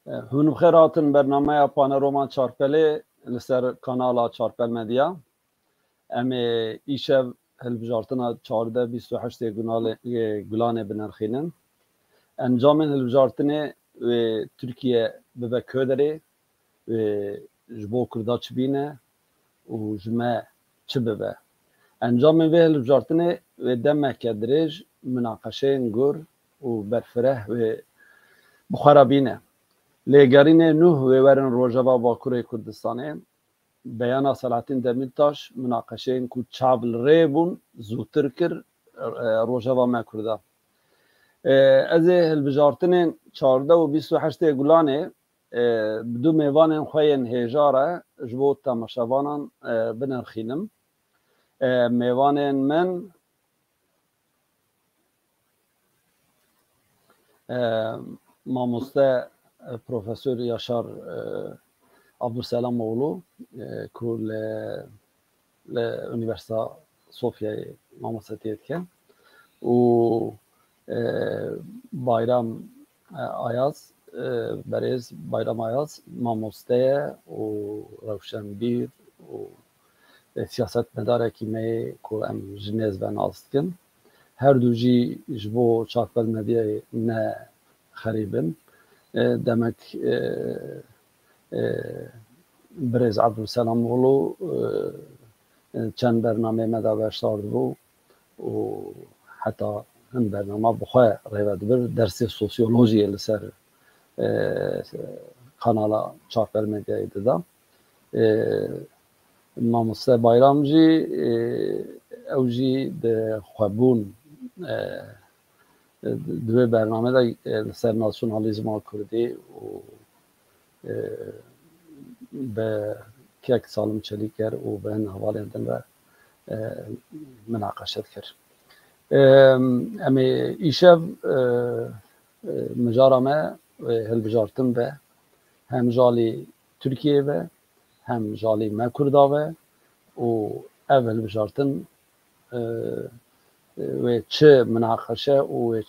هون بخيراتن برنامه پانوراما چارپلی لسر کانالا چارپل مدیا امی ایشب هلبجارتنا 14-28 گلانه بنرخینن انجام هلبجارتنه و ترکیه به کدره و جبو کردا چبینه و جمع چه به انجام و هلبجارتنه و دم کدرج مناقشه نگر و برفره و بخارابینه لگرین نوح و ورن روجبا باکوره کردستانه بیان سلاطین دمیرتاش مناقشه این که چابل ریبون زودتر کر روجبا ما کرده از هلبجارتن 14-28 گلانه بدو میوان خوین هجاره جبو تماشاوانان بنرخینم میوان من ماموسته پروفسور یاشار عبدالسلام oğlu که لونیورسیته صوفیا ماموستیت که و bayram Ayaz beriz bayram Ayaz mamosته و روشنبیر و siyaset medare ki me ko em jinez ben astkin her duji jbo çarpel medyayı ne xaribin demek Brez Abdülselam oğlu çend bername medaver sardı bu و حتی هم برنامه بخواه روید بر درس سوسیولوژی لسر کانالا چارپل مدیایی دادا ماموسته بایرامجی اوجی ده خوابون دوی برنامه ده لسر ناسیونالیزم کردی و به کیک سالم چلی کرد و به این حوالی اندن و مناقشت کرد امی ایشب مجارمه هلبجارتن به هم جالی ترکیه به هم جالی مکردا به و اول بجارتن و چه مناقشه و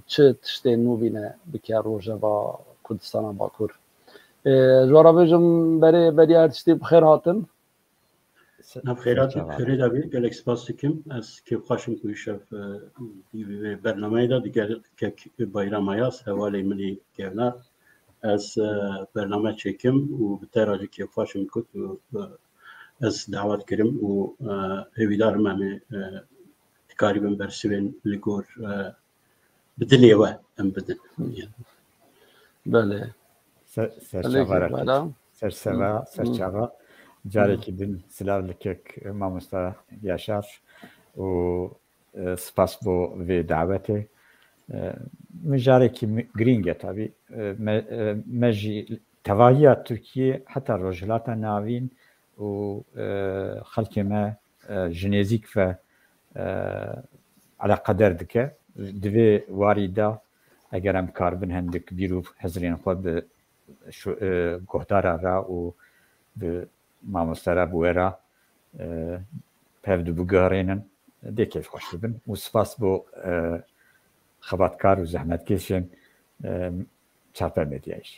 چه تشتی نوبینه بکر روژه با کردستان باکور جوارا بجم بری ارتشتی بخیر هاتن نبخیرات فرید آبی گلک سپاس دکم از که خوشم کویشف برنامه دا دیگر که bayram Ayaz حوالی منی گرنا از برنامه چکم و بتراجی که خوشم کت و از دعوت کرم و هیویدار من تقریبا برسوین لگور بدنیه و ام بدن بله سرچاوا جارێکی بن سلااو لەکێک مامۆستا یاشار و سپاس بۆ vê داوەتێ من جارێکی گرینگە تاوی me jî tevahiya Tirkiyê heta rojhilata navîn û xelkê me ji nêzik ve eleqeder dike divê warî da eger em karbin hindik bîr û hezirên xwe bi guhdara ra û bi مامۆستارا بوێرە پێv بگەڕێنن دێکێک خۆش ببن و سپاس بۆ خەباتکار و زەحمەتکێشێن چارپەل مێدیایش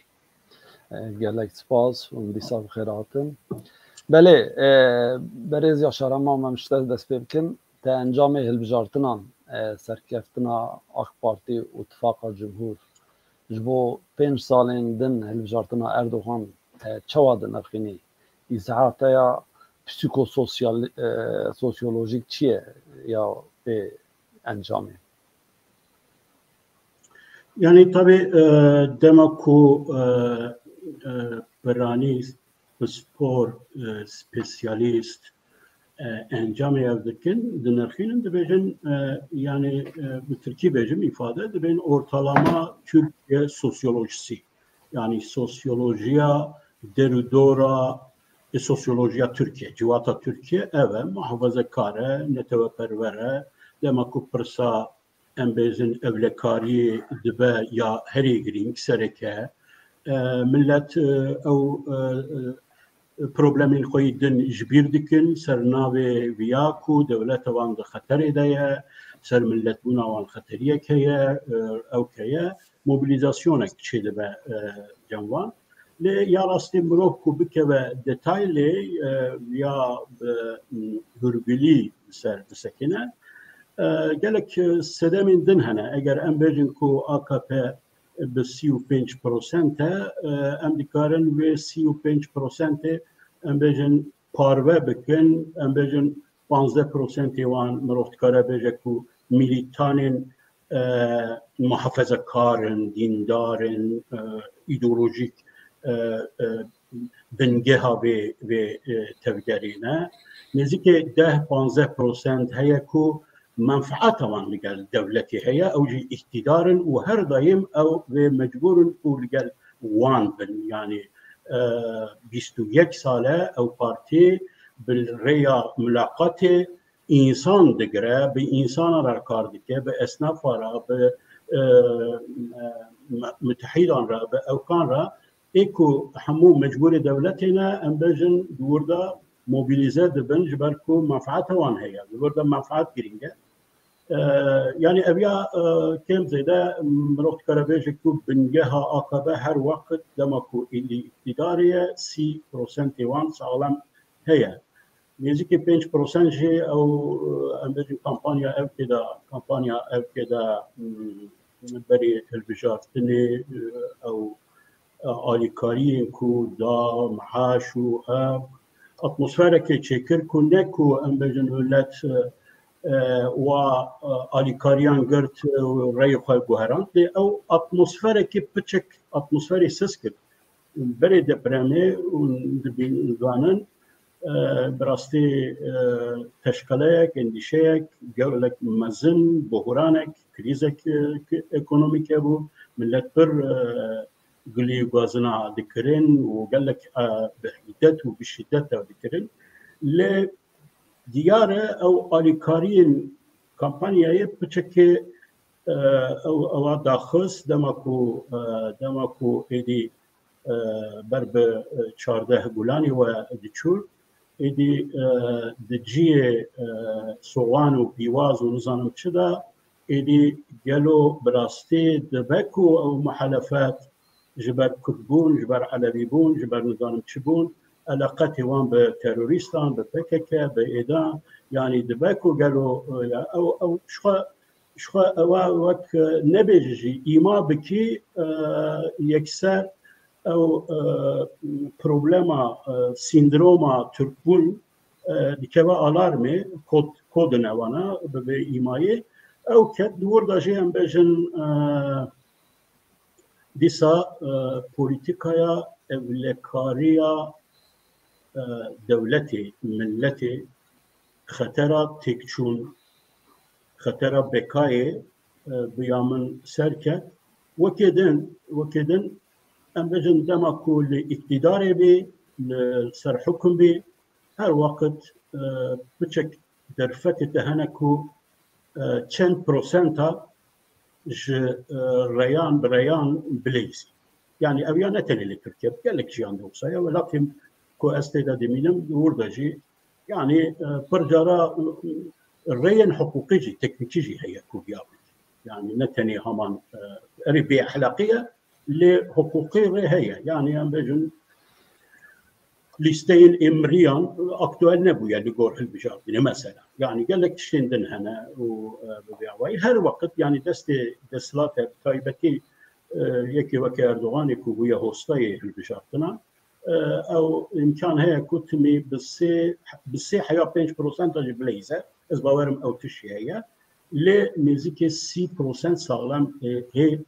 gelek spas و دیسا بخیر هاتن بله بەرێز یاشارە مامەمشتە دەست پێ بکەن تا ئەنجامê هەلبژارتنا سەرکەفتنا AK Parti û İttifaqa Cumhur ji bo 5 salên din هەلبژارتنا Erdogan çawa dinirxînî İzahatı ya psikososyolojik çiye ya bir encamı? Yani tabii demek ki branist, spor spesyalist encamı evdekin dinlerkinin de bejin yani bu Türkiye bejim ifade edin ortalama Türkiye sosyolojisi yani sosyolojiya derudora sosyolojiya Türkiye, civata Türkiye eve muhafazakare, netevepervere, demek ki pırsa embezin evlekari dibe ya heri giring sereke millet o problemin koydun jbir dikin sernave viyaku devlet avan da xatar edeye ser millet buna avan xateriye keye ev keye mobilizasyona çede be ناوچەوان لێ یا ڕاستی مرۆڤ و بکەوە دەتای لێ یا هورگلی سەر بسەکینە gelek sedemên din hene eger em bêjin ku AKP bi 35% em dikarin vê 35% em bêjin parve bikin em bêjin 15% wan mirov dikare bêje ku militanên muhafezekarin, dîndarin, îdeolojîk bingeha vê tevgerîne nêzîkê 10-15% heye ku منفعتها لقال دولتي هي او جي اقتدار وهر دايم او مجبور لقال وان يعني 21 ساله او بارتي بالريا ملاقاته انسان دقره بانسان را کار دکه به اسناف را به متحدان را به اوکان را ايكو همو مجبور دولتنا ام بجن دوردا موبيليزات دبن جبركو منفعتها وان هي دوردا منفعت جرينجه يعني ابيا كم زيدا مروت كربيجكو بنجها عقبه هر وقت دمكو اللي اقتداريه 6% وان سالم هي نيزيكي 5% جي او امبري كامبانيا او كده بري البجارتني او آلیکاری کو دا معاش و اتمسفره که چکر کنه کو ام بجن ولت و آلیکاریان گرت رای خواه گوهران او اتمسفره که پچک اتمسفری سسکر بری دپرمه و دبینوانن براستی تشکیلک اندیشهک گولک مزن بحرانک کریزک اکونومیکه بو ملت بر قلي وازنا ذكرين وقال لك بحدة وبشدة ذكرين لديارة أو أليكارين كامبانيا بتشكي أو داخس دماكو إدي برب 14 جولاني وديشور إدي دجي سوان وبيواز ونظام كذا إدي قالوا براستي دبكو أو محلفات جبر كردبون جبر علويبون جبر نظام تشبون علاقتي وان بتيروريستان بPKK بإيدان يعني دباكو قالوا او شخوا وك نبيجي إيما بكي يكسر او بروبلما سيندروما تركبون دكوا الارمي كود نوانا بإيماي او كد دور داجي هم بجن دیسا پولیتیکایا اولکاریا دولتی ملتی خطره تکچون خطره بکای بیامن سرکت وکدن ام بجن دما کل اقتداری بی سر حکم بی هر وقت بچک درفت دهنکو چند پروسنتا ريان بريان بليزي يعني أبيان أتني لتركيا قال لك جيان دوسايا ولكن كو أستيدا دمينم وردجي يعني برجرا الريان حقوقي جي تكنيكي جي هي كو بيابل يعني نتني همان ربيع حلقية لحقوقي هي يعني أم بجن ليستين امريان اكتوال نبويا لقور البجاردين مثلا يعني قال لك تشتين دن هنا وبيعوي هر وقت يعني دستلات تايبتي يكي وكي اردوغان يكو ويا هوستاي البجاردنا او امكان هي كتمي بالسي حيا 5% بليزه از باورم او تشي هي لنزيكي 6% سالم هي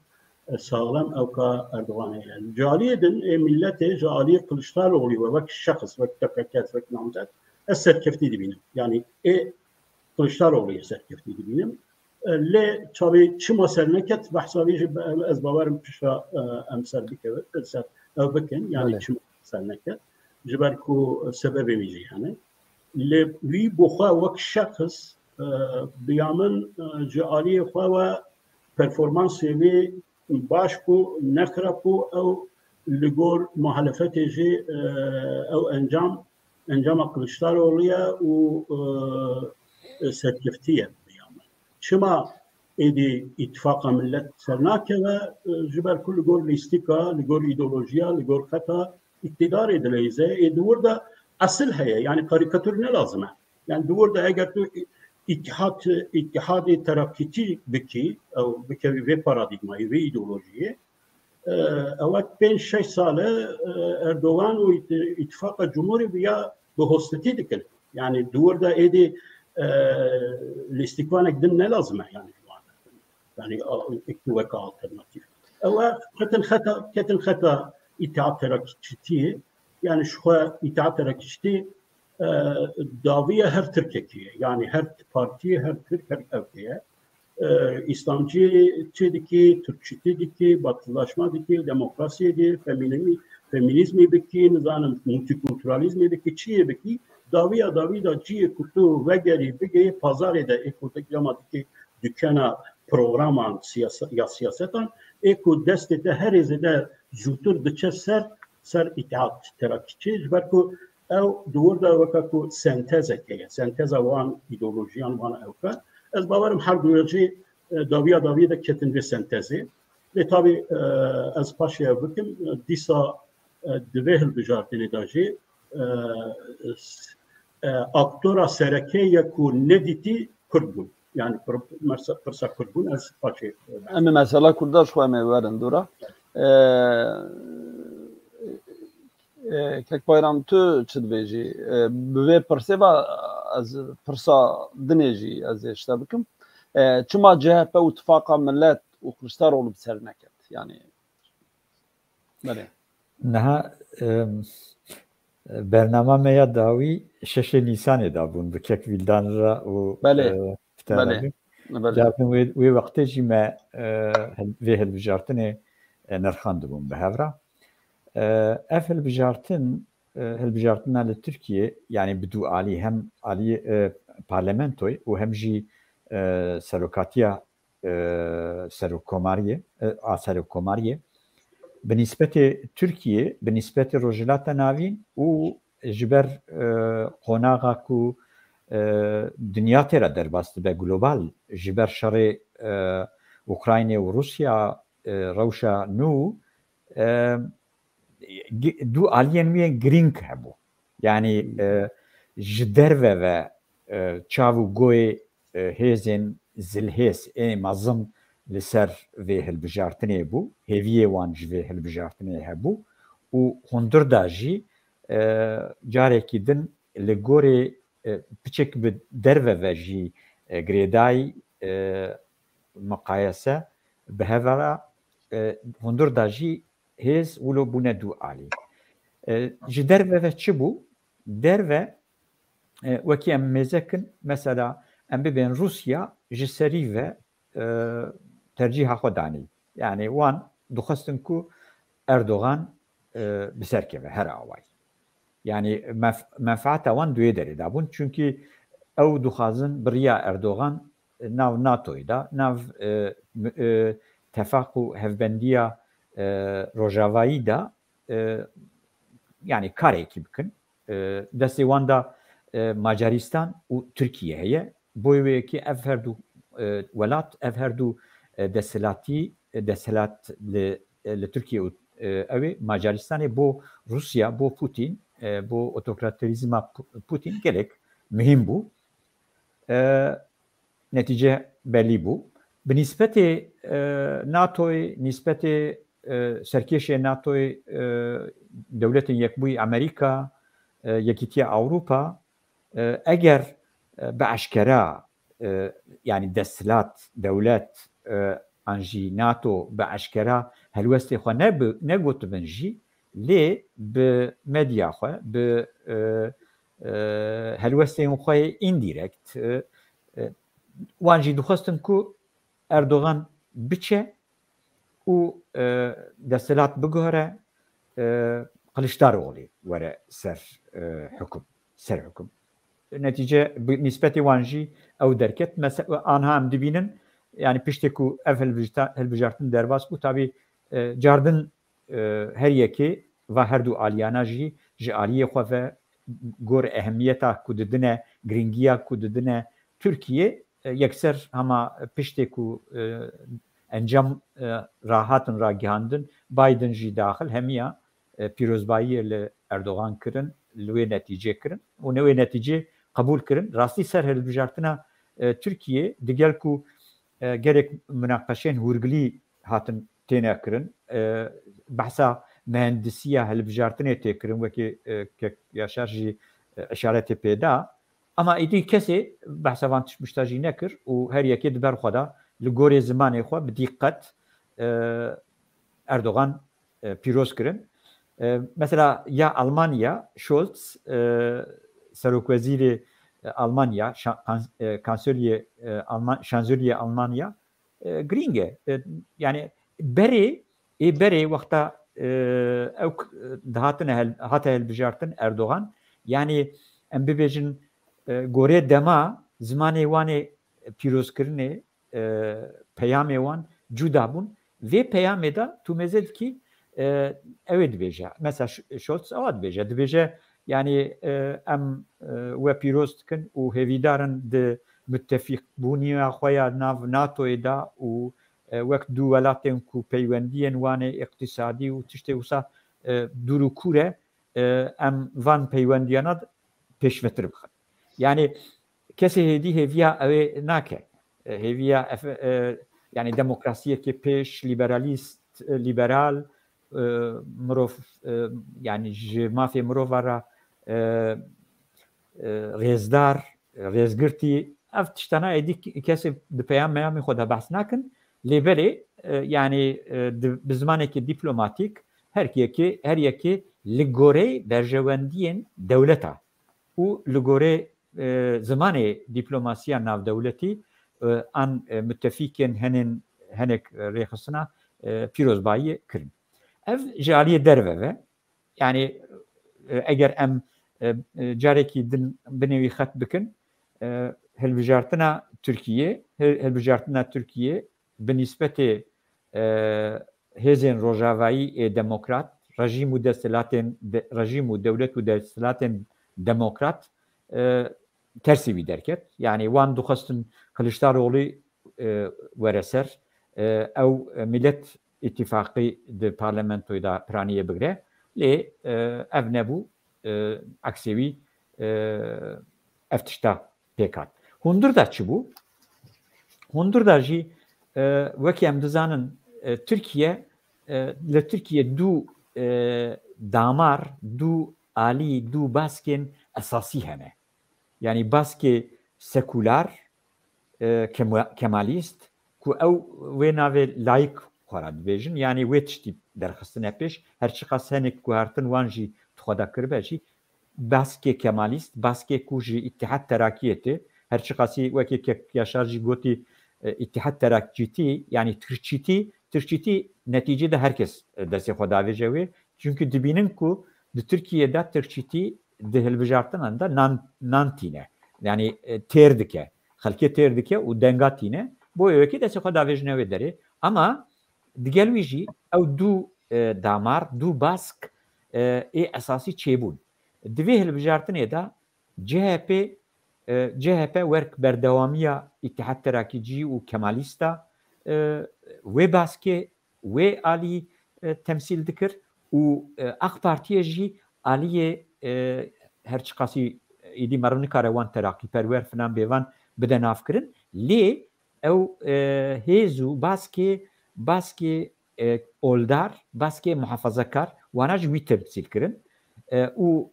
سالم او كا اردوغان يعني جاليدن ملته جالي قلشتالوغلي وك الشخص وك تفكات وك نامزات السر كفتي دبينم يعني قلشتالوغلي السر كفتي دبينم لي تشابي شما سرنكت بحسابي از باورم بشا امسر بك او بكن يعني شما سرنكت جبركو سبب ميجي يعني لي وي بوخا وك شخص بيعمل جالي خوا performans وي باشكو نخربو او لجور محلفات جي او انجام قلشتالوغليا و سركفتيه بيعمل شما ایدی اتفاق ملت سرناکه و جبر کل گور لیستیکا لگور ایدئولوژیا لگور خطا اقتدار دلیزه دور دا اصل هيا يعني كاريكاتور لازمه يعني دور دا اگر تو اتحاد ترقيتي بكي او بكي في باراديغما في ايديولوژيه اوقات بين 6 ساله اردوغان واتفاق الجمهوري بيا بهوستتي دكل يعني دور دا ايدي الاستقبال قدمنا لازمه يعني اكتوك الترناتيف او كتن خطا اتحاد ترقيتي يعني شو اتحاد ترقيتي داویه هر ترکیه yani her parti her Türk her ülkeye İslamcı çediki Türkçedeki batılaşmadaki demokrasiydi feminizmdeki nizam multikulturalizmdeki çiğdeki daviya da çiğ kutu ve geri bir pazar da ekonomideki dükkana programan siyasetan eko destete her ezede zutur dıça ser itaat terakkiçi belki او دور دا وکاکو سنتزه که سنتزه وان ایدئولوژیان وان اوکا از باورم هر دویجی داویا دا کتن به سنتزه لطابی از پاشی بکم دیسا دوه هلبجاردنی داجی اکتورا سرکه یکو ندیتی کرد بون yani pırsa kurd bun az pاشی اما mesela kurda şu eme verin dura Kek bayram tu çidbêjî bi vê pirsêva ez pirsa dinê jî ez ê şte bikim çima CHP û İttifaqa Millet û Kılıçdaroğlu bi ser neket yani belê niha bername me ya dawî 6 Nîsanê dabûn bi kek vîldan ra û belê wê wextê jî me vê hilbijartinê nirxan dibûn bi hevra ev hilbijartina li Tirkiye yani bi du alî hem alî parlamentoy û hem jî serokatiya serokkomariyê bi nîspetê Tirkiye bi nîspetê rojhilata navîn û ji ber qonaxa ku dinya tê re derbas dibe global ji ber şerê Ukraynê û Rusya rewşa nû دو aliyên wê girîng hebû yani ji derve ve çav û goyê hêzên zilhêz ê mezin li ser vê hilbijartinê bû hêviyê wan ji vê hilbijartinê hebû û hundir da jî carekî din li gorê piçek bi derve ve jî girêdayî miqayese bi hevera hundir da jî hêz wilo bûne du alî ji derve ve çi bû derve wekî em mêzekin mesela em bibên Rusya ji serî ve tercîha xwe danî yani wan dixwestin ku Erdogan bi ser keve her awayî yani menfaeta wan duê derê dabûn çünkü ew dixwazin biriya Erdogan nav NATOyê da nav tefaq û hevbendiya rojavayî da yani karekî bikin destê wan da Macaristan û Tirkiye heye bo wêkî ev her du welat ev her du deshilat li Tirkiye û ew ê Macaristanê bo Rusya bo Putin bo otokraterizma Putin gelek mühim bû netîce belî bû bi nîspetê NATOyê nîspetê serkêşê NATOyê dewletên Yekbûyî Amerîka Yekîtiya Awropa eger bi eşkera yani desthilat dewlet an jî NATO bi eşkera helwestê xwe negotibin jî lê bi medya xwe bi helwestên xwe indirekt wan jî dixwestin ku Erdogan biçe û desthilat biguhere Kılıçdaroğlu were ser hukm netîce nîspetê wan jî ew derket anha em dibînin yani piştê ku ev hilbijartin derbas bû tabî cardin her yekê ve her du aliyana jî ji aliyê xwe ve gor ehemiyeta ku didine giringiya ku didine Türkiye yekser hema piştê ku encam rahatın ragihandin Biden jî daxil hemiya pîrozbayiyê li Erdogan kirin li wê netîce kirin û ne wê netîce qebûl kirin rastî ser hilbijartina Tirkiye digel ku gerek münaqeşên hûrgilî hatin têne kirin behsa mühendisiya hilbijartinê tê kirin wekî Yaşar jî işaretê pê da ama êdî kesê behsa van tişmişta jî nekir û her yekê di ber xwe da li gorê zimanê xwe bi dîqet Erdogan pîroz kirin. Mesela ya Almanya Scholz Serokvezîrê Almanya şansölye Almanya girîng e yani berê wexta ew hate hilbijartin Erdogan yani em bibêjin gorê dema zimanê wanê pîrozkirinê peyamê wan cuda bûn vê peyamê da tu mêze dikî ew ê dibêje mesela Scholz ewa dibêje yani em we pîroz dikin û hêvîdarin di müttefîqbûniya xwe ya nav NATOyê da û wek du welatên ku peywendiyên wanê iqtisadî û tiştê wisa dûr û kûr e em van peywendiyana pêşvetir bixin yani kesê hêdî hêviya ew ê nake hêviya yani demokrasiyekê pêş liberal mirov yani ji mafê mirova ra rêzdar rêzgirtî ev tiştana êdî kesê di peyamê xwe de behs nakin lêberê yani bi zimanekî dîplomatîk her yekê li gorê berjewendiyên dewleta û li gorê zimanê dîplomasiya navdewletî an müttefîkên hinek rêxistina pîrozbayiyê kirin. Ev ji aliyê derve ve yani eger em carekî din binêwî xet bikin hilbijartina Tirkiye bi nîsbetê hêzên rojavayî ê demokrat rejîm û dewlet û desthilatên demokrat tersî wî derket yani wan dixwestin Kılıçdaroğlu were ser ew Millet İttifaqî di parlamentoyê da piraniyê bigire lê ev nebû aksê wî ev tişta pêkat hundir da çi bû hundir da jî wekî em dizanin li Tirkiye dû damar dû alî dû baskên esasî hene yani baskê sekular kemalîst ku ew wê navê layık xwara dibêjin yani wê tiştî derxistine pêş her çi qas hinek guhartin wan jî xwe da kiribe jî baskê kemalîst baskê ku ji İttihat Terakkiye tê her çi qasî wekî Yaşar jî gotî İttihat Terakkiye yani Tirkîtî neticede herkes destê xwe davêje wê çünkü dibînin ku di Tirkiye'de Tirkîtî di hilbijartinan da nan tîne yani têr dike xelkê têr dike û denga tîne bo wekî destê xwe davêjine wê derê ama digel wî jî ew dû damar dû bask ê esasî çêbûn di vê hilbijartinê da CHP werk berdewamiya İttihat Terakkîcî û kemalîsta wê baskê wê alî temsîl dikir û AK Partiye jî aliyê her çi qasî êdî meriv nikare wan terakkîperwer filan bêvan bide navkirin lê ew hêz û baskê oldar baskê muhafazakar wana jî wî temsîl kirin û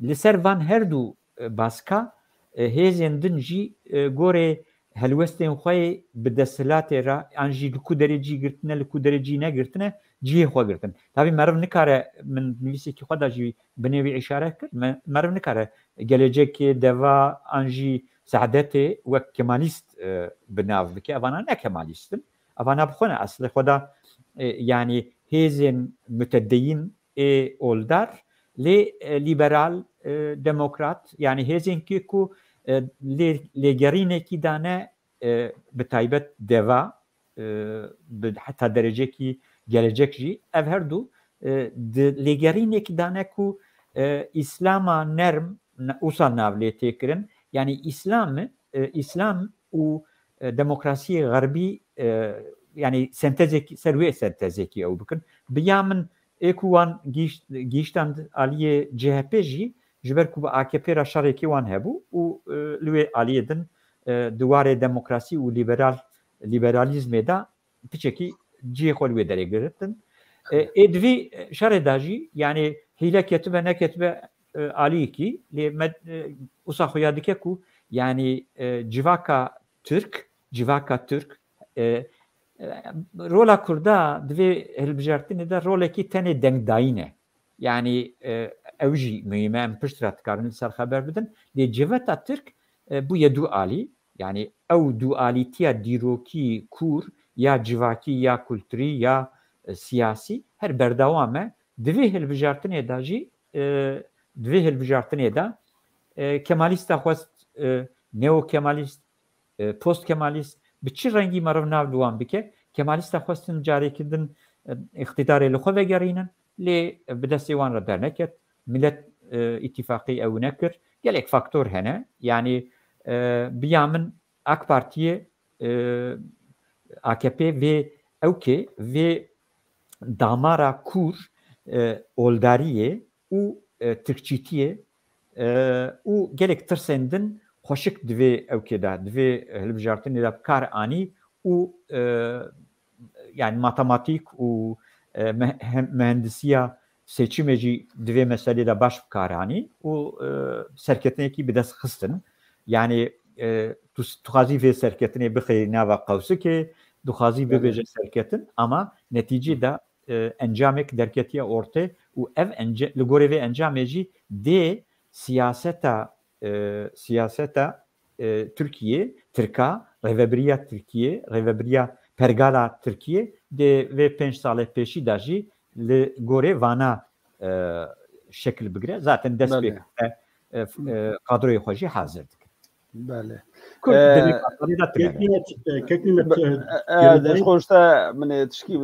li ser van her dû baska hêzên din jî gorê helwestên xwe bi desthilatê ra an jî li ku derecî girtine li ku derecî negirtine cihê xwe girtin tabî meriv nikare min nivîsekî xwe da jî binêvî îşare kir meriv nikare gelecekê deva an jî Saadetê wek kemalîst binav bike evana ne kemalîstin evana bixwe ne eslê xwe da yani hêzên müteddeyîn ê oldar lê liberal demokrat yani hêzên ku lêgerînekî dane bi taybet deva heta derecekî gelecek jî ev her du lêgerînekî dane ku İslama nerm wisa nav lê têkirin yani İslam و دموکراسی غربی يعني سنتزك سروي سنتزكي او بكن بيامن اكوان گیشتند علی جه پیجی جبرکو با AKP را شرکی وان هبو و لوی علی دن دواره دموکراسی و لیبرالیزم دا پیچکی جه خلوی داره گرفتن ادوی شر داجی يعني هیله کتبه نکتبه علی کی لی اصاخویا دکه کو يعني جواکا ترک رولا کردا دوی هلبجارتنی دا رولکی تنه دنگ داینه يعني اوجي مهمه پشترات کارن سر خبر بدن لی جواتا ترک بو یدو عالی يعني او دو عالیتیا دیروکی کور یا جواکی یا کلتوری یا سیاسی هر بردوامه دوی هلبجارتنی دا جی دوی هلبجارتنی دا کمالیست خواست نئو کمالیست پوست کمالیست بچی رنگی مرو ناو دوام بکه کمالیست خواستن جاری کردن اقتدار لخو وگرینن لی بدستی وان را در نکرد ملت اتفاقی او نکر گلک فاکتور هنه يعني بیامن اک پارتیه AKP و اوکي و دامارا کور اولداریه و ترکچیتیه و گلک ترسندن خوشک دوی اوکي دا دوی هلبجارتنی دا کار آنی و يعني ماتماتیک و مهندسیه seçimeci دوی مسئله دا باش بکارانی و سرکتنی کی بدست خستن يعني تخازی و سرکتنی بخی ناوا قوسه که دخازی ببیجه سرکتن اما نتیجه دا انجامک درکتیه orte و ev لگوره و انجامجی دی siyaseta Türkiye, Türka, Reveberiya Türkiye, Reveberiya Pergala Türkiye de ve 5 sal peşi daji le gore vana şekil bigre zaten despek kadroyu hoji hazırdık. بله كلمة خوشته من تشكي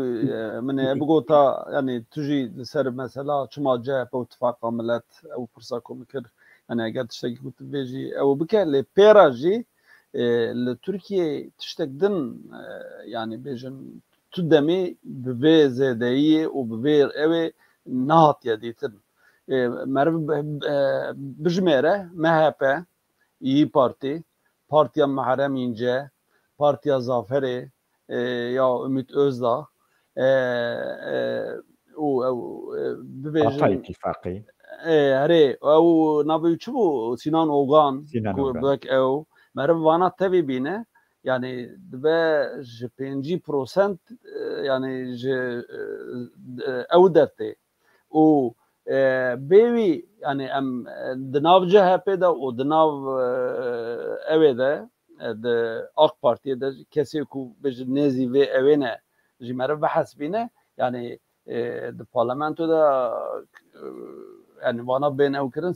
من بقولتا يعني تجي لسر مثلا شما جاء باتفاق ملت او فرصاكم كر يعني قاعد تشتكي كنت بيجي او بكالي بيراجي لتركيا تشتكدن يعني بيجن تدمي ببي زادية وببي اوي نهات يديتن مرف بجميرة مهابة İyi Parti, Partiya Muharrem İnce, Partiya Zafer'i, ya Ümit Özdağ, Ata İttifakı. Heri, o nabi çubu Sinan Oğan, bek ev, merhaba vana tabi bine, yani ve 5% yani ev dertte, o bevi yani em dinav CHP'de o dinav evde de AK Parti'de kesi ku bej nezi ve evine jimere bahsbine yani de parlamentoda yani bana ben evkirin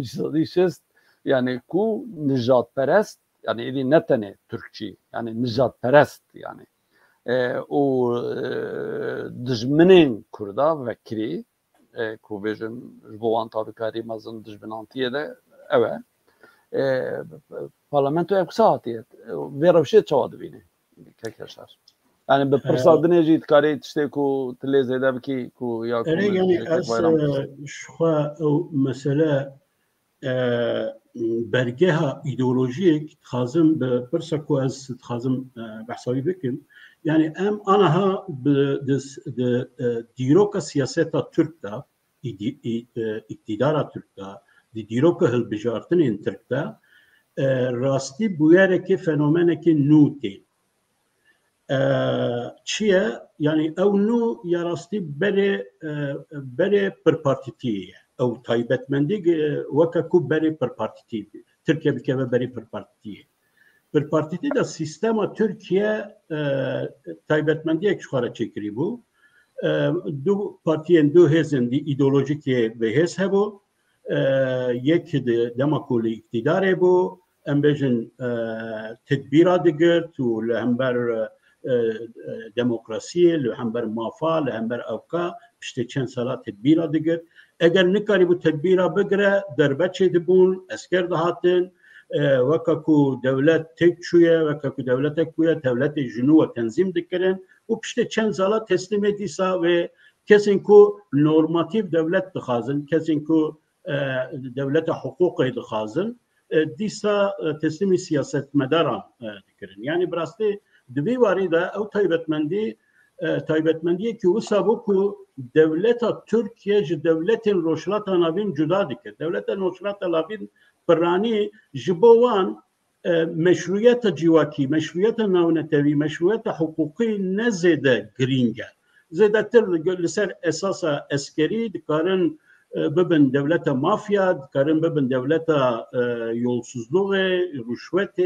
sadist yani ku nijat perest yani idi netene Türkçi yani nijat perest yani o dijmenin Kurda vekili کوبیجن جوان تابکاری مازن دشمنانتیه ده اوه پارلمانتو اکساتیه و روشیت چواد بینه که کشار yani به پرسادنه جیت کاری تشته کو تلیزه ده بکی کو یا کو يعني شخوا او مسألة برجها ايديولوجيك تخازم ببرسكو از تخازم بحسابي بكم يعني أنا ها ديروكا سياسة تركتا اقتدار تركتا ديروكا هالبجارتين تركتا راستي بويرك فنومنك نوتي چیه يعني او نو يا راستي بري بربارتيتيه او تايبتمندي وكاكو بري بربارتيتيه تركيا بكبه بري بربارتيتيه bir partide de sistema Türkiye taybetmendiye çıkara çekiri bu. Du partiyen du hezin di ideolojik ve hez hebu. Yek de demakuli iktidare bu. Embejin tedbira digir tu lehember demokrasiye, lehember mafa, lehember avka. İşte çen sala tedbira digir. Eğer nikari bu tedbira bigre derbeçe dibun, esker dahatin. وكاكو دولت تكشوية وكاكو دولت كوية دولت جنوة تنظيم دكرن وبشته چند سالا تسلیم دیسا و کسی کو نورماتیو دولت دخازن کسی کو دولت حقوق دخازن دیسا تسلیم سیاست مداران دکرن یعنی براسته دوی واریده او تایبەتمەندی که وسابو کو دولت ترکیه ج دولت روشلات ناوین جدا دکر دولت روشلات ناوین برانی جبوان مشروعیت جواکی مشروعیت ناونتوی مشروعیت حقوقی نزده گرینگه زده تر لسر اساس اسکری دکارن ببن دولت مافیا دکارن ببن دولت یولسوزلوغ رشوت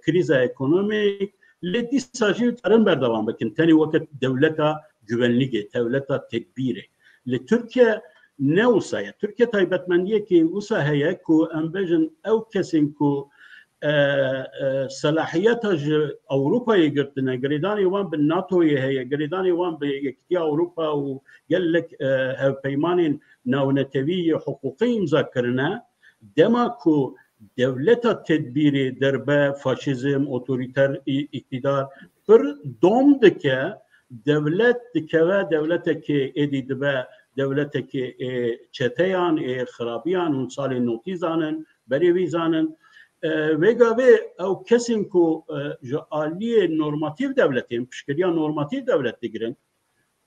کریز اکونومیک لدی ساجی ترن بردوام بکن تانی وقت دولت güvenliği دولت تدبیره لترکیه نه وسایه ترکیه تایبەتمەندیه که وسا هیا کو امبجن او کسین کو صلاحیت اوروپا گرتنه گریدانی وان به ناتو هیا گریدانی وان به یکتی اوروپا و گلک پیمان ناونتوی حقوقی امضا کرنه دما کو دولت تدبیری دربه فاشیزم اوتوریتر اقتدار پر دوم دکه دولت دکه و دولت که ادید به دولت که چتیان خرابیان اون سال نوتی زانن بریوی زانن وگاوه او کسین کو جالی نورماتیو دولتیم پشکریا نورماتیو دولت دیگرن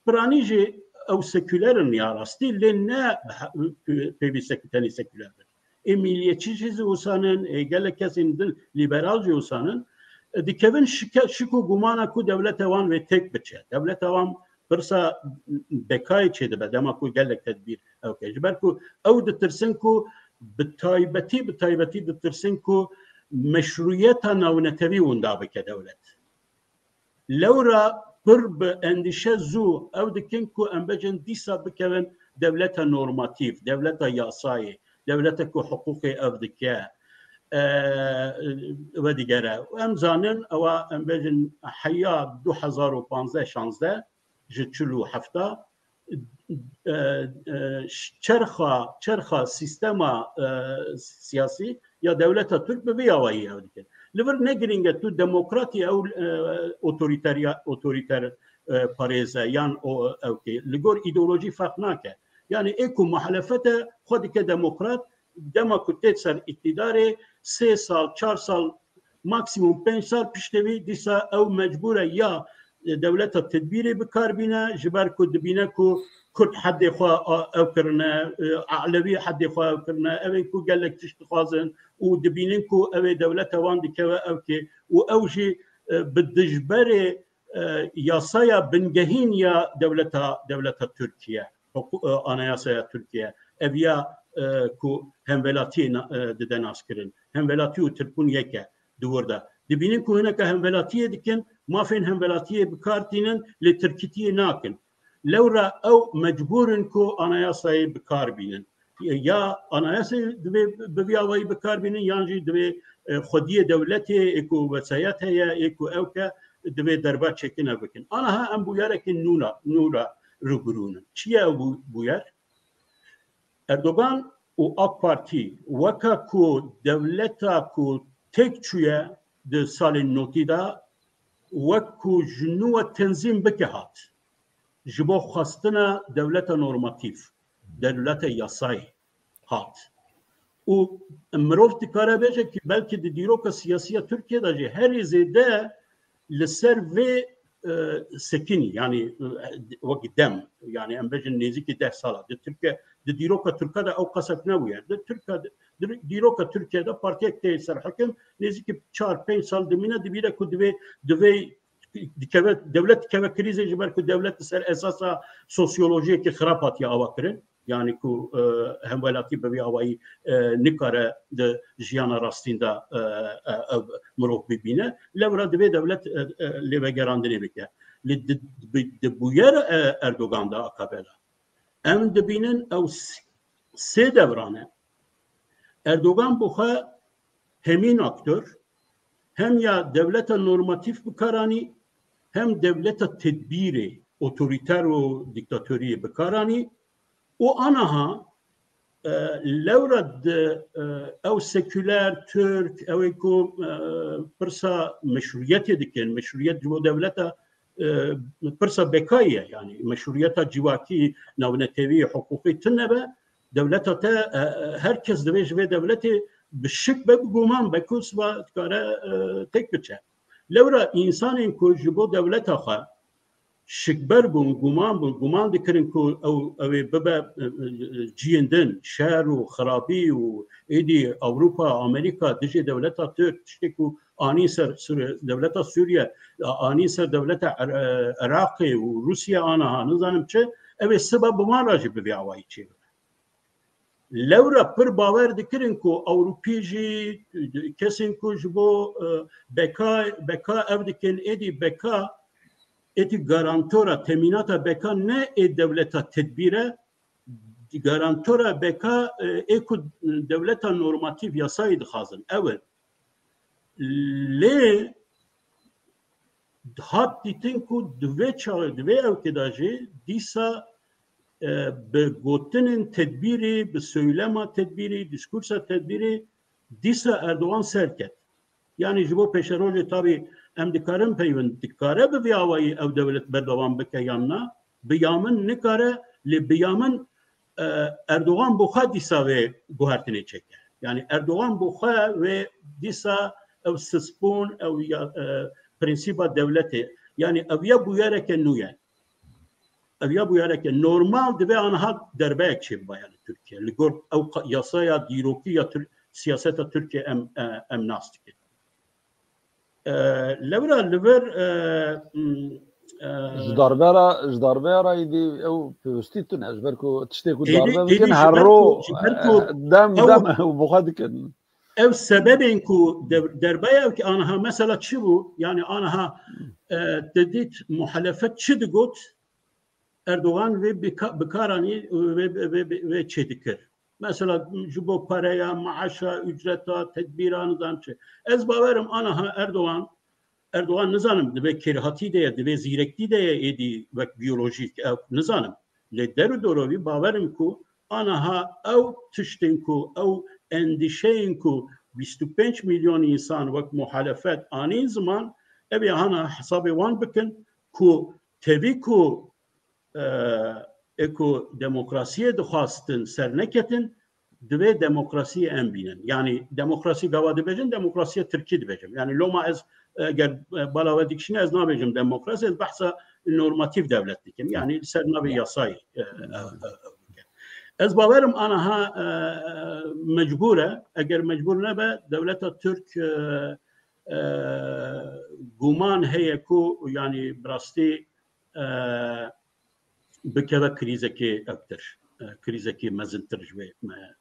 برانی جه او سکولرن یا راستی لنه پیوسته کتنی سکولر milliyetçi çizi usanın, gele kesin dil liberalci usanın, dikevin şiku gumana ku devlet evan ve tek biçe. Devlet evan pırsa bekay çedi be, dema ku gelek tedbir evkeci. Berku ev ditirsin ku bitaybeti ditirsin ku meşruiyeta navnetevi unda bike devlet. Levra pır be endişe zu ev dikin ku embecin disa bikevin devlete normatif, devlete yasayı, devlete ku hukuki evdike ve digere. Emzanin eva embejin hayya 2015-16 jitçulu hafta çerxa sistema siyasi ya devlete Türk be viyavayı evdike. Liver ne giringe tu demokrati ev otoriter pareze yan o evke. Ligor ideoloji fark nake. Yani eko muhalefete xodike demokrat dema kutet ser iktidare 3 sal 4 sal maksimum 5 sal piştevi disa ev mecbure ya devleta tedbiri bikar bine jiber ku dibine ku Kürt haddi xwa ev kirine Alevi haddi xwa ev kirine ev ku gelek tişt xwazin û dibinin ku ev devleta wan dikeve ev ki û ew jî bi dijberê yasaya bingehîn ya devleta Türkiye Anayasaya Türkiye evya ku hemvelati diden askirin hemvelati u Türk'ün yeke duvarda dibinin ku hineka hemvelatiye dikin mafin hemvelatiye bikartinin li Türkiye nakin lewra ew mecburun ku anayasayı bikar binin ya anayasayı biviyavayı bikar binin yani dibe xodiye devleti ku vesayet heye ku evke dibe derbat çekine bikin ana ha em bu yarekin nura rugrunun. Çiye bu yer? Erdoğan o AK Parti vaka ku devleta ku tek çüye de salin notida vak ku jnuwa tenzim bekehat. Jibo xastına devleta normatif, devleta yasay hat. O mrov dikare beje ki belki de diroka siyasiya Türkiye'de her izede leser ve sekini yani vakit dem yani embejin neziki 10 sala de Türkiye de diroka Türkiye'de o kasap ne bu yer de Türkiye'de diroka Türkiye'de partiye te serhakim neziki 4-5 sal demine dibire ku dve devlet keve krize jiber ku devlet ser esasa sosyolojiye ki xrapat ya avakrin yani ku hemvelati be avayı nikare de jiyana rastinda murok bibine levra dve devlet leve gerandine bike de bu yer Erdoğan'da akabela em dibinin ev se devrane Erdoğan buha hemin aktör hem ya devlete normatif bikarani hem devlete tedbiri otoriter o diktatörü bikarani o anaha لورد او سكولار ترك او يكون برسا مشروعية دكين مشروعية جو دولتها برسا بكاية يعني مشروعيتها جواكي ناونتوي حقوقي تنبه دولتها هركز دبيش في دولتي بالشك بقومان بكوس وكارا تكبتها لورا انسان كو جبو دولتها شكبر بون گومان دکرن کو او ببا جیندن شهر و خرابی و ایدی اوروپا امریکا دجی دولتا ترک تشتكو آنی سر دولتا سوریا آنی سر دولتا عراق و روسیا آنها نزانم چه او سبب بمان راجب بی آوائی چه لورا پر باور دکرن کو اوروپی جی کسین کو جبو بکا او دکن ایدی بکا eti garantora teminata beka ne devleta tedbire garantora beka eku devleta normatif yasayı dixazin evet le hat ditin ku dve çağı dve evkedajı disa be gotinin tedbiri be söylema tedbiri diskursa tedbiri disa Erdoğan serket yani jibo peşeroje tabi em dikarin peyvend dikare bi viyavayı ev devlet berdavan bike yanına biyamın nikare li biyamın Erdoğan buha disa ve guhertini çeke. Yani Erdoğan buha ve disa ev sıspun ev prinsipa devleti yani ev ya bu yereke nuye ev ya bu yereke normal dibe anha derbek çi bayan Türkiye li gor ev yasaya diroki ya siyaseta Türkiye em nastike لورا لور جداربرا يدي او بوستيتون اجبركو تشتكو داربه بكن هرو دم وبخدكن او سببين كو دربايا كي انا مثلا تشبو يعني انا تديت محلفات تشدغوت اردوغان ve بكاراني ve çedikir mesela jubo paraya, maaşa, ücreta, tedbiranıdan çe. Ez baverim anaha Erdoğan nizanım ve kerhati de ve zirekti de edi ve biyolojik nizanım. Le deru dorovi baverim ku anaha ev tiştin ku ev endişeyin ku 25 milyon insan ve muhalefet ani zaman evi hana hesabı wan bikin ku tevi ku eko demokrasiye dixwastin serneketin dve demokrasiye em bînin. Yani demokrasi gava dibêjin demokrasiye Tirkî dibêjim. Yani loma ez eger balava dikişine ez nabêjim demokrasi ez behsa normatif devlet dikim. Yani ser navê yasayê ez baverim anaha mecbure eger mecbur nebe devleta Türk guman heye ku yani birastî bikeve krizeki evtir. Krizeki mezintir ve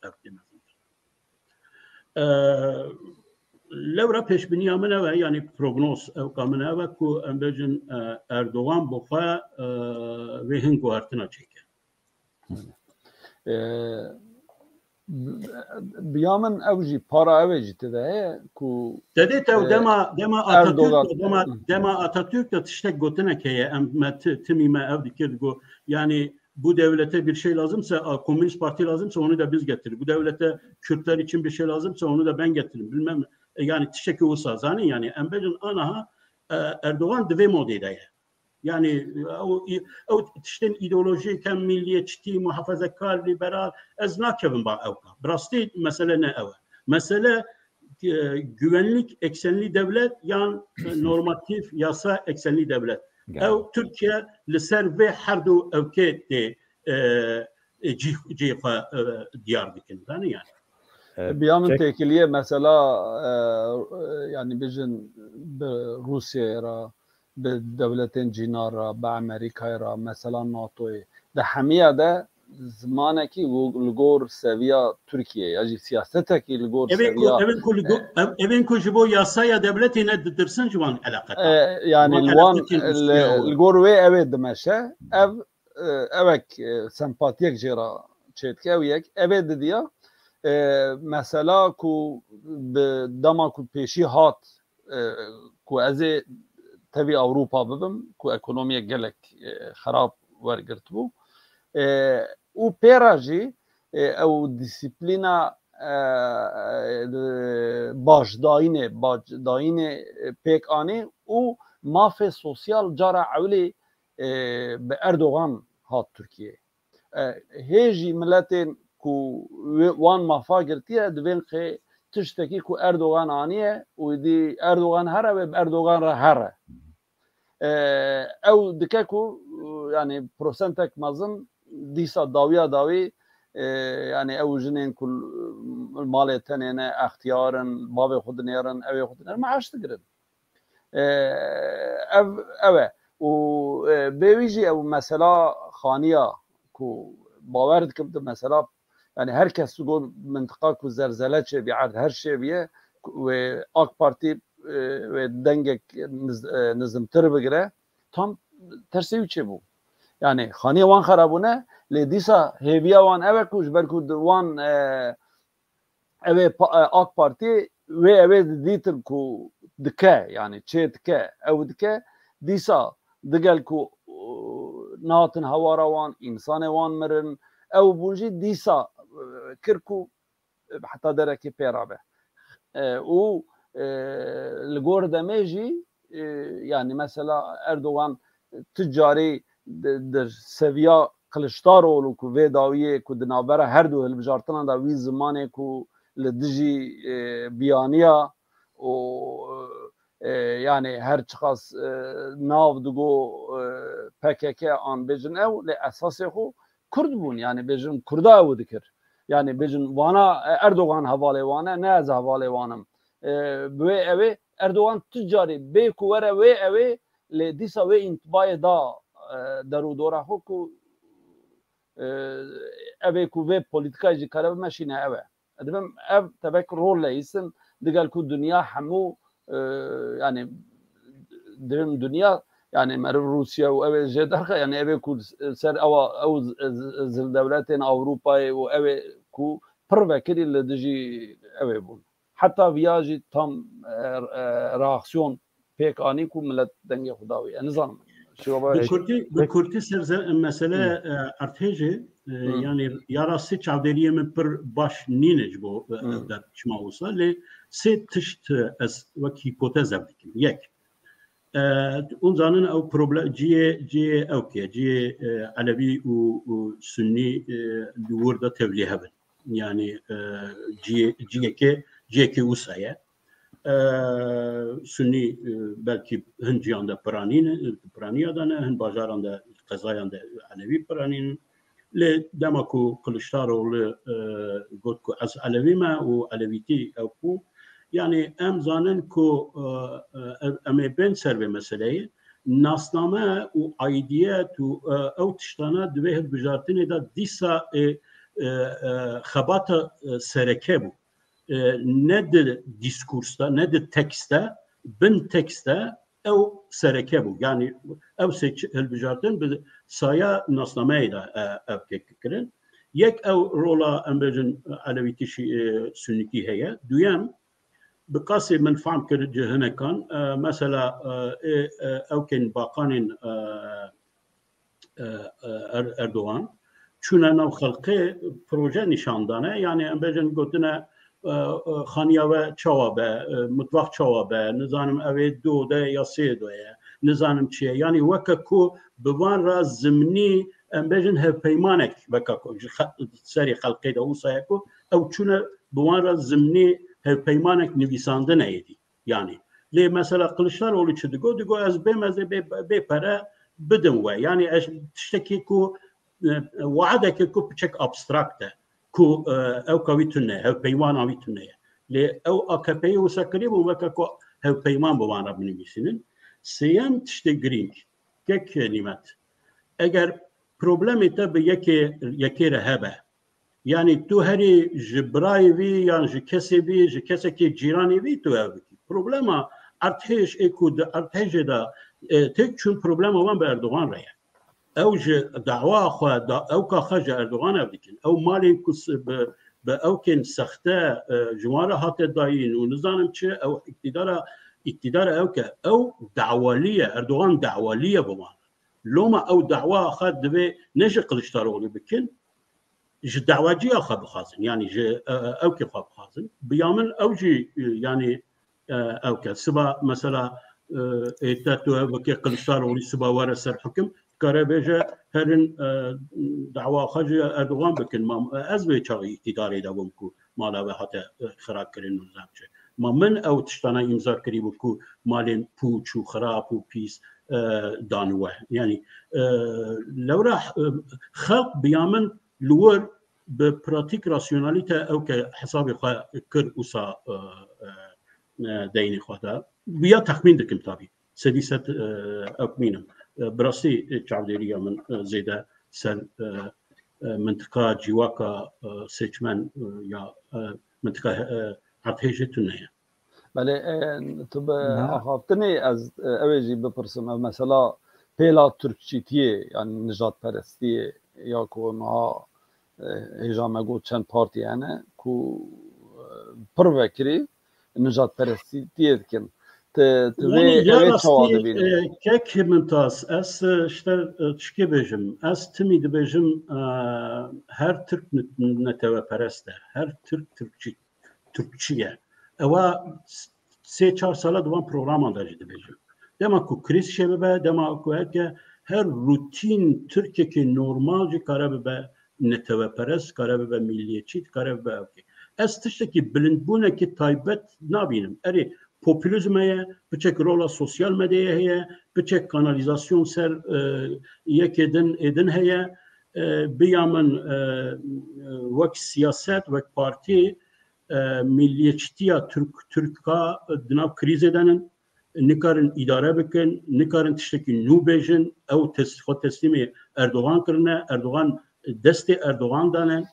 evtir mezintir. Levra peşbiniya min eve yani prognoz evka min eve ku em bêjin Erdoğan bu xwe ve hin guhertina çêke. Biyamın ev jî para ev jî tide heye ku Dedê ew dema Atatürk de tiştek gotinek heye em timî me ev dikir got yani bu devlete bir şey lazımsa Komünist Parti lazımsa onu da biz getirir. Bu devlete Kürtler için bir şey lazımsa onu da ben getiririm. Bilmem yani tişeki olsa zani yani embelin anaha Erdoğan dve modedeye. Yani o tişten ideolojik milliyetçi, muhafazakar, liberal ez nakevim ba evka. Brasti mesele ne ev? Mesele güvenlik eksenli devlet yan normatif yasa eksenli devlet. Ev Türkiye liser ve her du evke de ciha diyar dikin. Yani biyamın tekiliye mesela yani bizim Rusya'ya به دولتین جینا را به امریکا را مثلا ناتوی ده همیه ده زمانه کی لگور سویا ترکیه یا جی سیاسته کی لگور سویا evin kujibo yasaya devleti ne dirsin juan alakata yani luan lgor ve evet demeşe evek sempatiyak jera çetke evek evet diye mesela ku dama ku peşi hat ku azı tabii Avrupa bibim ku ekonomiye gelek xarab wergirt bû û pêra jî او دیسیپلینا باش داینه پیک آنی و مافی سوسیال جارا اولی به اردوغان هات ترکیه هیجی ملتین کو وان مافا گرتیه دوین که تشتکی کو اردوغان آنیه و دی اردوغان هره و اردوغان را هره او دکه کو yani prosentek mazın disa davi yani ev jinin kul maletene ihtiyarın babe xudnerin ev xudnerin maaş tigrin ev و بویجی او مثلا خانیه کو باور دکم مثلا yani herkes go منطقه کو زلزله چه بیعرض her şey biye ve AK Parti ve denge nizamtır bigire tam tersi üçe bu yani خانیه وان خرابونه لدیسا هیویا وان اوه کوش برکود وان اوه AK Parti ve اوه دیتر کو دکه yani چه دکه او دکه دیسا دگل کو ناتن هوارا وان انسان وان مرن او بونجی دیسا کرکو حتی درکی پیرابه او لگور دمیجی yani mesela Erdoğan ticari در سویا کلشتارولو کو و داویه کو دنابره هر دو هلبجارتنا دا وی زمانه کو لدجی بیانیا و yani her çıkas nav dugo PKK an bejin ev le esas xo Kurd bun yani bejin Kurda ev dikir yani bejin vana Erdoğan havale vana ne az havale vanım ve evi Erdoğan ticari be kuvere ve evi le disa ve intibaya da درو دورا خو کو اوه کو و پولیتیکای جی کارو ماشینه اوه ادم اف تبک رول لیسن دیگل کو دنیا همو yani درم دنیا yani مر روسیا و اوه جدرخه yani اوه کو سر او زل دولتین اوروپای و اوه کو پر وکری لدجی اوه بون حتی ویاجی tam reaksiyon pek ani ku millet denge xudawi nizam به کورتی سر مسئله ارتجه yani yarası çavderiye mi per baş ninec bu da çmausa le se tişt as vak hipotez abdikim yek unzanın o problem ciye okey ciye Alevi u Sünni burada tevlih haben yani ciye usaya Sünni belki Hindiyanda Piraniyadan, Hind Bajaranda Kazayanda Alevi Piranin le demaku Kılıçdaroğlu gotku az Alevi ma u Aleviti ku yani emzanen ku ame ben serve meseleyi nasname u aidiyet u avtiştana dve bijartine da disa xabata sereke bu ne de diskursta ne de tekste bin tekste ev sereke bu yani ev helbijartın bir saya nasnameyi da ev kekkirin yek ev rola embejin Aleviti Sünniti heye duyam bikasi min fam kir cehenekan mesela evken bakanın Erdoğan çuna nav halkı proje nişandane yani embejin gotine خانیا و چوابه مطبخ چوابه نزانم اوی دو ده یا سه دوه نزانم چیه یعنی وکا کو بوان را زمینی امبیجن هف پیمانک وکا کو سری خلقی ده اوسایه کو او چونه بوان را زمینی هف پیمانک نویسانده نیدی yani لی مثلا Kılıçdaroğlu چه دیگو از بمزه به پره بدن و yani تشتکی کو وعده که کو بچک ابستراکته ku ev kavitune ev peyman avitune le ev AKP'yi usakri bu vaka ko ev peyman bu vana binisinin seyem işte green kek nimet eğer problem ete be yeke rehebe yani tu heri jibrayvi yani jikesebi jikeseki ciranivi tu ev problema arteş ekud artejda tek çün problem olan Erdoğan raya اوج دعوا خو او کا خرج اردوغان ابدکن او مالی کس به او کن سخته جمهور هات داین و نظام چه او اقتدار او که او دعوالیه اردوغان دعوالیه بمان لوما او دعوا خد به نجی Kılıçdaroğlu بکن ji dawacî ya xwe bixwazin yani ji ewkê xwe bixwazin biya min ew jî yani ewke siba mesela ête tu wekî Kılıçdaroğlu siba were ser hukm kare bêje herin dawa xwe ji Erdogan bikin ez vê çaxî îktidarê de bûm ku mala we hate xirakirin nizamçe ma min ew tiştana imza kirîbû ku malên pûç û xirab û pîs danwe yani lewra xelq biya min li wir bi pratik rasyonalîte ew ke hesabê xwe kir ûsa deynê xwe de biya texmîn dikim tabî sedî sed ew bînim bi rastî çavdêriya min zêde ser منطقه جیواکا سچمن یا منطقه عرضه‌جه تونه. بله تو به آخافتنی از اوجی بپرسم مثلا پیلا ترکچیتیه یعنی نجات پرستی یا که ما هجامه گو چند پارتی هنه که پر وکری نجات پرستی تیه کن Kek mintas es işte çike bejim es timi de bejim her Türk neteveperest her Türkçiye eva 3-4 sala divan programa da jî dibêjim dema ku kriz şebe dema ku her rutin Türkiye normal jî kare bibe neteveperest kare bibe milliyetçî kare bibe ez tiştekî bilindbûnekî taybet nabînim erê popülizmeye, birçok rola sosyal medyaya heye, birçok kanalizasyon ser yek edin heye, biyamen vek siyaset vek parti milliyetçiya Türk'a dinav kriz edenin, nikarin idare bikin, nikarin tişteki nû bêjin, ew teslîmê Erdogan kirine, Erdogan destê Erdogan danin,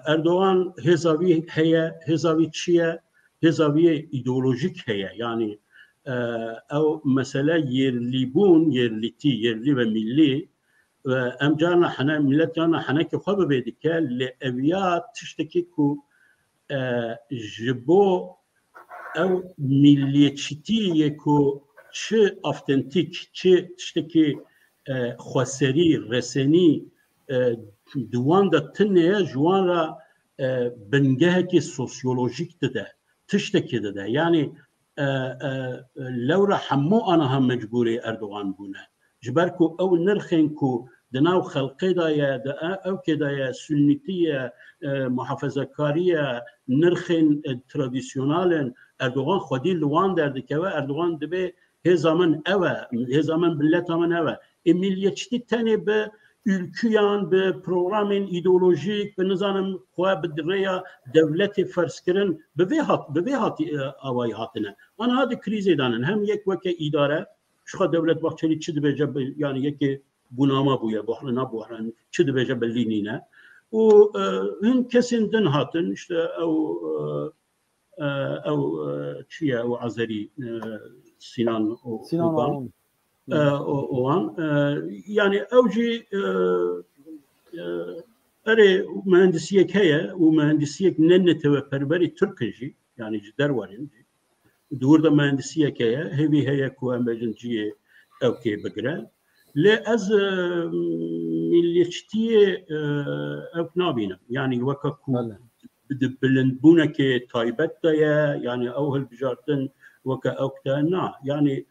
Erdogan hêzavî heye, hêzavî çi ye? Hezaviye ideolojik heye yani ev mesele yerlibûn yerlîtî yerlî ve millî ve em carna hene millet carna henekê xwe bibêdike li eviya tiştekî ku ji bo ew milliyetçîtiyê ku çi avtentik çi tiştekî xweserî resenî di wan de tineye ji wan re bingehekî sosyolojik dide tiştekî dide yani lewra hemû anaha mecbûrê Erdogan bûne ji ber ku ew nirxên ku di nav xelkê de ye di ewkê de ye sünnîtî ye muhafezekarî ye nirxên tradisyonalên Erdogan xwedî li wan derdikeve Erdogan dibe hêza min ew e hêza min milleta min ew e milliyetçî tenê bi ülküyan bi programên ideolojik bi nizanim xwe bi rêya devletê ferskirin bi vê hatî awayî hatine an hadi krîzê danin hem yek weke îdare şixa Devlet Bahçeli çi dibêje yani yekê bûnama bûye bohrina bohran çi dibêje bellî nîne û hin kesên din hatin işte ew çi ye ew Azerî Sinan Oğan yani ew jî erê mühendisiyek heye û mühendisiyek ne neteweperberî Türkî jî yani ji derwarên jî dûr de mühendisiyek heye hêvî heye ku em bêjin ciyê ewkê bigire lê ez milliyetçîtiyê ew nabînim yani weka ku bilindbûnekê taybet de ye yani ew hilbijartin weke ewk de na yani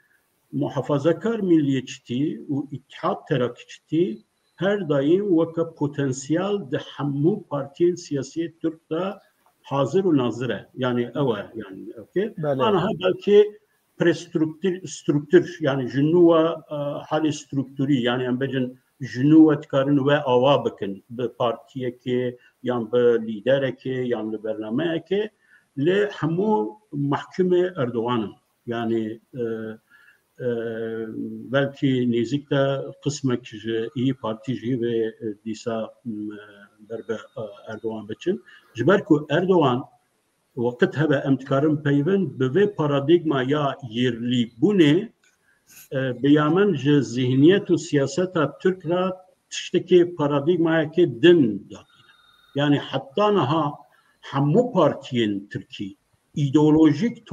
muhafazakar milliyetçiliği ve İttihat Terakkiçiliği her daim vaka potansiyel de hemû partiyen siyasi Türk'te hazır ve nazire yani eva yani okay ana belki prestruktür yani jinuva hali struktürü yani embecin jinuva tkarın ve ava bakın bu partiye ki yani bu lidere ki yani bernameye ki le hemû mahkume Erdoğan'ın yani belki nezikte kısmek iyi partici ve disa derbe Erdoğan için jiber ku Erdoğan vakit hebe emtkarın peyven be paradigma ya yerli bu ne beyamen zihniyet ve siyaseta Türk ra tişteki paradigmaya ki din yani hatta naha hemû partiyen Türkiye ideolojik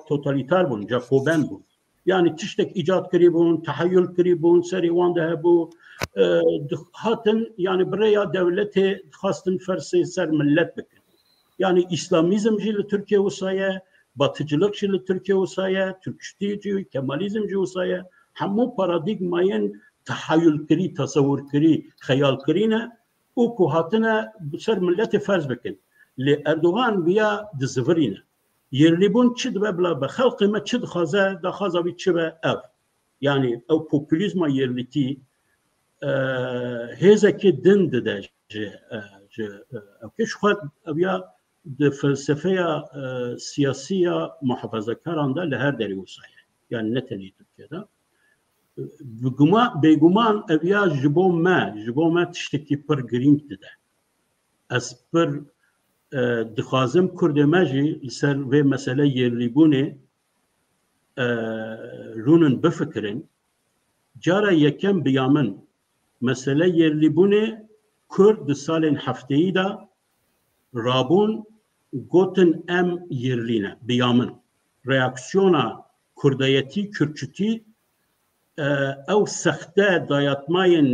totaliter bun Jacoben bun يعني تشتك إيجاد كريبون تحيل كريبون سري وان دهبو هاتن يعني بريا دولته خاصة فرسي سر ملت بكن يعني إسلاميزم جي لتركيا وصايا باtıcılık جي لتركيا وصايا تركشتي جي كماليزم جي وصايا همو باراديغماين تحيل كري تصور كري خيال كرينا وكو هاتنا بسر ملت فرز بكن لأردوغان بيا دزفرينا yerlibun çid ve bla be halkıma çid khaza da khaza bir çibe ev yani o popülizma yerliti hezeki din de ki şu ya de felsefeya siyasiya muhafazakaran da leher deri usaya yani neteli Türkiye'de beguman evya jiboma tişteki per green de as per دخوازم کرد ماجی سر و مسئله yerlibune رونن بفکرن جارا یکم بیامن مسئله yerlibune کرد سالن هفته‌ای دا رابون گوتن ام yerline بیامن reaksiyona kurdayeti kürçüti او سخته دایاتماین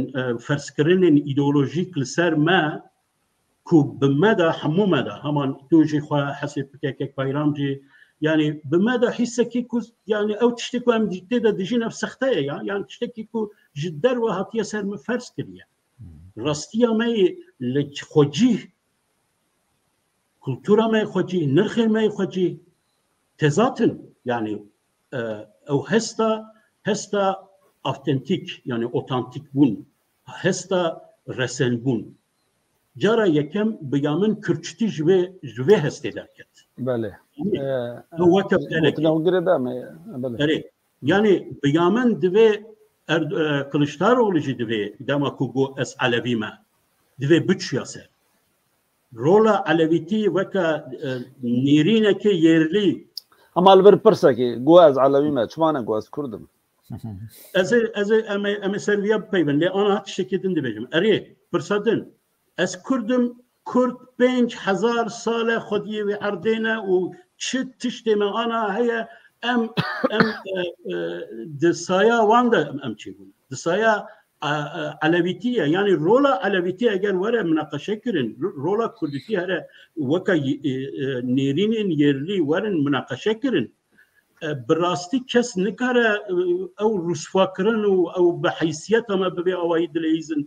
فرسکرینن ایدئولوژیک لسر ما كو بمدى حمو مدى همان توجي خوا حسب كيك بايرامجي يعني بمدى حسكي كو يعني او تشتكو ام جديده ديجي نفس سختيه يعني تشتكي كو جدر وهاتيه سر مفرس كريا راستيا ماي لخوجي كولتورا ماي خوجي نرخ ماي خوجي تزاتن يعني او هستا اوثنتيك يعني اوثنتيك بون هستا رسن بون جارا یکم بیامن کرچتی جوه هستی درکت. بله. هو بله. yani بیامن دوی کلشتاروغلوجی دوی دما کوگو اس علویمه دوی بچیاسه. رولا علویتی وکا نیرینه که yerli. Ama البر پرسه که گو از علویمه چمانه گو از کردم. از ام سرویا پیون لی آن هات شکیدن دیبیم. اری پرسادن. از کردم کرد 5000 سال خودی و اردینه و چه تشتی من آنها هیا ام دسایا وانده ام چی بود دسایا علویتیه یعنی رولا علویتیه اگر وره مناقشه کرن رولا کردی هره وکا نیرینین yerli ورن مناقشه کرن براستی کس نکاره او رسوا کرن او بحیثیت ما ببی اوایی دلیزن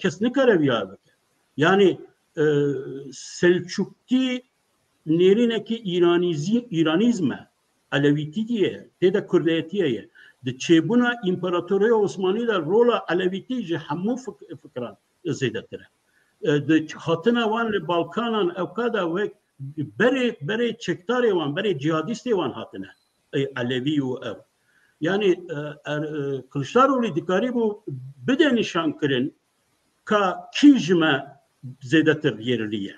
کس نکاره بیار بکن yani Selçuklu nerineki İranizme Aleviti diye teda Kurdiyetiye de çebuna İmparatoriya Osmanlı'da rola Aleviti hamu fıkran zedetre de hatına van Balkanan evkada ve bere çektari van bere cihadisti van hatına Alevi o ev yani Kılıçdaroğlu dikari bu bede nişan kırın ka kijme zedetir yerliye.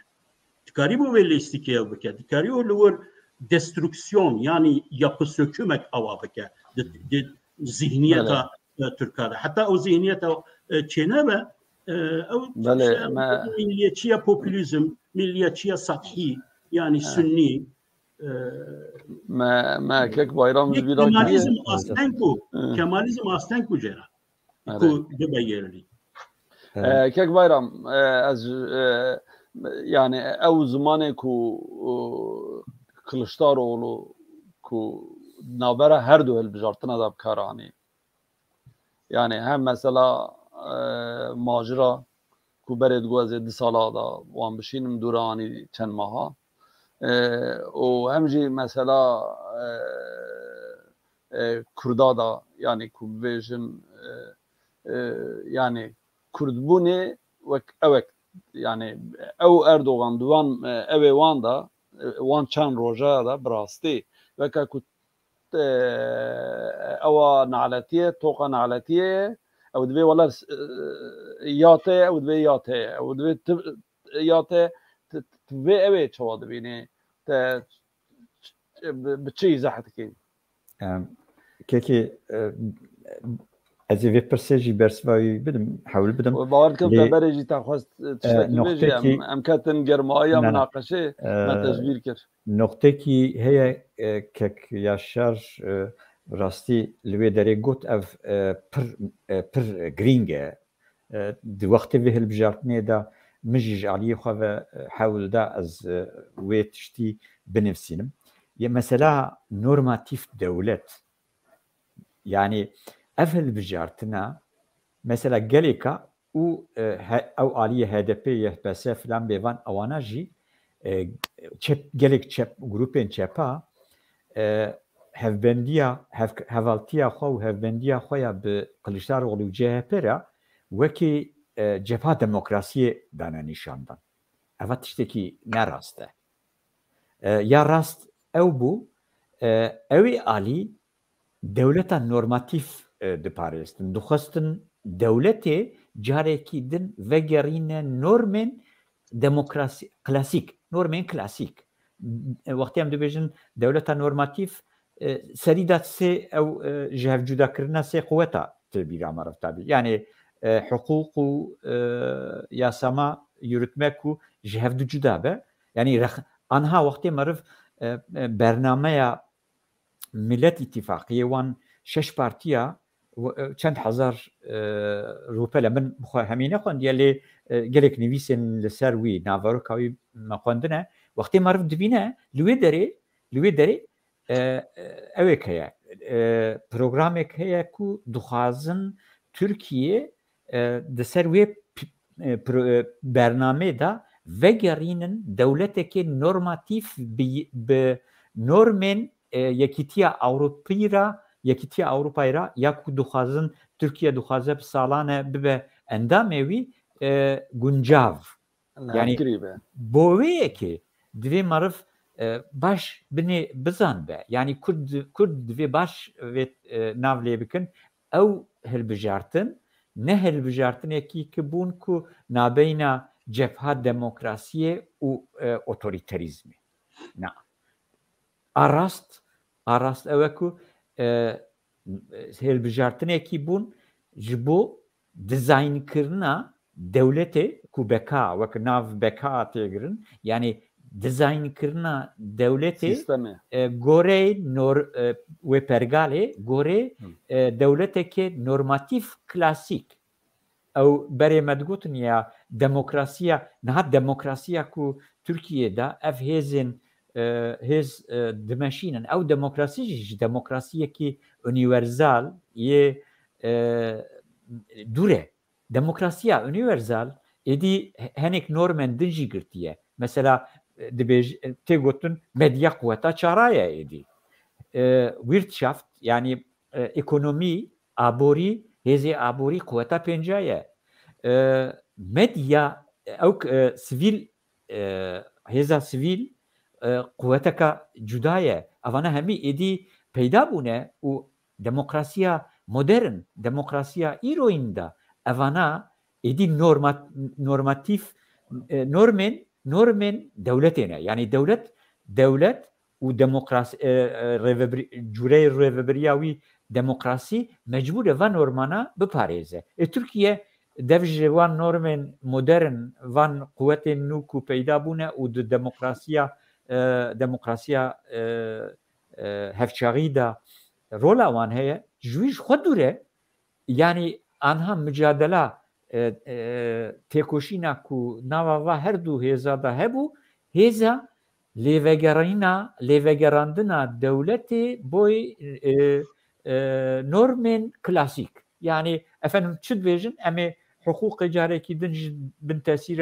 Dikari bu belli istikiye bike. Dikari o lor destrüksiyon yani yapı sökümek ava bike. Zihniyeta Türkiye'de. Hatta o zihniyeta çene ve milliyetçiye popülizm, milliyetçiye sathi yani sünni ما كيك بايرام Kemalizm aslen ku cera. Ku debe yerli. كيك بايرام از يعني او زمانه كو كلشتاروغلو كو نابره هر دو البجارتنا دا بكاراني يعني هم مثلا ماجرا كو برد گوزه 2 سالا دا وان بشینم دورانی چند ماها و همجي مثلا كردا دا يعني كو بيجن يعني Kurdbuni ve evet yani ev Erdoğan duvan ev Van'da Van Çan Roja da brasti ve kakut ev nalatiye toka nalatiye ev dve valla yate ev dve yate ev dve yate dve ev çavadı beni te bçi zahatkin keki از وی پرسیجی برسوایی بدم حاول بدم باور کم تبرجی تخواست تشتکی ام کتن گرمایا مناقشه ما تجبیر کرد نقطه کی هي کک یاشار راستی لوی دری گوت اف پر گرینگه دی وقتی به هلبجارتنه دا مجیج علی خواه حاول دا از ویتشتی بنفسینم یه مثلا نورماتیف دولت يعني أفل بجارتنا مثلا جاليكا أو آلية هدفية بس فلان بيفان أوانا جي چپ جاليك چپ جروبين چپا هفبنديا هفالتيا خو هفبنديا خويا بقلشتار ولو جهة برا وكي جبهة ديمقراطية دانا نشاندان أفا تشتكي نراسته يا راست أو بو أوي آلي دولتا نورماتيف دپارستن دخستن دولتي جاريكي دن وگرين نورمن ديمقراطي كلاسيك نورمن كلاسيك وقتی هم دبيجن دولتا نورماتيف سريدات سي او جهف جدا كرنا سي قوتا تبير عمر تابي يعني حقوق ياسما يرتمكو جهف جدا به يعني انها وقتی مرف برنامه ملت اتفاقیه وان 6 پارتیا چند هزار روپل من بخوا همینه خوند یلی گلک نویسن لسر وی ناوارو کاوی مخوندنه وقتی معرف دبینه لوی داری اوه که پروگرامه که کو دخوازن ترکیه دسر وی برنامه دا وگرینن دولته که نورماتیف به نورمن یکیتیا اروپایی را یکو دخوازن ترکیه دخوازه بسالانه ببه انداموی گنجاو یعنی بویه که دوی معرف باش بنی بزن به یعنی کرد دوی باش ناولی بکن او هلبجارتن نه هلبجارتن یکی که بون که نابینا جبهه دموکراسی و اوتوریتریزمی نه آراست اوه که هلبجارتنه کی بون جبو دیزاین کرنا دولته که بکا وک ناو بکا تیگرن یعنی دیزاین کرنا دولته گوره نور و پرگاله گوره دولته که نورماتیف کلاسیک او برای مدگوتن یا دموکراسیا نه دموکراسیا که ترکیه دا اف هزن هز دمشینن او دموکراسی که اونیورسال یه دوره دموکراسی اونیورسال ایدی هنیک نورمن دنجی گرتیه مثلا دبیج تیگوتن مدیا قوتا چارایه ایدی ویرتشافت یعنی اکونومی آبوری هزی آبوری قوتا پنجایه مدیا او سیویل هزا سیویل قوتك جداية أفانا همي إدي پیدا بونه و دموکراسیا مدرن دموکراسیا ایروین دا أفانا إدي نورماتيف نورمن دولتنا يعني دولة و دموکراسی جوره ريفبرياوي دموکراسی مجبور و نورمانا بپاريزه تركيا دفج وان نورمن مدرن وان قوة نوكو پیدا بونه و دموکراسیا هفچاقی دا رول آوان هیا جویش خود دوره یعنی آنها مجادله تکوشینا کو نوا هر دو هزا دا هبو هزا لیوگراندنا دولتی بوی نورمن کلاسیک یعنی افنم چد بیجن امی حقوق جاره کی دنج بن تأثیر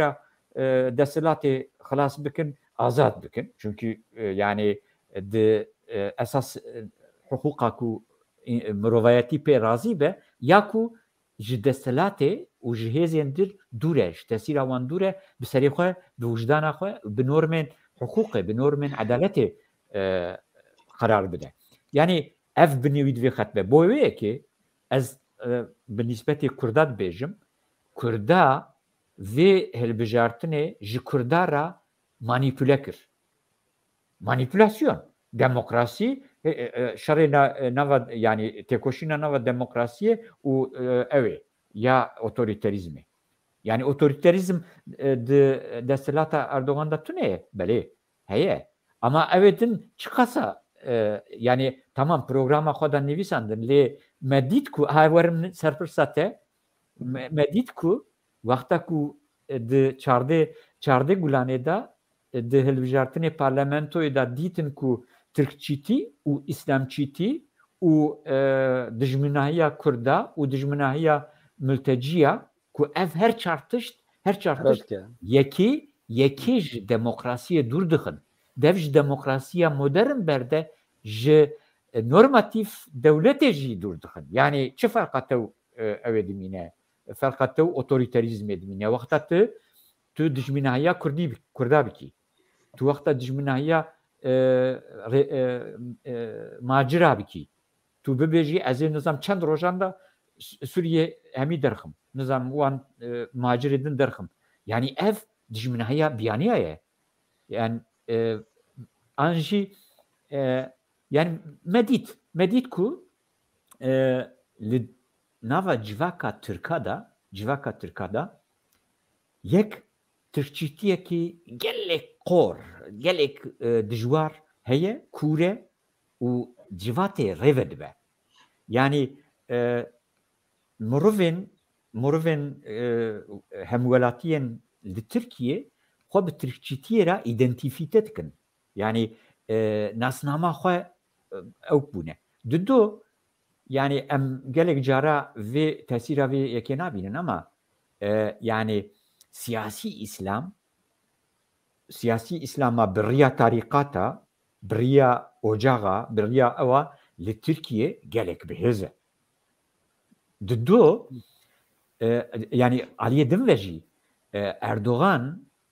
دستلات خلاص بکن آزاد بکن çünkü yani de esas hukuka ku mrovayati pe razı be ya ku jidestelate u jihezendir dureş tesir avan dure bi serixwe bi vicdana xwe bi normen hukuki bi normen adaleti karar bide yani ev binivîd ve xetbe boye ki ez bi nisbeti kurdat bejim kurda ve helbijartine ji kurdara manipüle kir. Manipülasyon. Demokrasi şerê nava yani tekoşîna nava demokrasiye û ew ya otoriterizmi. Yani otoriterizm destelata Erdoğan'da tune belê heye. Ama evedin çıkasa yani tamam programa خدا نویساندن لی مدید کو هاورم سرپرسته مدید کو وقتا کو د چارده گلانه دا د هلوجارتن پارلمانتو دا دیتن کو ترکچیتی و اسلامچیتی و دجمناهیا کردا و دجمناهیا ملتجیه کو اف هر چارتشت یکیش دموکراسی دور دخن devj demokrasiya modern berde ji normatif devletê jî dûr dixin. Yani çi ferqa tew ew dimîne? Ferqa tew otoriterizmê dimîne. Wexta tu dijminahiya Kurda bikî. Tu wexta dijminahiya macira bikî. Tu bibêjî ez ê nizam çend rojan da Sûriye hemî derxim. Nizam wan macirê din derxim. Yani ev dijminahiya biyaniya ye. Yani anji yani medit ku li nava civaka Türkada yek Türkçitiyeki gelek qor gelek dijwar heye kure u civate revedbe yani Moruvin hemvelatiyen li Türkiye خو به ترکچیتی را ایدنتیفیته کن یعنی ناسنامه خو او بونه دو yani em gelek cara ve tesira ve yekena binin ama yani siyasi İslam'a birriya tarikata birriya ocağa birriya ava li Türkiye gelek beheze ddo yani Aliye Dimveji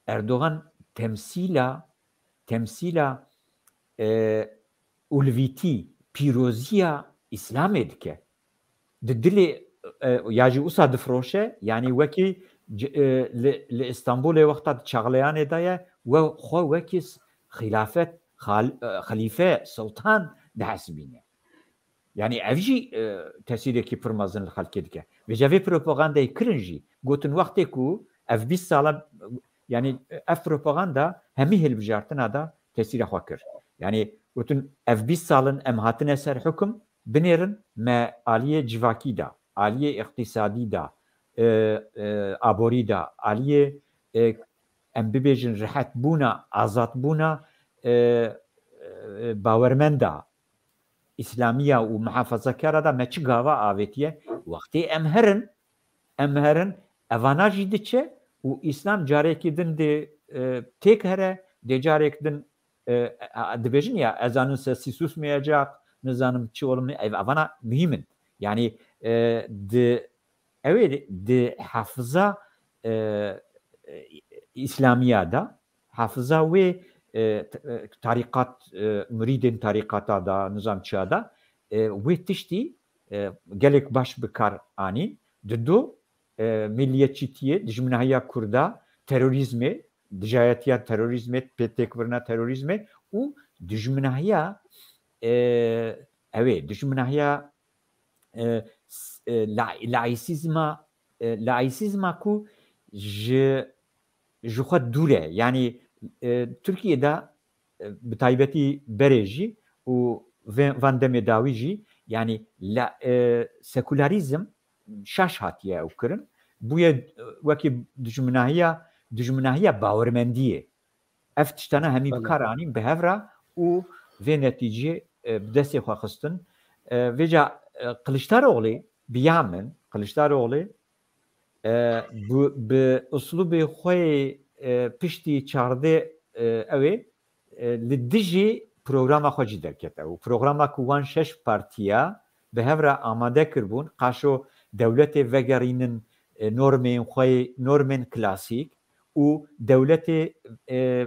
Erdoğan temsila ulviti piroziya İslam edike. Dili yaji usa difroşe yani veki li İstanbul'e vakta çağlayan edaya ve xo vekis xilafet xalife sultan dahsbine. Yani evji tesireki pırmazın halk edike. Ve javi propagandayı kırınji. Gotun vakti ku ev 20 sala yani ev propaganda hemi hilbijartına da tesire xakir. Yani gotun ev 20 salın emhatın eser hüküm binirin me aliye civaki da, aliye iktisadi da, abori da, aliye embibejin rahat buna, azat buna, bawermenda, İslamiye u muhafazakara da meçi gava avetiye vakti emherin evanajı diçe u İslam careki din de tek here de carek din dibejin ya ezanın sesi susmayacak nizanım çi olumlu evana mühimin yani de hafıza İslamiyada hafıza ve tarikat müridin tarikata da nizamçıya da ve tişti gelek baş bikar ani ddu milliyetçiliğe dijminahiya Kurda terörizme dijayetiya terörizme petekvirna terörizme u dijminahiya dijminahiya laisizma ku ji xwe dure yani Türkiye'de bitaybeti bereji u van demedavî jî yani sekularizm şaş hatiye ew kirin bûye wekî dijminahiya bawermendiye ev tiştana hemî bikar anîn bi hevra û vê netîceyê bi destê xwe xistin vêca Kılıçdaroğlu biyamin Kılıçdaroğlu bi uslubê xwe piştî çarde ew li dijî programa xwe jî derkete û programa ku wan 6 partiya bi hevra amade kirbûn qaşo devletê vegerînin normên klasîk û devletê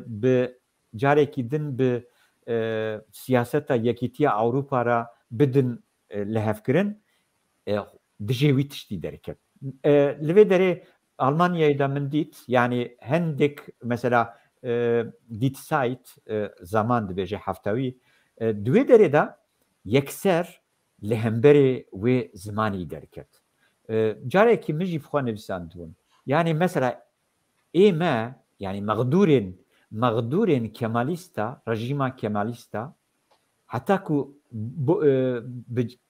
bi carekî din bi siyaseta yekîtiya Awropa ra bidin lehevkirin dijî wî tiştî derket. Li vê derê Almanya'yı da min dît yani hendek mesela dît sayt zaman dibêje heftewî di wê derê da yekser li hemberê wê zimanî derket. Carekî min jî xwe nivîsandibûn. Yani mesela ême yani mağdurên Kemalîsta, rejîma Kemalîsta حتی که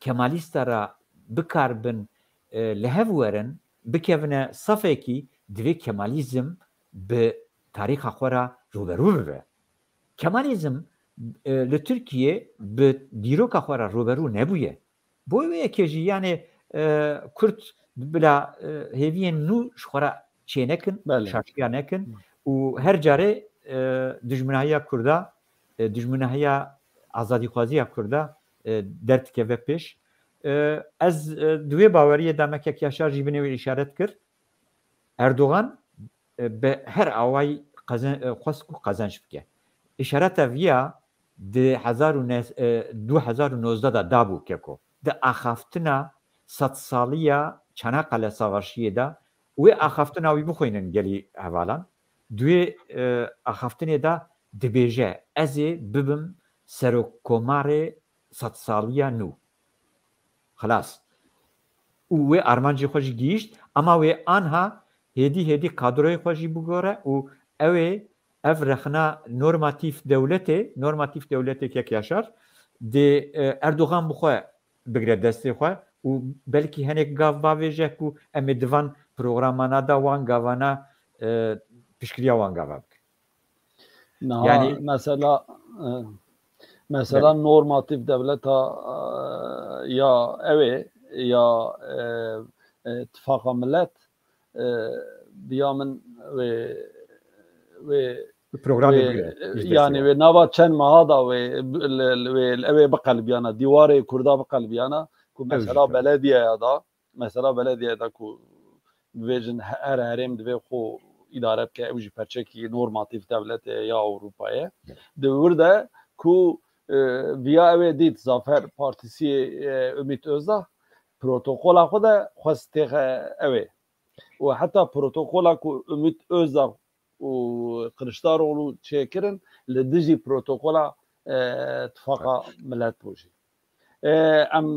کمالیست را بکاربن لهو ورن بکیونه صفه کی دوی کمالیزم به تاریخ خورا روبرو ببه. کمالیزم لترکیه به دیروک خورا روبرو نبویه. بویه که یعنی کرد بلا هیوی نو خورا چه نکن، شاشیا نکن و هر جاره دشمنایی کرده، دشمنایی آزادی خوازی کرده درد که و پیش. از دوی باوری دامکه که اشار جیبنی و اشارت کرد. اردوغان به هر آوای خواست قزنش بکه. اشارت ویا ده 2019 دابو که کو. ده آخافتنا 100 سالیه چناقل سوارشیه ده و آخافتنا وی بخوینن گلی حوالان. دوی آخافتنه ده دبیجه ازی ببم سرو کمار 100 سالیه نو. خلاص. و آرمانجی خوشی گیشت، اما و آنها هدی کادروی خوشی بگوره و اوه افرخنا نورماتیف دولته که کیاشار ده اردوغان بخواه بگرد دسته خواه و بلکی هنک گاو باویجه که امیدوان پروگرامانا دا وان گاوانا پیشکریا وان گاوا بک. یعنی مثلا نورماتیف دولتا یا اوه یا اتفاق ملت بیامن و يعني نبات چند مهادا و اوه بقلبیانا دیواره کردا بقلبیانا کو مثلا بلدیه دا کو ویژن هر هرم دوی خو اداره که اوجی پرچه کی نورماتیف دولت یا اروپایه دورده کو ویا اوه دید زافر پارتیسی امید özda protokola خود خواسته اوه و حتی protokola کو امید özda و Kılıçdaroğlu çekirin لدجی protokola اتفاق ملت بوشی. ام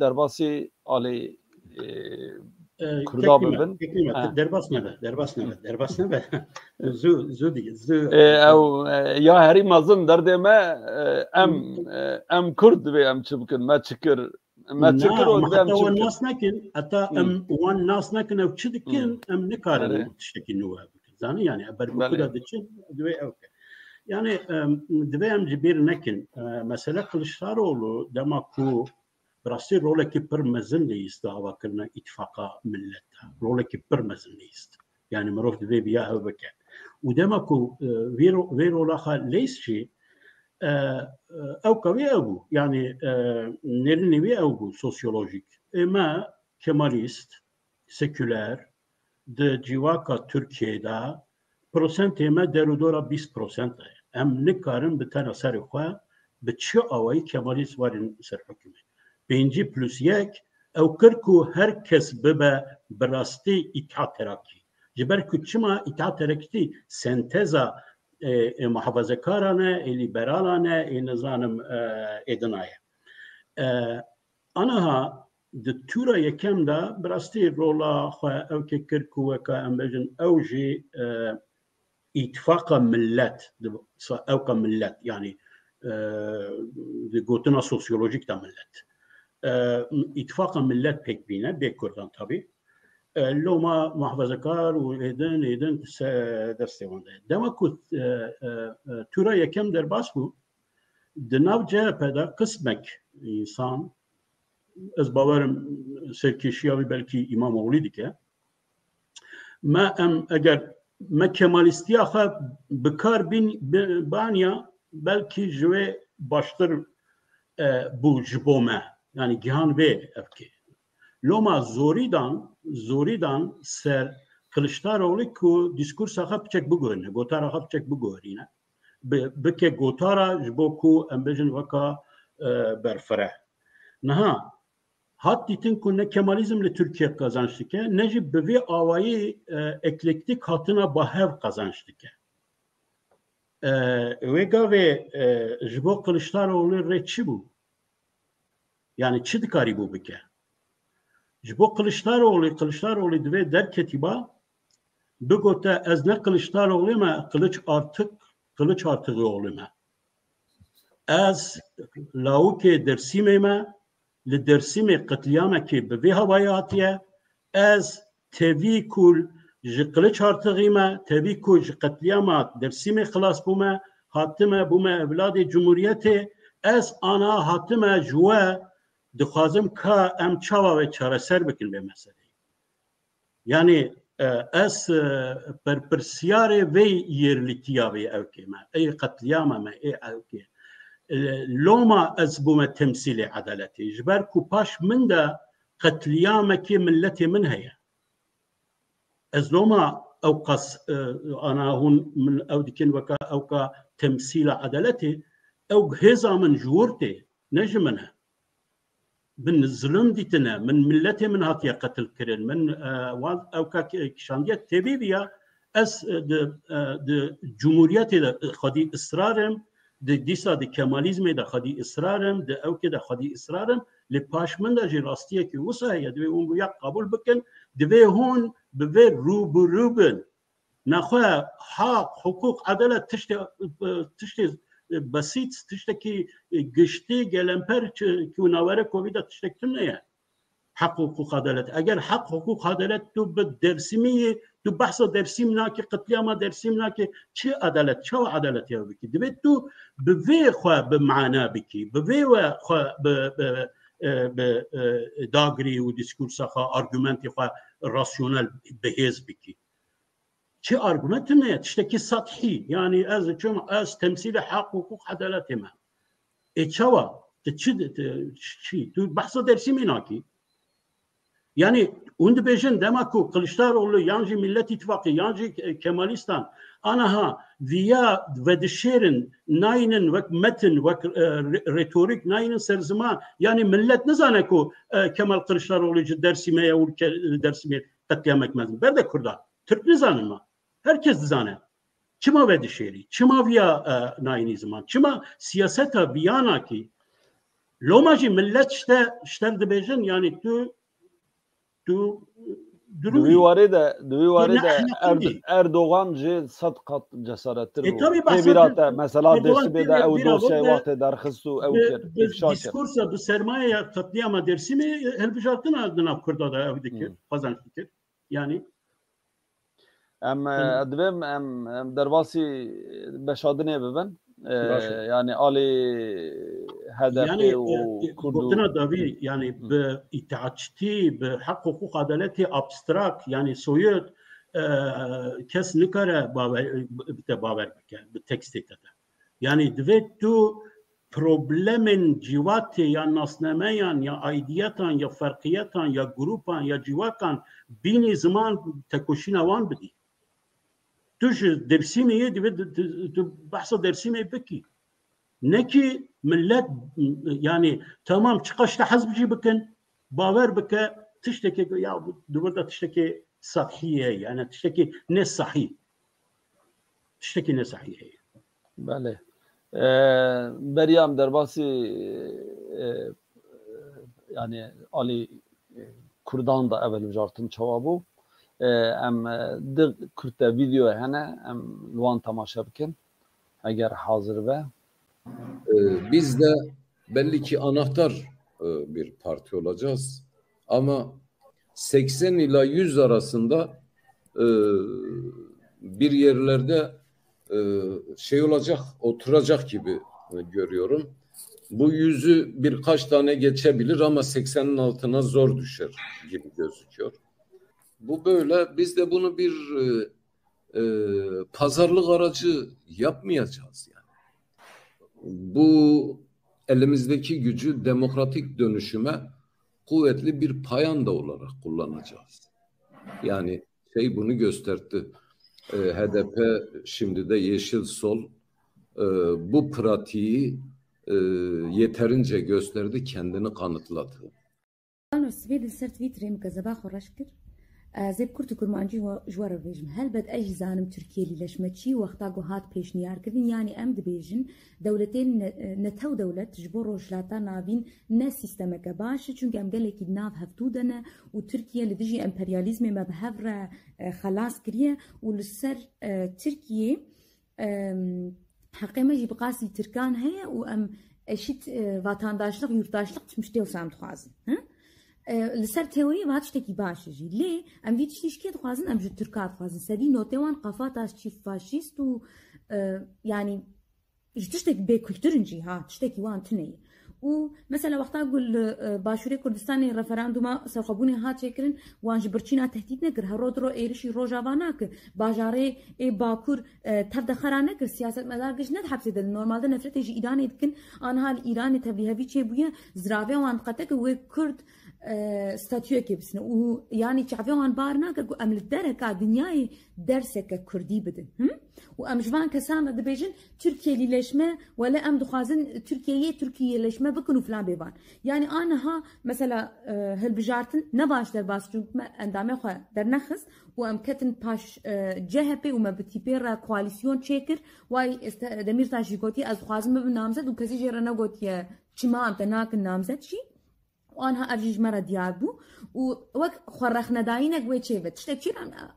درباسی آلی کردا ببین. درباس نه. زو دیگه. او یا هری مازن درده ما ام کرد به ام چه بکن ما چکر و ام چه ناس نکن حتی ام وان ناس نکن او چه دکن ام نکارن تشکی نوع زانی yani بربکودا دچین دوی اوکی. Yani دویم جبیر نکن. مثلا Kılıçdaroğlu demek ku براستی roleki پر mezin نیست دعوا کردن اتفاق ملت. roleki پر mezin نیست. Yani مروف دوی بیا هو بکه. و demek ku ویرو خا لیسچی او کوی او yani nereni او sosyolojik. Ama Kemalist, seküler de civaka Türkiye'de prosentime derudora 20%. Em nikarin bir tane sarıkwa bir çi avayı Kemalist varın ser hükümü. 5+1 ev kırku herkes bebe berasti İttihat Terakki. Ciber küçüma İttihat Terakki senteza muhafazakarane, liberalane, nizanım edinaya. Anaha de tura yekem da berasti rola xwe ew ke kir ku weka em bêjin ew jî îtifaka millet ewka millet yani di gotina sosyolojik da millet îtifaka millet pek bîne bê Kurdan tabii loma muhafazakar û êdin destê wan daye dema ku tura yekem derbas bû di nav CHP'da kısmek insan از باورم سرکشیابی بلکی İmamoğlu دیگه ما اگر ما کمالیستی آخه بکار بانیا بلکی جوه باشتر بو جبومه yani gihan ve evki loma zoridan ser Kılıçdaroğlu ku diskurs akap çek bu görüne gotar akap çek bu görüne beke gotara jboku embejin vaka berfere naha Hattitin ku ne Kemalizmle Türkiye kazançtı ne jî bi vê awayî eklektik hatina bahev kazançtı. Wê gavê ji bo Kılıçdaroğlu rê çi bû? Yani çi dikarî bû bike? Ji bo Kılıçdaroğlu divê derketiba bigote ez ne Kılıçdaroğlu me Kılıç artığı oğlu me. از لاوکه درسیمه ما لدرسیمه قتلیامه که به هوایاتیه از تیوی کل جقل چارتغیمه تیوی کل قتلیامه درسیمه خلاص بومه حاتمه بومه اولاد جمهوریت از آنها حاتمه جوه دخوازم که ام چاوا و چاره سر بکن به مسئله یعنی از پرسیار وی یرلیتیا وی اوکی ما ای قتلیامه ما ای اوکی لوما از بوم تمثيل عدالتي جبر كوباش من دا قتليامة كي ملتي من هي از لوما او قص انا هون من او ديكن وكا او كا تمثيل عدالتي او هزا من جورتي نجي منها من الظلم ديتنا من ملتي من هاتيا قتل كرن من او كا كشاندية تبيبيا از د جمهوريتي خدي اصرارم دیسا د کمالیزم د خدي اصرارم د او کې د خدي اصرارم لپاشمن د جراستیه کې وسه یدوی اون بیا قبول بکن دوی هون به روبن نخواه حق حقوق عدالت تشت بسيط تشتكي قشتي جلمبر كوناوره كوفيدا تشتكتنا حق حقوق عدالت اگر حق حقوق عدالت تو بالدرسميه تو بحث درسیمنا که قتلیام درسیمنا که چه عدالت چه عدالت یا بکی دوید تو به وی خواه به معنا بکی به وی خواه به داگری و دیسکورس خواه آرگومنتی خواه راسیونل بهیز بکی چه آرگومنت نه تشتکی سطحی یعنی از تمثیل حق حقوق عدالت ما چوا چی تو بحث درسیمنا کی yani und bejen demako Kılıçdaroğlu yancı Millet İttifakı yancı Kemalistan anaha via ve dişerin nayinin ve metin ve retorik nayinin serzima yani millet ne zane ko Kemal Kılıçdaroğlu dersimeye dersime katliamek mezun berde Kurda Türk ne zane ma herkes zane çima ve dişeri çima via nayini zaman çima siyaseta viyana ki lomacı millet işte de bejen yani دوی وارد اردوغان جه صد قط جسارتر و تبیرات مثلا درسی بده او دوسیه وقت درخست و او کرد دیسکورس به سرمایه قتلیام درسی می هلبجارتن ادنا کرده ده او دکر فازن فکر yani دویم درواسی بشادنه ببن yani Ali HDP yani Kurdu gotuna davi yani be itaatçi be hak hukuk adaleti abstrakt yani soyut kes nikare baver be tekst etede yani dve tu problemin civati ya nasnemeyan ya aidiyatan ya farkiyatan ya grupan ya civakan bini zaman tekoşina van bidi tuş dersimiye dve tu bahsa dersimiye beki ne ki millet yani tamam çıkışta hazbci bakın baver beke tişteki ya burada tişteki sahiye yani tişteki ne sahih tişteki ne sahih bale beryam derbasi yani Ali Kurdan da evvel jartın cevabı em de kurta video hene em luan tamaşa bikin eğer hazır ve biz de belli ki anahtar bir parti olacağız ama 80 ila 100 arasında bir yerlerde şey olacak, oturacak gibi görüyorum. Bu 100'ü birkaç tane geçebilir ama 80'in altına zor düşer gibi gözüküyor. Bu böyle. Biz de bunu bir pazarlık aracı yapmayacağız yani. Bu elimizdeki gücü demokratik dönüşüme kuvvetli bir payanda olarak kullanacağız. Yani bunu gösterdi. HDP şimdi de Yeşil Sol bu pratiği yeterince gösterdi, kendini kanıtladı. زي بكرت كرمانجي وجوار بيجن هل بد أي زانم تركيا اللي لشمتشي وقتا جهات بيشنيار كذن يعني أمد بيجن دولتين نتو دولة تجبر رجلاتا نابين ناس سيستم كباش چونك أم قال لك ناف هفتودنا وتركيا اللي تجي إمبرياليزم ما بهفرة خلاص كريه ولسر تركيا حقيقة جي بقاسي تركان هي وأم أشيت vatandaşlık yurttaşlık تمشتي وسام تخازن لسر تهوري ما تشتكي باش جي ليه أم في تشتكي تخازن أم جد تركات تخازن سدي نوتوان قفات أشتي فاشيست و يعني تشتكي بكولتورنجي ها تشتكي وان تني ومثلا وقت اقول باشوري كردستاني رفراندوما سرقبوني هات شكرن وان جبرچينا تهديد نكر هرودرو ايرشي روجافاناك باجاري اي باكور تبدا خرانك سياسه مدارجش ند حبس دل نورمال ده نفرت يجي ايران يدكن انا هال ايران تبلي هفي تشي بويا زرافه وان قتك و كرد ستاتيو كيبسن ويعني تعرفون بارنا كو ام الدركه دنياي درسك كردي بدن وام جوان كسان دبيجن تركيا ليشما ولا ام دخازن تركيا ليشما بكنوا فلان بيبان يعني انا ها مثلا هالبجارتن نباش در باس چون اندامه خو در نخس وام كتن باش جهبي وما بتيبيرا كواليسيون تشيكر واي دمير تاجيكوتي از خوازم بنامزد وكزي جيرنا غوتي چما ام تناك نامزد شي وأنا أرجع مرة ديابو ووقت خرخنا داينك ويتشيفت تشتكي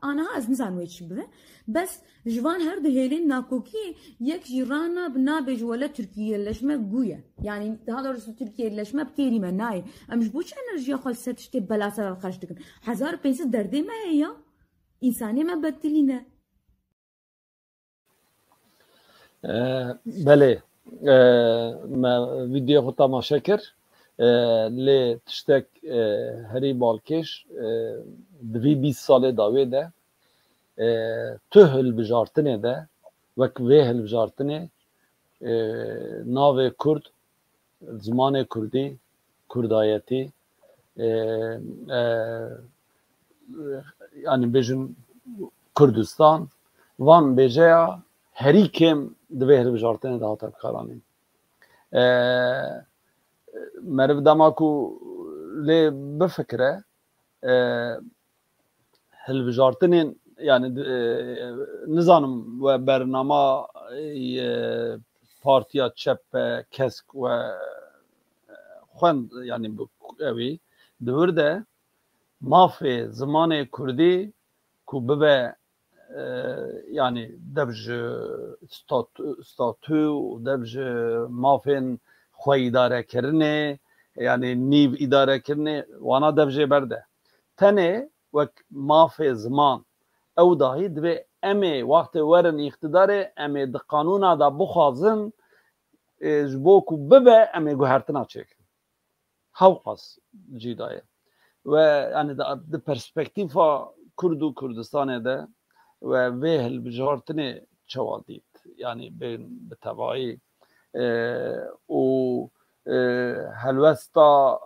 أنا از نزان ويتشبه بس جوان هر دهيلين ناكوكي يك جيرانا بنابج ولا تركيا لشما قوية يعني هذا رسول تركيا لشما بكيري مناي أمش بوش أنرجيا خالصة تشتي بلاسة الخرج تكن 1500 دردي ما هي إنساني ما بدلينا بله ما فيديو خطا ما شكر لی تشتک هری بالکش دوی 20 ساله داوی ده تو هل بجارتنه ده وک وی هل بجارتنه ناو کرد زمان کردی کردایتی yani bejin Kurdistan van bejeya heri kim دوی هل بجارتنه ده هاتب خرانین مرف دماكو لي بفكره هالبجارتنين يعني نظام وبرنامه بارتيا تشب كسك و خوند يعني بقوي دورده ما في زمان كردي كو ببه يعني دبج ستاتو ودبج ما فين خواه اداره کرنه یعنی نیو اداره کرنه وانا دبجه برده تنه وک مافی زمان او داهی دوی امی وقت ورن اقتداره امی ده قانونا دا بخوازن جبو کو ببه امی گوهرتنا چکن هاوقاس جیدایه و یعنی ده پرسپکتیفا کرد و کردستانه ده و ویهل بجارتنه چوادید یعنی به تبعی و هلوستا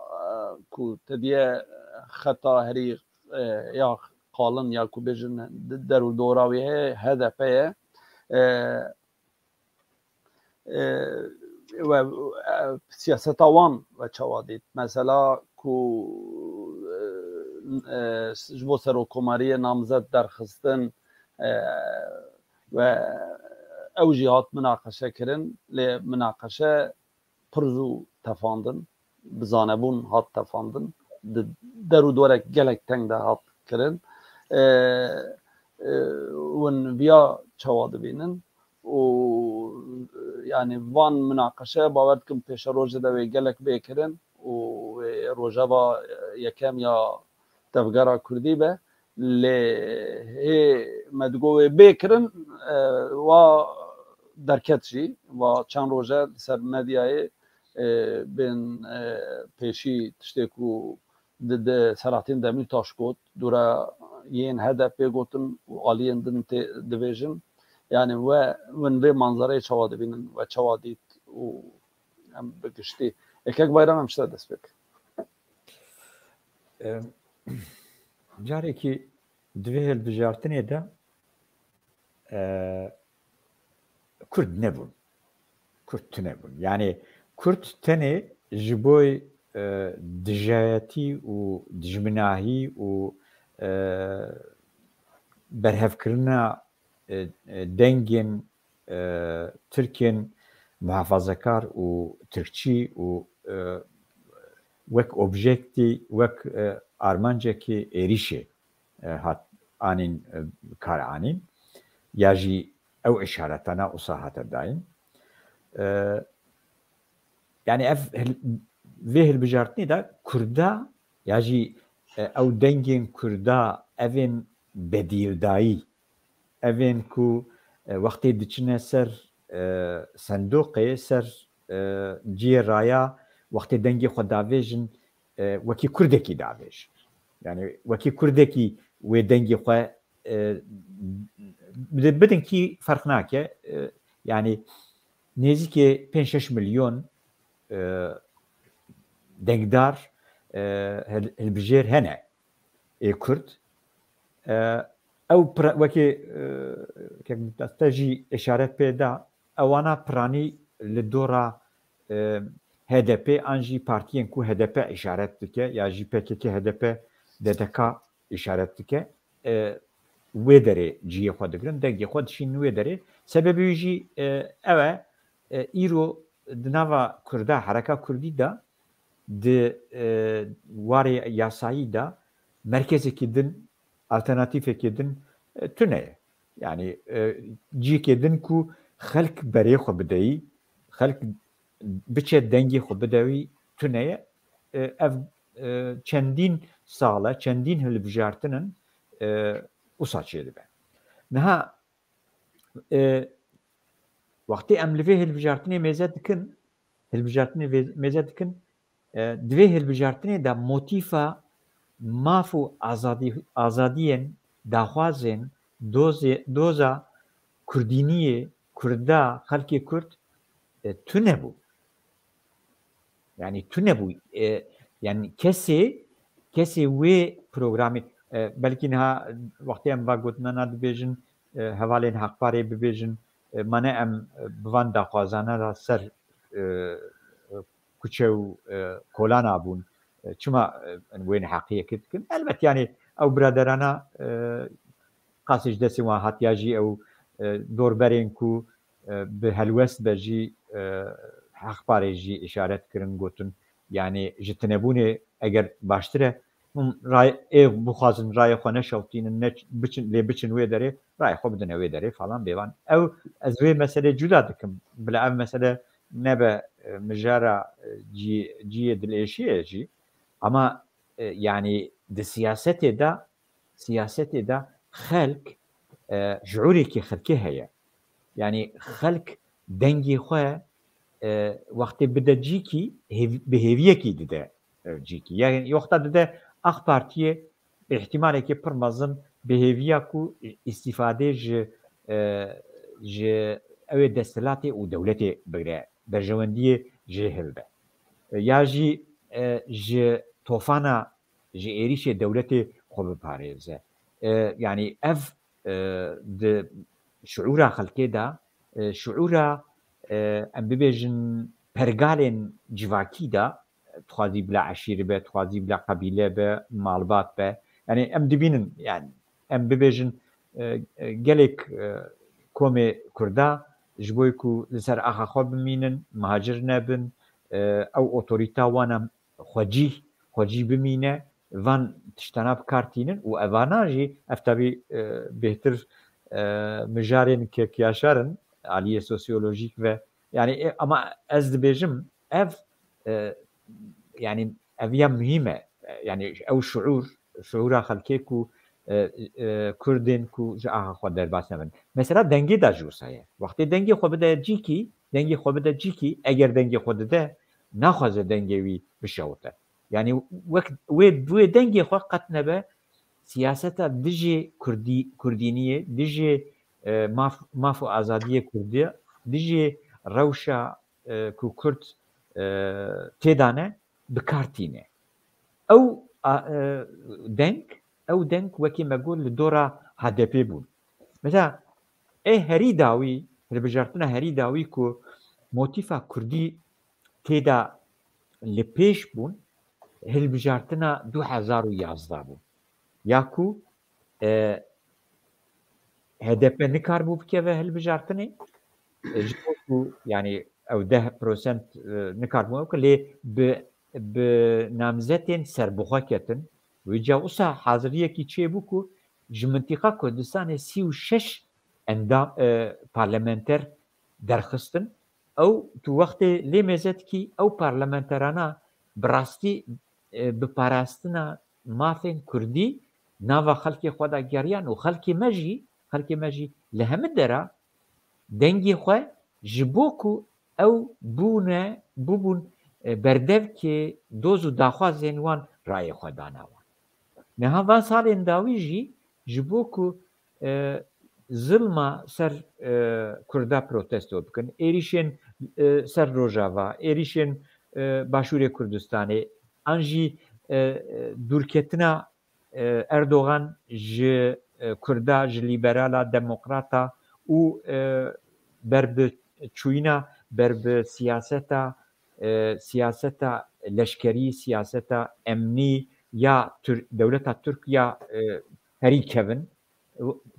کو تدیه خطا هری یا قالن یا کو بجن در دوراوی هدفه و سیاست وان و چوادید مثلا کو جبو سروکماری نامزد درخستن و او جهات مناقشه کرن لمناقشه پرزو تفاندن بزانبون هات تفاندن درو دورك گلک تنگ ده هات کرن ون بیا چواد بینن و يعني وان مناقشه باورد کم پیش روژه ده وی گلک بیکرن و روژه با یکم یا تفگرا کردی به لی مدگوه بیکرن و درکت جی و چند روژه سر مدیای بین پیشی تشتکو سراتین دمیل تاش گوت دورا یین هدف بگوتن و آلین دن دویژن yani ve manzarayı çavadı binin ve çavadit o hem bekişti ekek bayram hem işte destek. Careki dvehel bijartine de Kürt ne bun? Kürt ne bun? Yani Kürt tene jiboy dijayeti u dijminahi u berhevkirina dengin Türkiye'nin muhafazakar u Türkçi u vek objekti vek Armancaki erişe hat anin kar anin yaji ev işaretana usahata daim يعني اف فيه البجارتني دا كردا ياجي او دنجين كردا افين بديل داي افين كو وقت دچنه سر صندوق سر جي رايا وقت دنجي خود داويجن وكي كردكي داويج يعني وكي كردكي ودنجي خو بدن كي فرق ناكه يعني نزيكي 5-6 مليون دنگدار البجير هنا كرد او وكي تجي اشاره بيدا اوانا براني للدوره HDP انجي بارتيين كو HDP اشاره دكه يا جي PKK HDP دتكا اشاره دكه ويدري جي خود گرن دگي خود شين ويدري سبب يجي او ايرو دناوا كردا حركه كردي دا د واري ياسايي دا مركزي كدن alternatif كدن تنه يعني جي كدن كو خلق بري خو بداي خلق بچه دنگي خو بداوي تنه اف چندين ساله چندين هلبجارتنن وصاچيدي به نها وقتي ام لفي هلبجارتني ميزاتكن هلبجارتني ميزاتكن دوی هلبجارتنی دا موتیفا مافو آزادیین داخوازین دوزا کردینیه کردا خلقی کرد تو نبو يعني تو نبو يعني كسي وي بروغرامي بلكي نها وقتي ام باگوتنا ند بيجن حوالين حق پاري ببيجن منه ام بوان داخوازانا را سر كوتشو كولانا بون چما وين حقيقه كتكن البته يعني او برادرانا قاسج دسي واحد ياجي او دور برينكو بهلوست بجي حق باريجي اشاره كرن گوتن يعني جتنبوني اگر باشتره راي بخازن راي خونه شوتين بچن لي بچن وي دري راي خو بدنا وي دري فلان بيوان او ازوي مساله جدا دكم بلا مساله نبا مجارة جي دليشيه جي اما يعني دي سياسته دا خلق شعوري كي خلقه هي يعني خلق دنگي خو وقت بدا جيكي بهيفيكي دده جيكي يعني وقت دده اخ بارتيه احتمال كي برمزن بهيفياكو استفاده ج او دستلاتي ودولتي بغير برجوانديه جهلبه يا جي ج طوفانا جي ايريش دولتي خو باريزه يعني اف د شعورا خلقي دا شعورا ام ببيجن پرگالين جواكي دا تخازي بلا عشيره به تخازي بلا قبيله به مالبات به يعني ام دبينن يعني ام ببيجن گلك كومي كردا جبويكو لسر اخا خو بمينن مهاجر نبن او اوتوريتا وانا خوجي بمينه وان تشتناب كارتينن و اواناجي افتبي بهتر مجارين كياشارن عليه سوسيولوجيك و يعني اما از دبيجم اف يعني افيا مهمه يعني او شعور خلكيكو كردين كو جاها خو در باس نبن مثلا دنگي دا جوسايه وقتی دنگي خو بده جيكي اگر دنگي خود ده ناخذ دنگي وي بشوته يعني وقت وي دنگي خو قط نبه سياسته دجي كردينيه دجي مافو ازاديه كرديه دجي روشا كو كرد تيدانه بكارتينه او دنك وكي ما اقول لدورة HDP بون مثلا هري داوي ربجارتنا هري داوي كو موتيفا كردي تيدا لبيش بون هلبجارتنا 2011 بون ياكو HDP نكار بو بكيفه هلبجارتني جوكو يعني او 10% نكار بو كلي بنامزتين سربخوكتن ويجا وسا حاضريه كي تشيبوكو جمنطقه كردستان 36 اندام بارلمانتر درخستن او تو وقت لی مزت کی او پارلمانترانا براستی بپاراستنا مافین کردی ناوا خلکی خدا گریان و خلکی مجی لهم درا دنگی خو جبوکو او بوبون بردو که دوزو داخوازین وان رای خودانا وان نها وان سالین داوی جی جبوکو ظلما سر کردا پروتستو بکن ایریشن سر روجاوا ایریشن باشور کردستانی انجی دورکتنا اردوغان ج کردا ج لیبرالا دموکراتا و برب چوینا برب سیاستا لشکری سیاستا امنی یا دولتا ترکیا هری کevin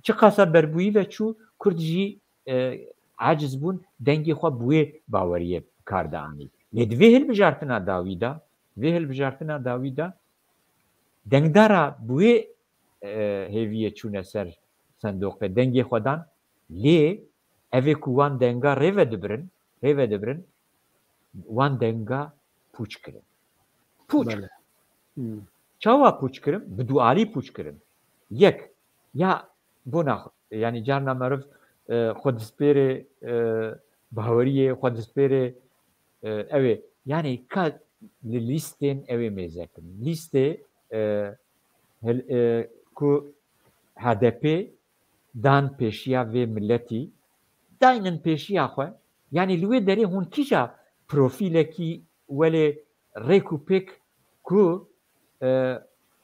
چه قاسا بربویی و چو کردجی عاجز بون دنگی خواه بوی باوریه کاردانی لید ویهل بجارتنا داویدا دنگدارا بوی هیویه چونه سر صندوق دنگی خودان لی اوه کو وان دنگا ریوه دبرن وان دنگا پوچ کرن چاوا پوچ کرن بدوالی پوچ کرن یک یا بنا يعني جارنا معروف خود سبيري باوريه خود سبيري اوي يعني كا لليستين اوي ميزاكم ليستي كو HDP دان بيشيا في ملتي داينن بيشيا خو يعني لوي داري هون كيجا بروفيلكي ولا ريكوبيك كو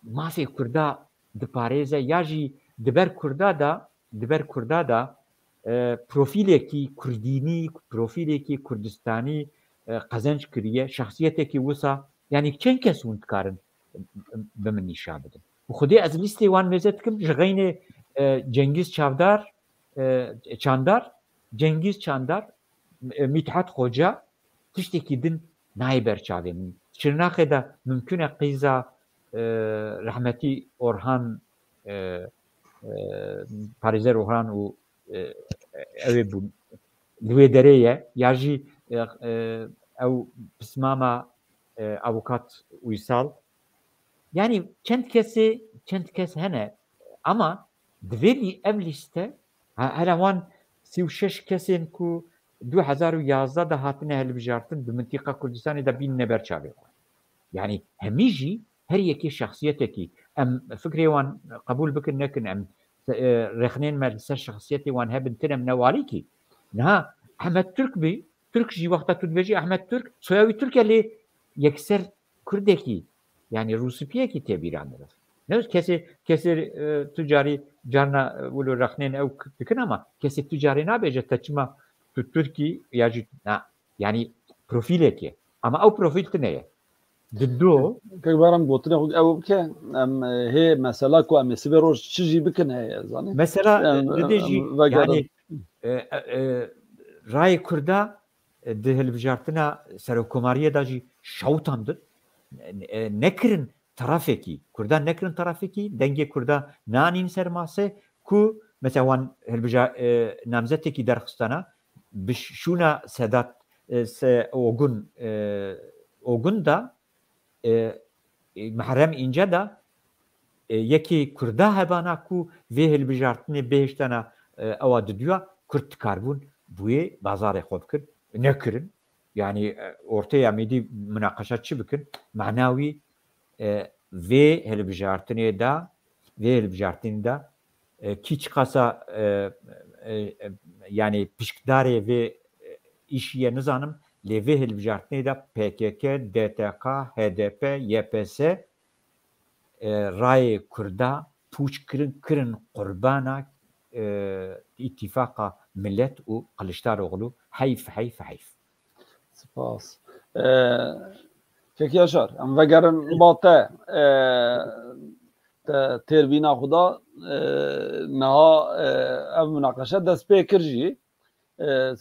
ما في كردا دباريزا ياجي دبر کردا دا پروفیلێکی کوردینی پروفیلێکی کوردستانی قەزەنج کردیە شخصیەتێکی وسا یعنی چەند کەس ون دکارن بە من نیشان بدن و خودی ئەز لیستێ وان مێزە دکم ژغەینێ جەنگیز چاندار میتحەت خۆجا تشتێکی دن نای بەرچاوێ من شرناخێدا ممکنە قیزا رحمەتی ئۆرهان پارێزەر ئۆرهان و ئەوێ بوو لێ دەرەیە یاژی ئەو پسمامە ئەوکات ویساڵ یعنی چەند کەس هەنە ئەما دوێنی ئەم لیستە هەروان 36 کەسێن و 2011 داهاتنە هەلبژارتن بە منتیقە کوردستانیدا بینە بەرچاوێ یعنی هەمیژی هەر یەکی شخصیەتێکی ئەم فکرێوان قبول بکن نەکن ئەم رێخنێن مەرسەر شخصیەتی وان هەبن ترم نەوالیکی نها ئەحمەد تورک بی تورکژی وەختە تو دبێژی ئەحمەد تورک سۆیاوی تورکە لێ یەکسەر کوردێکی یعنی ڕووسپیەکی تێبیران دەبێت کەسێ توجاری جارنا ولو رەخنێن ئەو بکن ئەمە کەسێک توجاری نابێژێت تەچمە تو تورکی یاژی یعنی پرۆفیلێکێ ئەمە ئەو پرۆفیلتنەیە دو كبارم بوتنا او بكان ام هي مثلا كو ام سبي روج تشجي بكن هي زاني مثلا ديجي يعني راي كردا ده البجارتنا سرو كوماريه داجي شوتاند نكرن ترافيكي كردا نكرن ترافيكي دنجي كردا نانين سرماسه كو مثلا وان البجا نامزتكي درخستانا بشونا سادات اوغون دا محرم اینجا دا یکی کرده هبانا کو وی هلبجارتنی بهشتنا اواد دیوا کرد کاربون بوی بازار خوب کرد نکرن یعنی ortaya میدی مناقشات چی بکن معناوی وی هلبجارتنی دا کیچ قاسا yani pişkdare ve işiye nizanım Levê hilbijartinê de PKK, DTK, HDP, YPS rayê Kurda pûç kirin qurbana itîfaqa millet û Qiliçdaroğlu heyf. Spas. Çek Yaşar, em vegerin bate têrbîna xuda meha ev münaqeşe dest pê kir jî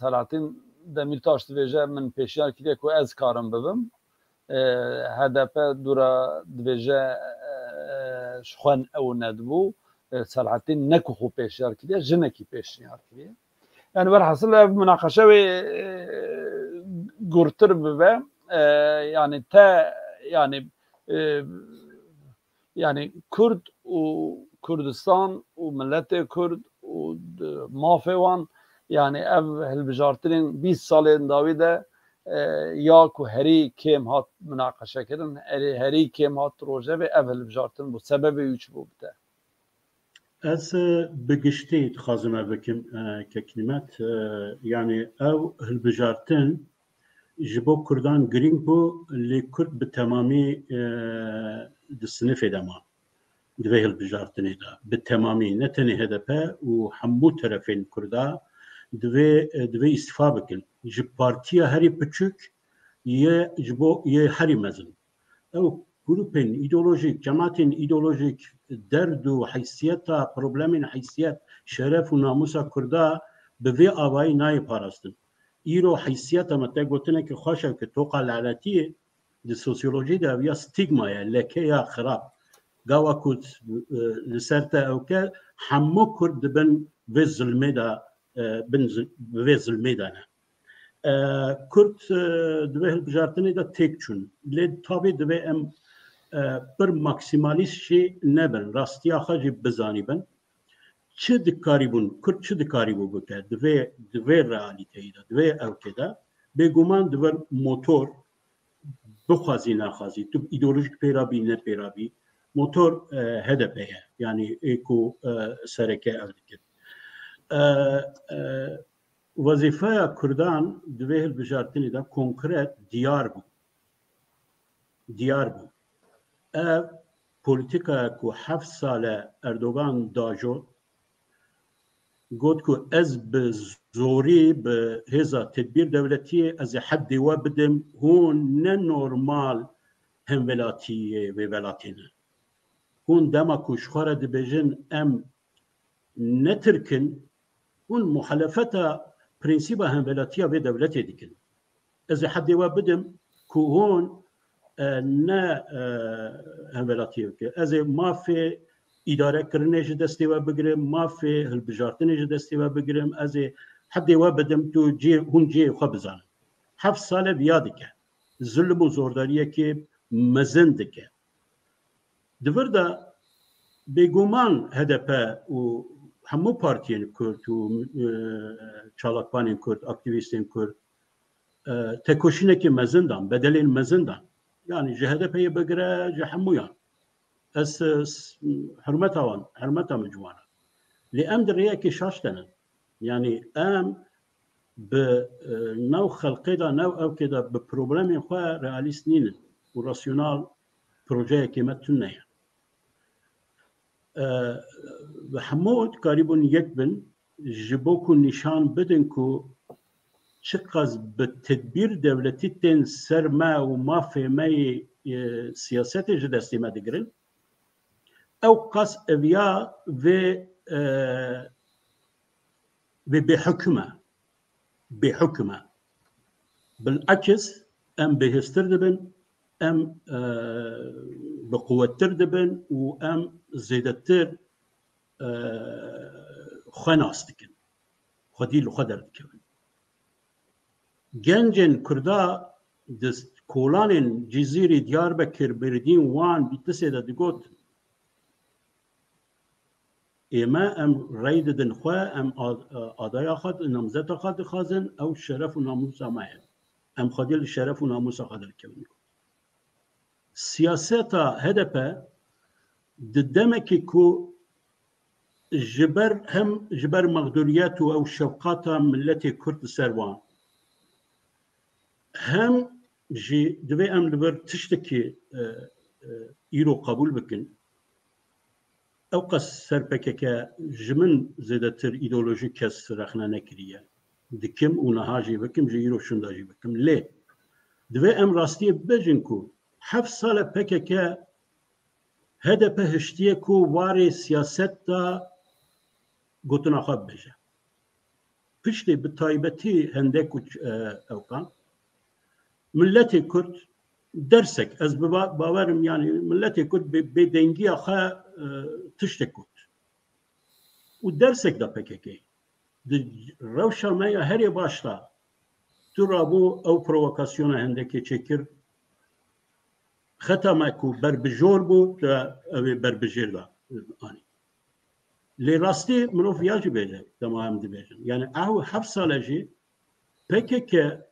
Selahattin Demirtaş dibêje min pêşiyar kiriye ku ez karim bibim HDP dûra dibêje ji xwe ew nedibû Selahattin neku xwe pêşiyar kiriye jinekî pêşiyar kiriye yani berhesil ev münaqeşe wê گورتر ببه yani te yani Kurd و Kurdistan و ملت کرد و مافه وان yani ev hilbijartinin 20 salên davî de ya ku herî kêm hat münaqeşe kirin herî kêm hat rojevê ev hilbijartin bu sebebê üç bû bide. Ez bi giştî dixwazim bikim keklimet yani ev hilbijartin ji bo Kurdan girîng bû lê Kurd bi temamî di sinifê de man di vê hilbijartinê de bi temamî ne tenê HDP û hemû terefên Kurda divê îstîfa bikin ji partiya herî piçûk ye ji bo ye herî mezin ew grûpên îdeolojîk cemaatên îdeolojîk derd û heysiyeta problemên heysiyet şeref û namusa Kurda bi vê avayî nayê parastin îro heysiyeta me te gotinekî xweş e ki toqa lanetiyê di sosyolojî de ev ya stigma ye leke ya xirab gawa ku li ser te ew ke hemû Kurd dibin vê zilmê de vê zilmê de ne Kurd di vê hilbijartinê de têk çûn lê tavê divê em bir maksimalîst jî nebin rastiya xwe jî bizanîbin çi dikarîbûn Kurd çi dikarîbû bike di vê realîteyê de di vê ewkê de bêguman divir motor bixwazî naxwazî tu îdeolojîk pêrabî ne pêrabî motor HDP ye yani ê ku sereke ev dikin wezîfeya Kurdan di vê hilbijartinê de konkret diyar bû ev polîtikaya ku 7 sale Erdogan dajo got ku ez bi zorî bi hêza tedbîr dewletiyê ez ê heddê we bidim hûn ne normal hemvelatiyê vê welatê ne hûn dema ku ji xwe re dibêjin em netirkin hûn muhalefeta prensîba hemvelatiya vê dewletê dikin ez ê heddê we bidim ku hûn ne hemvelatiyê bike ez ê mafê îdarekirinê ji destê we bigirim mafê hilbijartinê ji destê we bigirim ez ê hedê we bidim tu hûn ciyê xwe bizanin 7 sale viya dike zulm û zordariyekê mezin dike divir de bêguman HDP û hemû partiyên Kurd û çalakvanên Kurd aktivîstên Kurd tekoşînekê mezin dan bedelên mezin dan yani ji HDP'ye bigire ji hemûyan ez hürmeta wan hürmeta min ji wan lê em di rêyekê şaş denin yani em bi nav xelqê da nav ewkê de bi problemên xwe realîst nînin û rasyonal projeyekê me tune ye ve hemû dikarîbûn yek bin ji bo ku nîşan bidin ku çi qas bi tedbîr devletî tên ser me û mafê me yê siyasetê ji destê me digirin ew qas eviya vê bêhukm e bilakis em bêhêztir dibin em bi quwettir dibin û em zêdetir xwe nas dikin xwedî li xwe derdikevin gencên Kurda di kolanên Cizîrê Diyarbekir Bêrdîn Wan Bîtisê de digot ئێمە em rey didin xwe em adaya xwe namzeta xwe dixwazin ew şeref û namusa me ye em xwedî li şeref û namusa xwe derkevin siyaseta HDP di demekê ku ji ber hem ji ber mexduriyet û ew şefqata milletê Kurd li ser wan hem jî divê em li ber tiştekî îro qebûl bikin ew qas ser PKK ji min zêdetir îdeolojîk kes rexne nekiriye dikim û niha jî bikim ji îro şunda jî bikim lê divê em rastiyê bibêjin ku 7 sale PKK HDP hiştiye ku warê siyaset da gotina xwe bibêje piştê bi taybetî hindek û ewkan milletê Kurd dersek ez bawerim yani milletê Kurd bêdengiya xwe tiştek got û dersek da PKK di rewşa me ya herê başta ترابو او پرووکاسیون هندکی چکر ختمه کو بربجور بو تا بربجیر دا آنی لی راستی منو فیاجی بیجه تمام دی بیجن یعنی او 7 ساله جی پکی که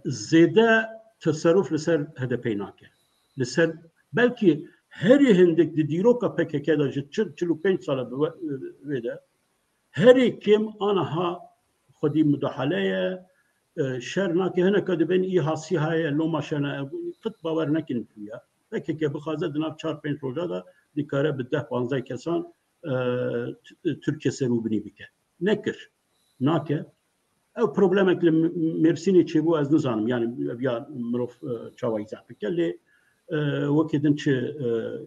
زیده تصرف لسر هدپی ناکه لسر بلکه هری هندک دی دیروکا پکی که دا جد 45 ساله بیده هری کم آنها خودی مداخله شر ناکه هنه که دبین ای حاسی های لو ماشنه قط باور نکن تویا پکی که بخوازه دناب 4-5 روزه دا دیکاره به 10-15 کسان ترکیه سرو بنی بکه نکر ناکه او پروبلمک مرسینی چی بو از نزانم یعنی بیا مروف چاوایی زن بکه لی وکی دن چه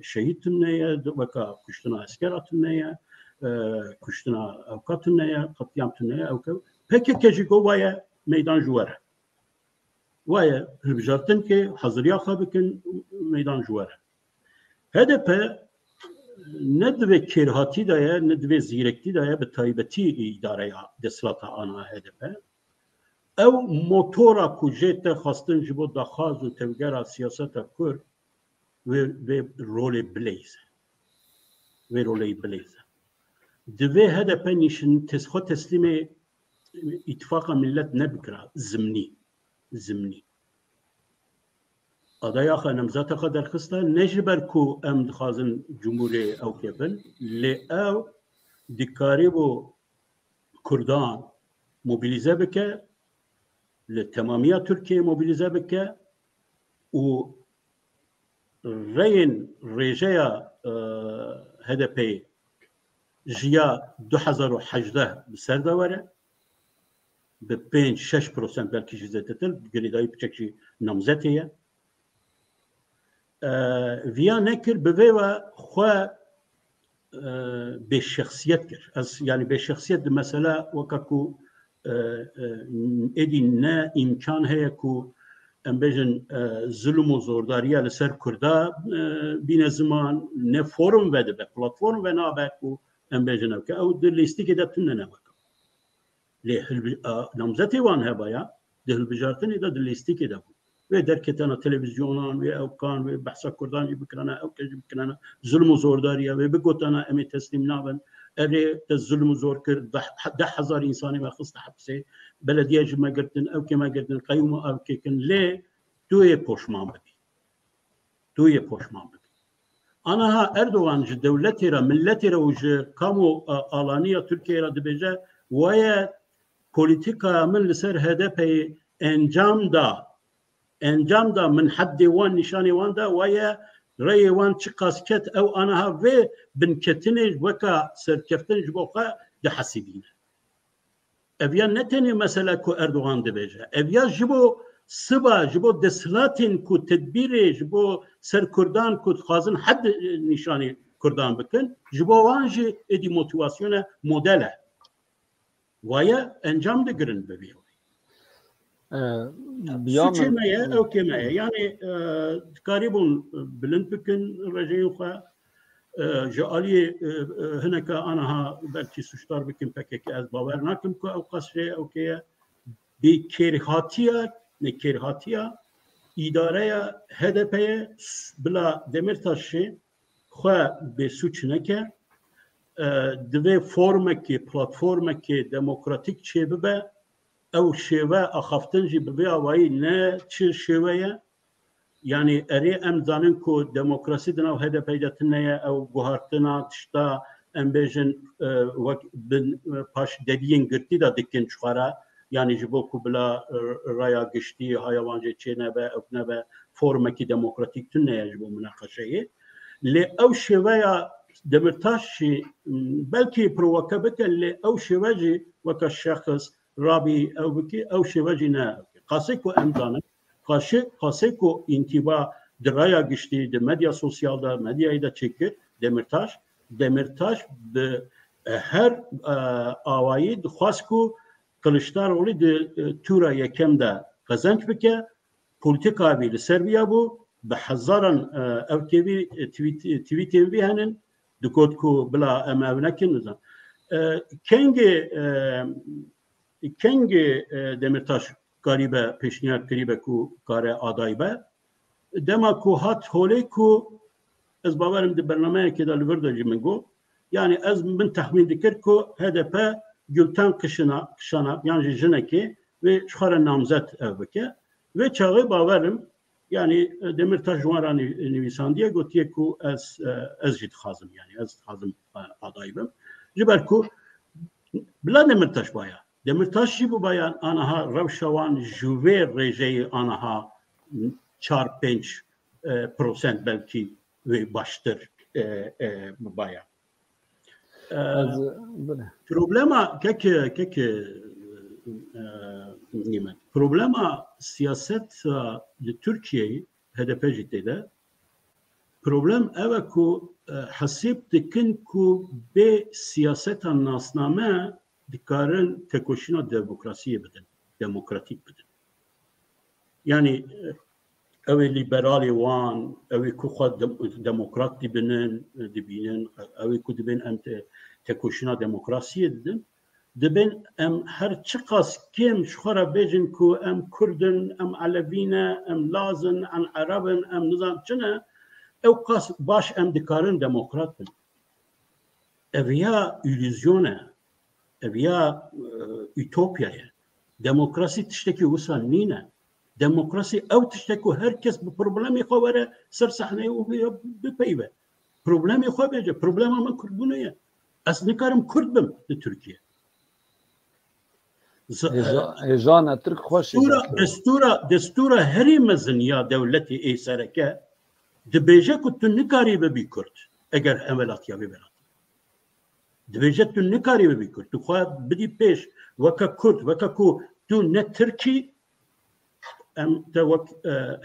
شهید تنیه وکا کشتنا اسکر تنیه کشتنا اوکا تنیه قطیام تنیه اوکا پکی که جی گو وایه میدان جواره وایه هلبجارتن که حضریا خواه بکن میدان جواره هدف ندوه کرهاتی دایه ندوه زیرکتی دایه به تایبتی اداره دستلات آنها هدفه او موتورا کجیت خواستن جبو دخواز و توگر سیاست کرد و رول بلیزه و رول بلیزه دوه هدفه نیشن خود تسلیم اتفاق ملت نبکره زمنی آدایا خا نمزات خا درخسته نجبر کو ام دخوازن جمهوری او کبن لی او دیکاری بو کردان موبیلیزه بکه لتمامیه ترکیه موبیلیزه بکه و رین ریجه هدپی جیا 2018 بسر دواره به 5-6% بلکه جزیتتر گریدایی بچکشی نمزتیه ویا نکر به و خو به شخصیت کر از یعنی به شخصیت مثلا وکاکو ادی نه امکان هست کو ام بجن ظلم و زورداری لسر کرده بین زمان نه فورم وده به پلتفرم و نه به کو ام بجن که او در لیستی که دتون نه وکا لی نامزدی وان هبایا دل بجارتنی در لیستی که دبود و در کتان تلویزیونان و اوکان و بحث کردانی بکنن او که بکنن ظلم و زورداری و بگوتانا امی تسلیم نابن اره ظلم و زور کرد 10,000 انسانی و خست حبسه بلدیه جمع گردن او که ما گردن قیوم او که کن لی توی پشمان ببی آنها اردوغان جه دولتی را ملتی را و جه کامو آلانی ترکیه را دبیجه ویا پولیتیکا من لسر هدف انجام دا من حد وان نشانی وان دا ویا رای وان چی قاسکت او آنها و بنکتنش وکا سرکفتنش بوقا ده حسیبینه اویا نتنی مثلا کو اردوغان دبیجه اویا جبو سبا جبو دسلاتین کو تدبیر جبو سر کردان کو خازن حد نشانی کردان بکن جبو وانجی ادی موتیواسیون مدله ویا انجام دگرن ببیو سوچمه او کمه یعنی قریبون بلند بکن رجعی خواه جالی هنکه آنها بلکی سوشتار بکن پکه که از باور نکم که او قصره او که بی کرهاتیا اداره هدپه بلا دمرتاشه خواه به سوچ نکه دوی فرمکی پلاتفورمکی دموکراتیک چه ببه او شیوه اخافتن جی ببی آوائی نه چه شیوه یعنی اری ام دانن کو دموکراسی دناو هده پیداتنه او گوهارتنا تشتا ام بیجن پاش ددین گرتی دا دکن چخواره یعنی جبو کو بلا رایا گشتی هایوانجه چه نبه او نبه فرمکی دموکراتیک تنه جبو مناقشه لی او شیوه دمرتاش بلکه پرووکه بکن لی او شیوه جی وکا شخص رابی او بکی او شیوه نه قاسه کو امدانه قاسه کو انتباه درایا گشتی د مدیا سوسیال دا مدیا دا چکر دمرتاش به هر آوایی خواست کو کلشتار اولی د تورا یکم دا قزنج بکه پولیتیکا بی لسربیا بو به هزاران او تویتین بی هنن دکود کو بلا ام او نکن نزن کنگ کنگ دمرتاش قریبه پیشنهاد قریبه کو کار آدایبه دما کو هات هولی کو از باورم ده برنامه که دال ورده من گو yani az من tahmin dikir ku HDP Gülten kışana yani jineki ve şuara namzet evbeke ve çağı bavarım yani Demirtaş Juaran nivisan diye gotiye ku az jid xazım yani az xazım adaybım jiber ku bla Demirtaş baya Demirtaş bu bayan anaha revşavan juve rejeyi anaha 4-5% belki ve baştır baya problema problema siyaset Türkiye HDP ciddiyle problem evet ku hasip dikin ku be siyaseten nasname dikarın tekoşina demokrasiye bedin demokratik bedin yani ev liberali wan ev ku xad demokrat dibinin ev ku dibin em tekoşina demokrasiye dedin dibin em her çıkas kim şuara bejin ku em Kurdin em Alevine em Lazın em Arabın em nizam çine ev kas baş em dikarın demokrat bin ev ya illüzyona ev ya ütopyaya demokrasi tişteki usan nine demokrasi ev tişteki herkes bu problemi xavere ser sahneye u bipeyve problemi xavece problem ama Kurd bunu ya aslı karım Kurd bim de Türkiye Ejana Türk hoş destura heri mezin ya devleti esereke dibêje ku tu nikarî bibî Kurd eger emelat ya biberat dibêje tu nikarî bibî Kurd tu xwe bidî pêş weka Kurd weka ku tu ne Tirkî em te wek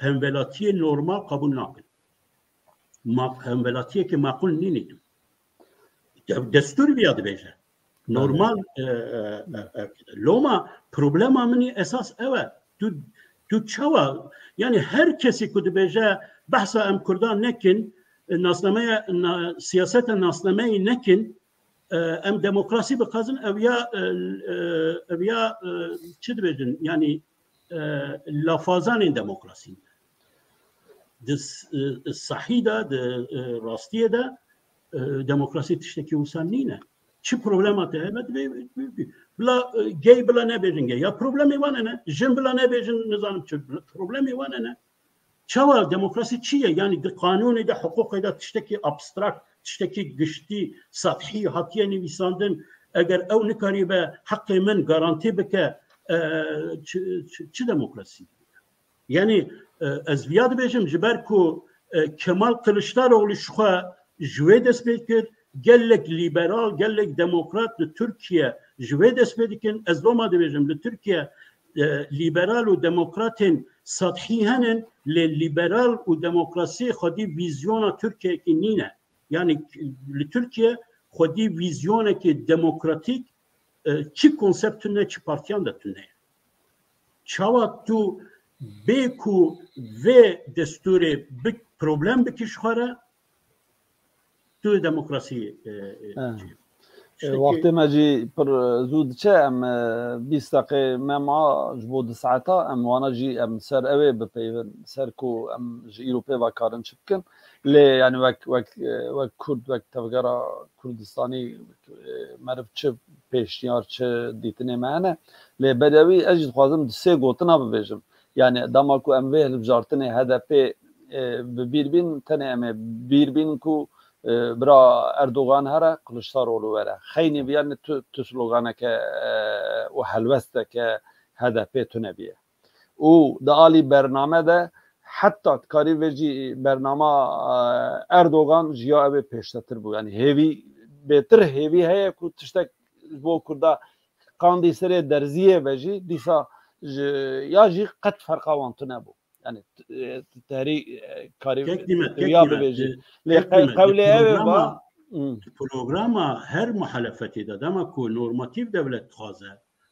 hemvelatiyê normal qebûl nakin hemvelatiyekê maqûl nînî tu destûr biya dibêje normal loma problema minî esas ew e tu çawa yani her kesî ku dibêje behsa em Kurdan nekin nasnameye siyaseten nasnameyê nekin em demokrasî bixazin ev ya çi dibêjin yani lafazanên demokrasî di sahî de di rastiyê de demokrasî tiştekî wisa nîne çi problema te hebe bila gey bila nebêjin gey ya problemê wan ne jin bila nebêjin nizanim çi problemê wan ne çawa demokrasi çi ye yani di qanûnê de hukukê de tiştekî abstrakt tiştekî giştî sathî hatiye nivîsandin eger ew nikarî be heqê min garantî bike çi demokrasi yani ez viya dibêjim ji ber ku Kemal Kılıçdaroğlu ji xwe ji wê dest pê kir gelek liberal gelek demokrat li Türkiye ji wê dest pê dikin ez doma dibêjim li Türkiye liberal û demokratên sathî henin lê liberal û demokrasî xwedî vîzyona Türkiyeyekî nîne yani li Türkiye xwedî vîzyonekî demokratîk çi konseptün ne çi partiyan da tune çawa tu bê ku vê desturê problem bikî ji xwe re tu demokrasî وقتی ما جی پر زود چه ام 20 دقیقه ما ji bo 2 saata em wana jî em ser ew bipeyvin ser ku em ji Ewropê ve karin çıbkin lê yani wek Kurd wek tevgera Kurdistanî meriv çi pêşniyar çi dîtinê me hene lê bedewî ez jî dixwazim di sê gotina bibêjim yani dema ku em vê hilbijartinê HDP bi bîr bîn tenê em ê bîr bîn ku برا اردوغان هره کلشتاروغلو وره خیلی بیان تو سلوگانه که و حلوسته که هدف تونه بیه و دالی برنامه ده حتی کاری وجی برنامه اردوغان جیا به پیشتر بود یعنی هیوی بهتر هیوی هست که تشتک بو کرده قاندی سری درزیه وجی دیسا یا جی قد فرقا وانتونه بود yani tari kari ya bebeji qawli eva programa her muhalefeti de dema ku normatif devlet xaze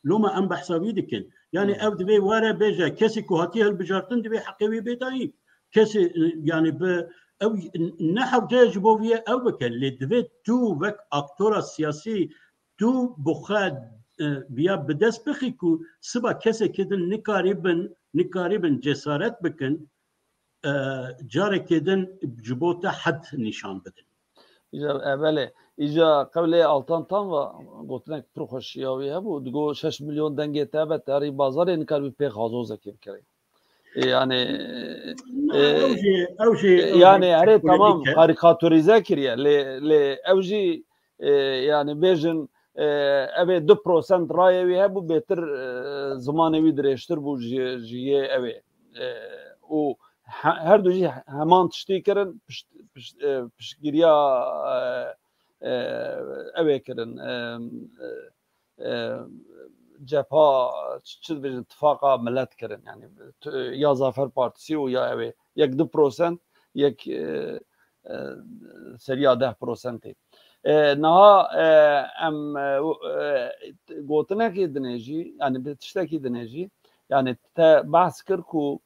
loma em behsavi dikin yani ev divê were beje kesî ku hatiye hilbijartin divê heqê wî bêdayî kesî yani bi ew ne hewce ji bo vê ew bike lê divê tu wek aktora siyasî tu bi xwe بیا بدست بخی کو سبا کسی کدن نکاریبن جسارت بکن جاره کدن جبوتا حد نشان بدن. بله ایجا قبل آلتان تام و گفتنک پروخوشیاوی هبود دگو 6 میلیون دنگه تابه تاری بازار نکار بی پیخ حضوزه کم کرد yani yani her tamam karikatürize kiriye le evji yani bejin ev 2% rayevi he bu beter zamanevi direştir bu jiye ev o her duji heman tişti kirin pişgiriya ev kirin cepha çiz bir ittifaka millet kirin yani ya Zafer Partisi o ya ev yek 2% yek seriya 10% naha em gotinekî dinêjî yani bir tiştekî dinêjî yani te behs kir ku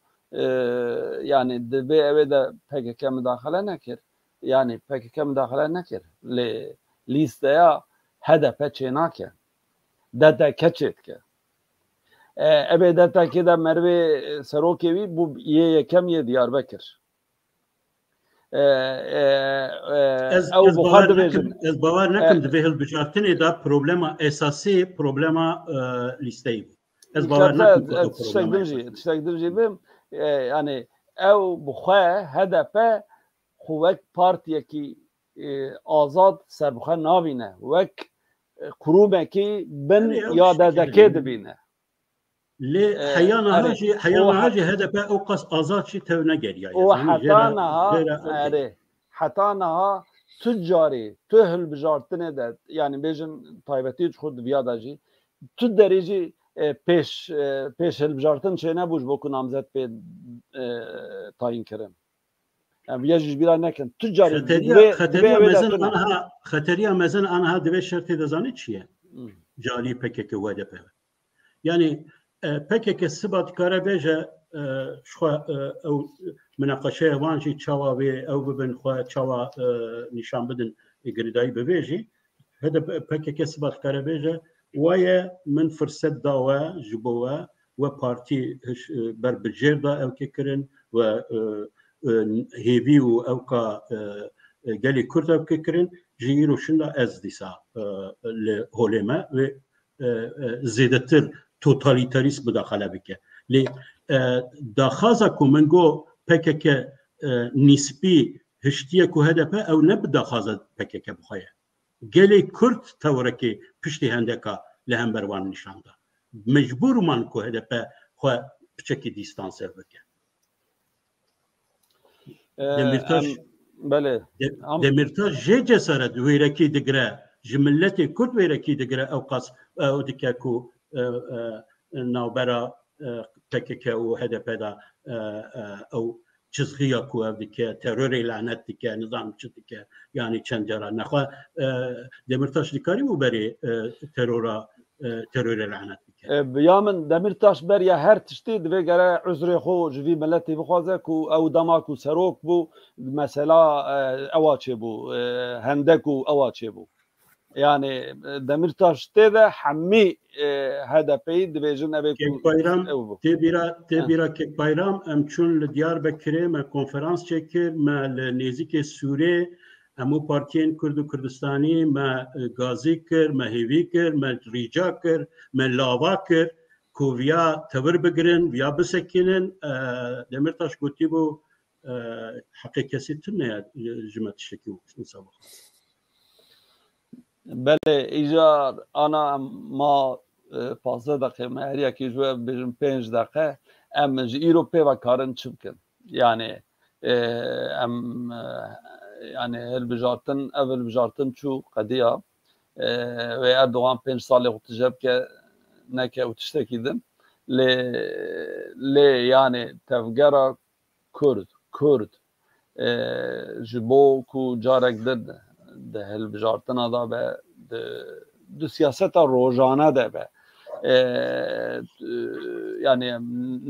yani divê ew de PKK müdaxele nekir yani PKK müdaxele nekir lê lîsteya HDP çê nake DTK çêdike ev DTK de mervê serokê wî bû yê yekem yê Diyarbekir ez bawer nekim divê hilbijartinê de problema esasî problema lîsteyî bû. Ez bawer nekim tiştek din jî bim yani ew bi xwe HDP xwe wek partiyekî azad serbixwe nabîne wek kurûmekî bin ya DTK dibîne. Lê heyana jî HDP ew qas azad jî tev negeriya. O heta niha tu carî tu hilbijartinê de yani bêjin taybetî xwe diviya de jî tu derê jî pêş hilbijartin çê nebû ji bo ku namzet pê tayin kirin. Yani viya jî bîra nekin tu carî xeteriya mezin aniha divê şertê de zanî çi ye? Calî PKK û HDP. Yani PKK siba dikare bêje xwe ew münaqeşeya wan jî çawa wê ew bibin xwe çawa nîşan bidin girîdayî bibêjî PKK siba dikare bêje waye min firset dawe ji bo we we partî ber bi cêr da ew kê kirin we hêvî û ew ka gelê Kurd ew kê kirin ji îro şinda ez dîsa li holê me wê zêdetir totalîterîst bidaxele bike. Lê daxwaza ku min got PKK nîspî hiştiye ku HDP ew ne bi daxwaza PKK bixwe ye. Gelê Kurd tewirekê piştî hendeka li hember wan nîşan da. Mecbûr man ku HDP xwe piçekî dîstanser bike. Demirtaş jê cesaret wêrekî digire ji milletê Kurd wêrekî digire ew qas ew dike ku navbera PKK û HDP da ew çizgiya ku ev dike terörê lanet dike nizam çi dike yani çend cara nexwe Demirtaş dikarî û berê terörê lanet dike. Ya min Demirtaş beriya her tiştî divê gere uzrê xwe ji vî milletê bixwaze ku ew dema ku serok bû mesela ewa çêbû hendek û ewa çêbû. Yani Demirtaş tê de hemî HDP'yi dibêjin ev têbîra Kekbayram em çûn li Diyarbekirê me konferans çêkir me li nêzîkê Sûrê hemû partiyên Kurd û Kurdistanî me gazî kir me hêvî kir me rîca kir me lava kir ku viya tevir bigirin viya bisekînin Demirtaş gotî bû heqê kesî tin neye ji me tiştekî wisa بله ایجا انا ما 15 دقیقه ما هر یکی جو بجم 5 دقیقه ام ایروپی و کارن چبکن yani yani هالبجارتن اول بجارتن çu قضیه ve Erdoğan 5 salı otacak ki ne ki otiştekidin le yani tevgera Kurd jibo ku carek dedi de hilbijartina da be de siyaseta rojane de be yani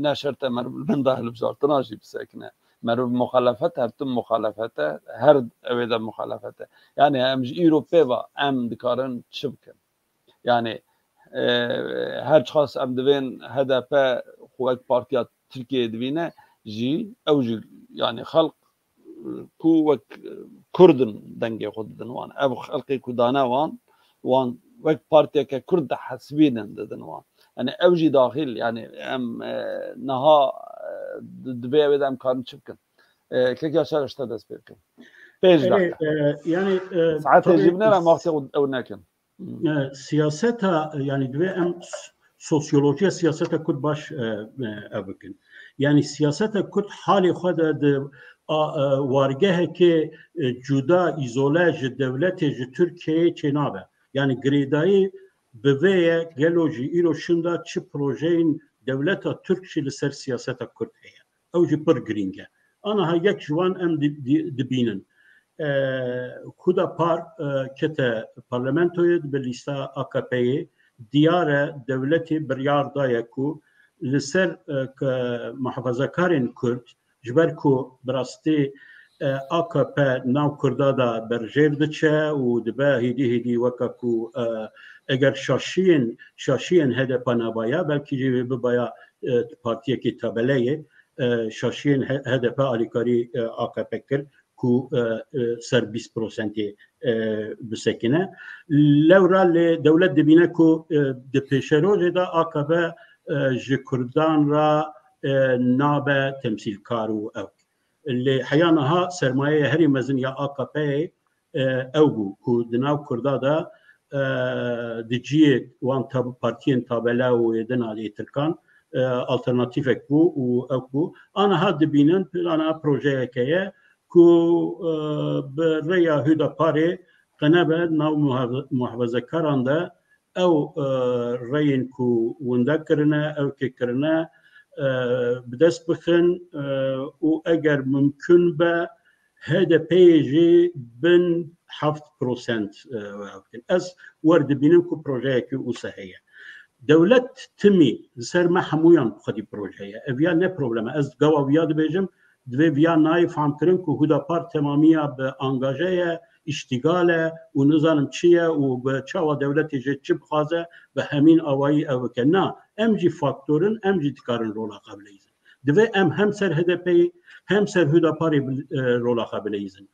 ne şerte merve da hilbijartina jî bisekine merve muhalefet her tüm muhalefete her evde muhalefete yani em ji Ewropê ve em dikarin çi bikin yani هر خاص ام دوین هدف خوک پارتیا ترکیه دوینه جی او جی يعني خلق كو وك كردن دنجي خدن وان ابو خلقي كودانا وان وك بارتي ككرد حسبين ددن وان يعني اوجي داخل يعني ام نها دبي بدا امكان شبكن كيك ياشار اشتدس بيركن بيج يعني ساعات جبنا ما او ناكن سياستها يعني دبي ام سوسيولوجيا سياستها كنت باش ابكن يعني سياستها كنت حالي خد وارگه که جدا ایزوله دولت ترکیه چنابه يعني گریدایی به وی گلوجی ایرو شنده چه پروژه دولت ترکشی لسر سیاست کرد هیا او جی پر گرینگه انا ها یک جوان ام دبینن کدا پار کتا پارلمنتوی به لیستا AKP دیار دولت بریار دایکو لسر محافظه کارین کرد جبركو براستي AKP ناو كردادا برجير دچه و دبا هيدي وكاكو اگر شاشين هده پنابايا بلكي جيبه ببايا پارتيه كي تابليه شاشين هده پا آليكاري AKP كر كو سر 20% بسكنه لورا لدولت دبينه كو دپشرو جدا AKP جي كردان را نابه تمثيل كارو او اللي حيانها سرمایه هری مزن یا AKP او بو کو دناو کردادا دجی وان تاب پارتین تابلا و دنا دی ترکان الټرناتیو بو او بو انا هاد بینن انا پروژه کې کو بریا هدا پاره قنبه ناو محافظه کارانده او رین کو وندکرنه او کې کرنه بدست بخن و اگر ممکن به هدفی بن 7% از ورد بینم کو پروژه که او صحیحه دولت تمی سر محمویان خودی پروژه اویا نه پروبلم از گواویاد بیجم دوی ویا نایف هم کرن که هدا پار تمامیا به انگاجه اشتغال و نظام چیه و به چاوا دولتی جه چی بخوازه به همین آوایی او که نه ام جی فاکتورن ام جی تکارن رولا قبل ایزن دوی ام هم سر هدپی هم سر هدا پاری رولا قبل ایزن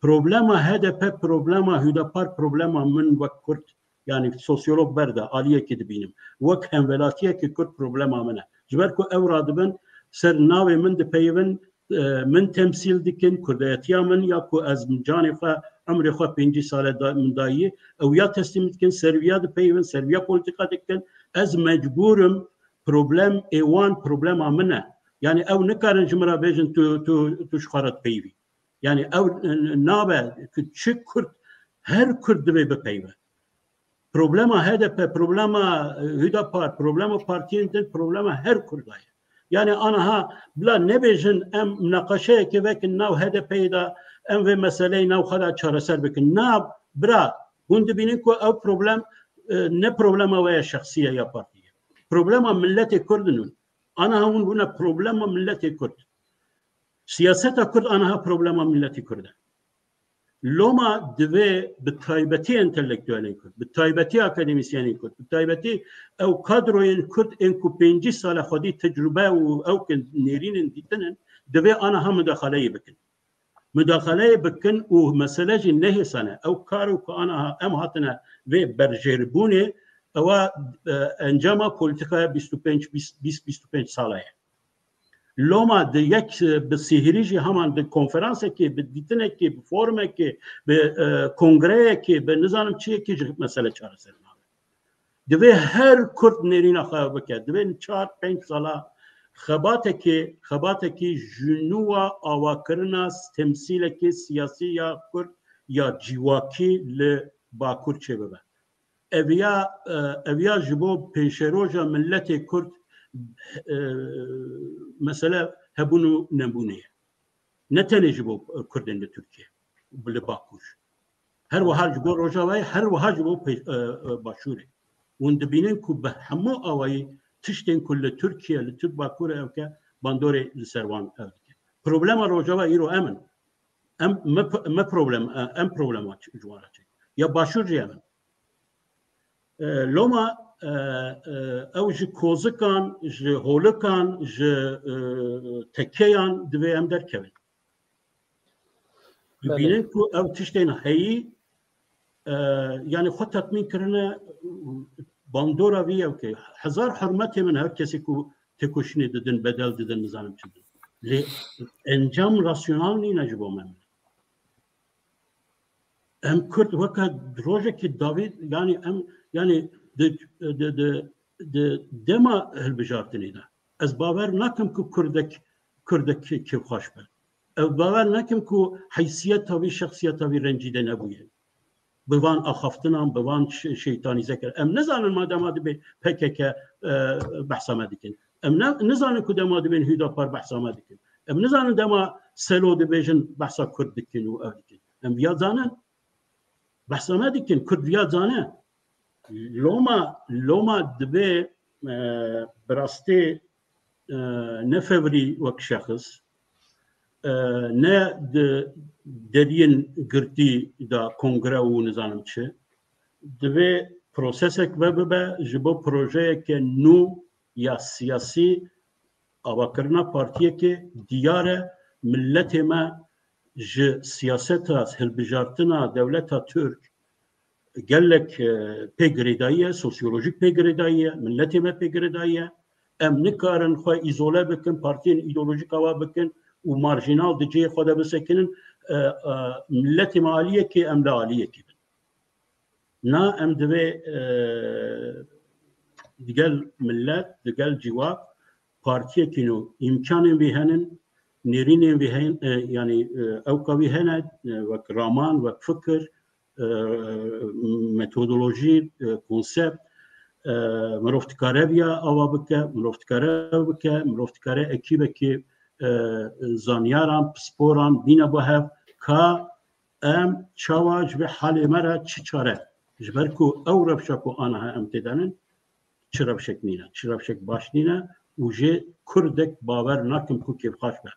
پروبلما هدپ پروبلما هدا پار پروبلما من وک کرد يعني سوسيولوج برده عاليه كي دبينم وك هم ولاتيه كي كرد بروبلما منه جبركو اورادبن سر ناوي من دبيون من تمثيل دكن كرديتيا من ياكو از جانفه عمري خو 5 سال من دايي او يا تسليمت كن سيرفيا دبيون سيرفيا بوليتيكا دكن از مجبورم بروبلم ايوان بروبلما منه يعني او نكارن جمرا بيجن تو شخارت بيوي يعني او نابه كتشك كرد هر كرد دبي ببيوه problema HDP, problema Hüdapar, problema partiyenin problema her kurdaya. Yani anaha bla ne bejin em münakaşaya ki vekin nav HDP'yi da em ve meseleyi nav kadar çareser bekin. Nav bra hundi binin ko ev problem ne problema veya şahsiye ya partiye. Problema milleti Kurdunun. Anaha hun buna problema milleti Kurd. Siyaseta Kurd anaha problema milleti Kurd. لوما دوی به تایبتی انتلکتوالی کرد، به تایبتی اکادمیسیانی کرد، به تایبتی او کادروین کرد انکو 5 سال خودی تجربه و او که نیرین دیدنن دوی آنها هم مداخله بکن و مسئله جی نه سنه او کارو که آنها ام هاتنه و برجربونه او انجام پولیتیکای 25 ساله لوما د یک به سیهریجی همان د کنفرانس کی به دیدنه کی به فورم کی به کنگره کی به نظام چی کی مسئله چاره سر دوی هر کرد نرین خو بکد دوی 4-5 ساله خبات کی جنوا اواکرنا تمثیل کی سیاسی یا کرد یا جیواکی ل باکور چه ببه اویا جبو پیشروجا ملت کرد مثلا هبونو نمونه نتنه جبو کردن ترکیه بله باکوش هر وحال جبو روجاوی هر وحال جبو باشوره وند بینن کو به همه آوایی تشتن کل ترکیه لتر باکوره او که باندوره لسروان او که پروبلم روجاوی ایرو امن ما پروبلم ام پروبلمات جوارا یا باشور جیمن لما او جي كوزكان جي هولكان جي تكيان دبي ام دركبن ببینن که او تشتین هایی يعني خود تطمین کرنه باندورا ویه که هزار حرمتی من هر کسی که تکوشنی ددن بدل ددن نزانم چه دن لی انجام راسیونال نی نجبو من ام کرد وقت روزه که داوید يعني دما هالبجارتني ده از باور نکم که کردک که خوش بد باور نکم که حیثیت تاوی شخصیت تاوی رنجیده نبویه بوان آخافتنام بوان شیطانی ذکر ام نزانن ما دماده به PKK بحث آمده کن ام نزانن که دماده به هیداپار بحث آمده کن ام نزانن دما سلو دبیجن بحثا کرد کن و آده کن ام بیاد زانن بحث آمده کن کرد بیاد زانن لوما دبی براسته نفوری وک شخص نه درین گرتی دا کنگره و نزانم چه دوی پروسسک به جبو پروژه که نو یا سیاسی آوا کرنا پارتیه که دیاره ملت ما ج سیاست از هلبجارتنا دولتا ترک گلک پیگریداییه سوسیولوژیک پیگریداییه ملت ما پیگریداییه ام نکارن خواه ایزوله بکن پارتین ایدولوژیک آوا بکن و مارجینال دجی خود بسکنن ملت مالیه که ام لالیه که نا ام دوی دگل ملت دگل جوا پارتیه که نو امکان بیهنن نرین بیهن یعنی اوکا بیهن وک رامان وک فکر متودولوژی کنسپت مروفتکاره بیا آوا بکه مروفتکاره اکیبه که زانیاران پسپوران بینه با هف که ام چواج به حال مرا چی چاره جبر که او رفشک و آنها ام تدانن چی رفشک نینه چی رفشک باش نینه و جه کردک باور نکم که کیف خوش به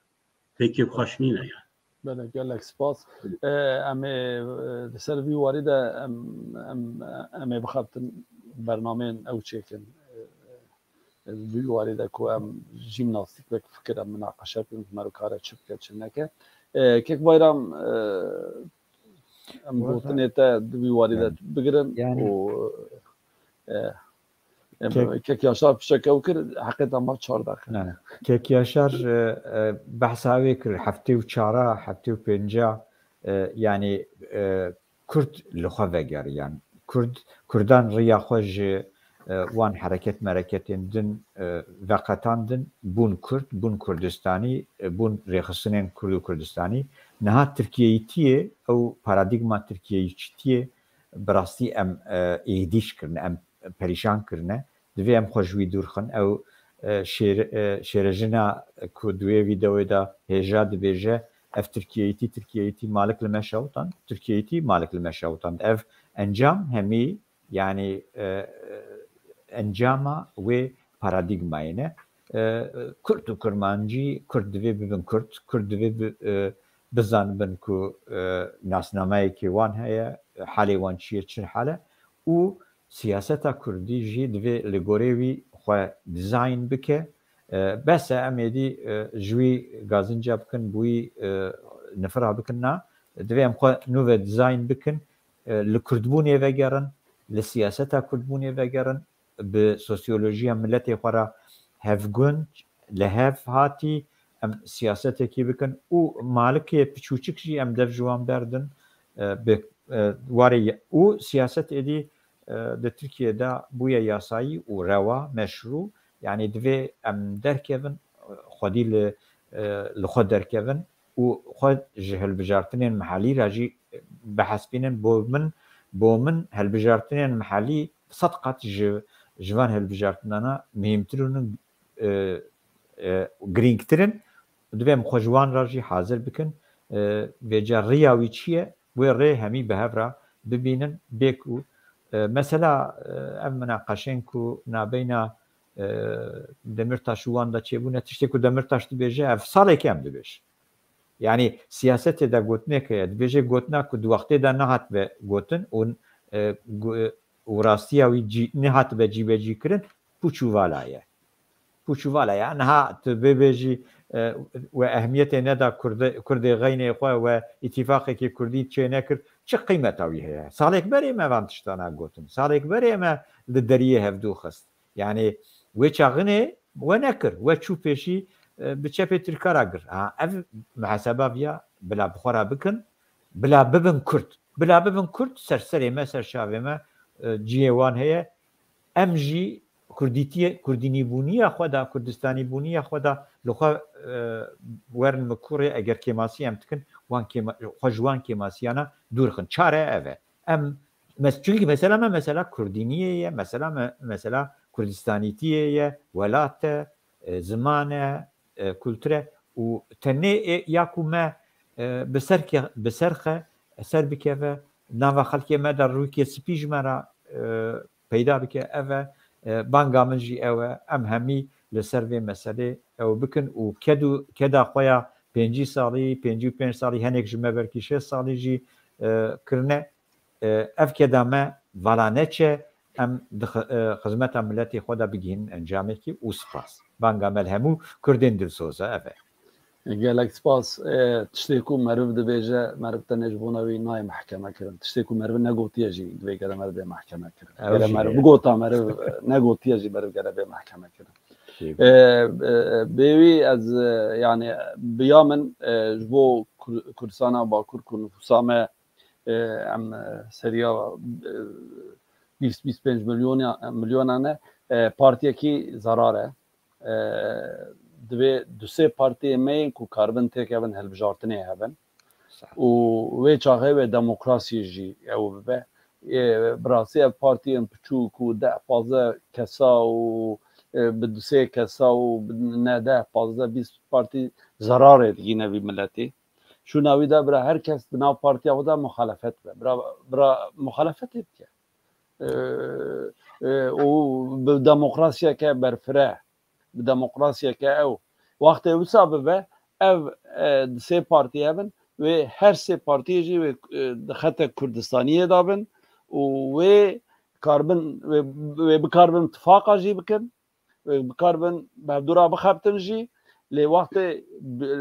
پیکی خوش نینه یا بله گلک سپاس امه دسر وی وارد امه بخاطر برنامه او چیکن وی وارد که ام جیمناستیک و فکر ام مناقشه کنیم مرو کاره چپ که چه نکه که بایرام ام گفتن تا وی وارد بگیرن و که یاشار بشکه و کرد حقیقتا ما 4 دقیقه نه که یاشار بحث هاوی کرد هفته و 4 هفته و 5 یعنی کرد لخوا وگر یعنی کردان ریا خوش وان حرکت مرکتین دن وقتان دن بون کرد بون کردستانی بون ریخستنین کرد و کردستانی نها ترکیه تیه او پارادیگما ترکیه تیه براستی ام ایدیش کرنه ام پریشان کرنه دوی ام خوشوی دور خن او شیرجنا که دوی ویدئوی دا هجا دبیجه اف ترکیه تی مالک لمشاوتان ترکیه تی مالک لمشاوتان اف انجام همی يعني انجاما و باراديغماينه كرد وكرمانجي كرد دبي ببن كرد دبي بزان بن كو ناسنامه كي وان هي حالي وان شي تشن حاله و سياستا كردي جي دبي لغوريوي خو ديزاين بك بس اميدي جوي غازنجا بكن بوي نفرها بكنا دبي ام خو نوفا ديزاين بكن لكردبوني وگرن لسياستا كردبوني وگرن بسوسيولوجيا ملتي خورا هفگون لهف هاتي ام سياستا كي بكن و مالكي بچوچك جي ام دف جوان بردن واري و سياست ادي د تركيا دا بويا ياساي و روا مشروع يعني دفي ام دركيفن خدي لخد دركيفن و خد جهل بجارتنين محلي راجي بحسبين بومن هالبجارتنين محلي صدقت جوان هالبجارتنانا مهمترون گرینگترن دفي مخجوان راجي حاضر بكن بيجا رياوي چيه ويري همي بهفرا ببينن بيكو مثلا ام مناقشين كو نابينا دمرتاش واندا چيبونه تشتكو دمرتاش دبيجه اف سالي كام دبيش يعني سياسته دا گوتنه که دبيجه گوتنا كو دو وقته دا نهات به گوتن اون وراستیاوی نهات بە جیبەجیکردن پوچوڤالایە نەها ببێژی و ئەهمیەتێ نەدا کوردی غەینێ خۆ و ئیتیفاقێکی کوردی چێ نەکرد چه قیمەتاوی هەیە ساڵێک بەرێ مەوان تشتانە گوتن ساڵێک بەرێمە لە دەریە هەفتوو خست یعنی وێ چاغنێ وە نەکرد وە چوو پێشی بچە پێ ترکارا گر ئەv محەسەباڤە بلا بخۆرا بکن بلا ببن کورد سەرسەرێمە سەر شاوێمە جیێوان هەیە ئەم ژی کوردینی بوونیە خۆدا کوردستانی بوونیە خۆدا لەخوا وەرن مکوڕێ ئەگەر کێماسی ئەم بکن خۆژوان کێماسیانە دوورخن چارە ئەوێ ئەم چونکی مەسەلامە مەسەلا کوردینیەیە مەسەلا کوردستانیتیەیە وەلاتە زمانە کولتورە و تەنێ یاکومە بەسەرخە سەر بکەوە ناوە خەڵکێمەدا ڕووکێ سپی ژمارە پەیدا بکە ئەوە بانگا منژی ئەوە ئەم هەمی لەسەر بێ مەسەلێ ئەو بکن و کێدا خۆیان 5 ساڵی 55 ساڵی هەنێک ژمە بەرکی 6 ساڵیژی کردنە ئەف کێدامە ڤالانەچێ ئەم خزمەتە ملەتی خۆدا بگین ئەنجامێکی و سپاس بانگامەل هەموو کوردین دلسۆزە ئەوێ gelek spas tiştê ku meriv dibêje meriv te nejbûnewî nayê mehkeme kirin tiştê ku meriv negotiye jî divê gere meriv bê mehkeme kirin meriv bigota meriv negotiye jî meriv gere bê mehkeme kirin bêwî ez yani biya min ji bo Kurdistana Bakur ku nüfusa me em seriya 20-25 milyonan e partiyekî zarar e divê du sê partiyê me ku karbin têkevin hilbijartinê hebin û wê çaxê wê demokrasiyê jî ew bibe birasî ev partiyên piçûk û 10-15 kesa û bi du sê kesa û ne 10-15-20 partî zararê digîne vî milletê şûna wî de bira her kes bi nav partiya xwe de muxalefet be bira muxalefetê bike û bi demokrasiyeke berfireh bi demokrasiyeke ew wextê wisa bibe ev di sê partî hebin wê her sê partiyê jî wê dixete Kurdistaniyê dabin û wê karbin wê bikarbin tifaka jî bikin wê bikarbin bevdûra bixebtin jî lê wextê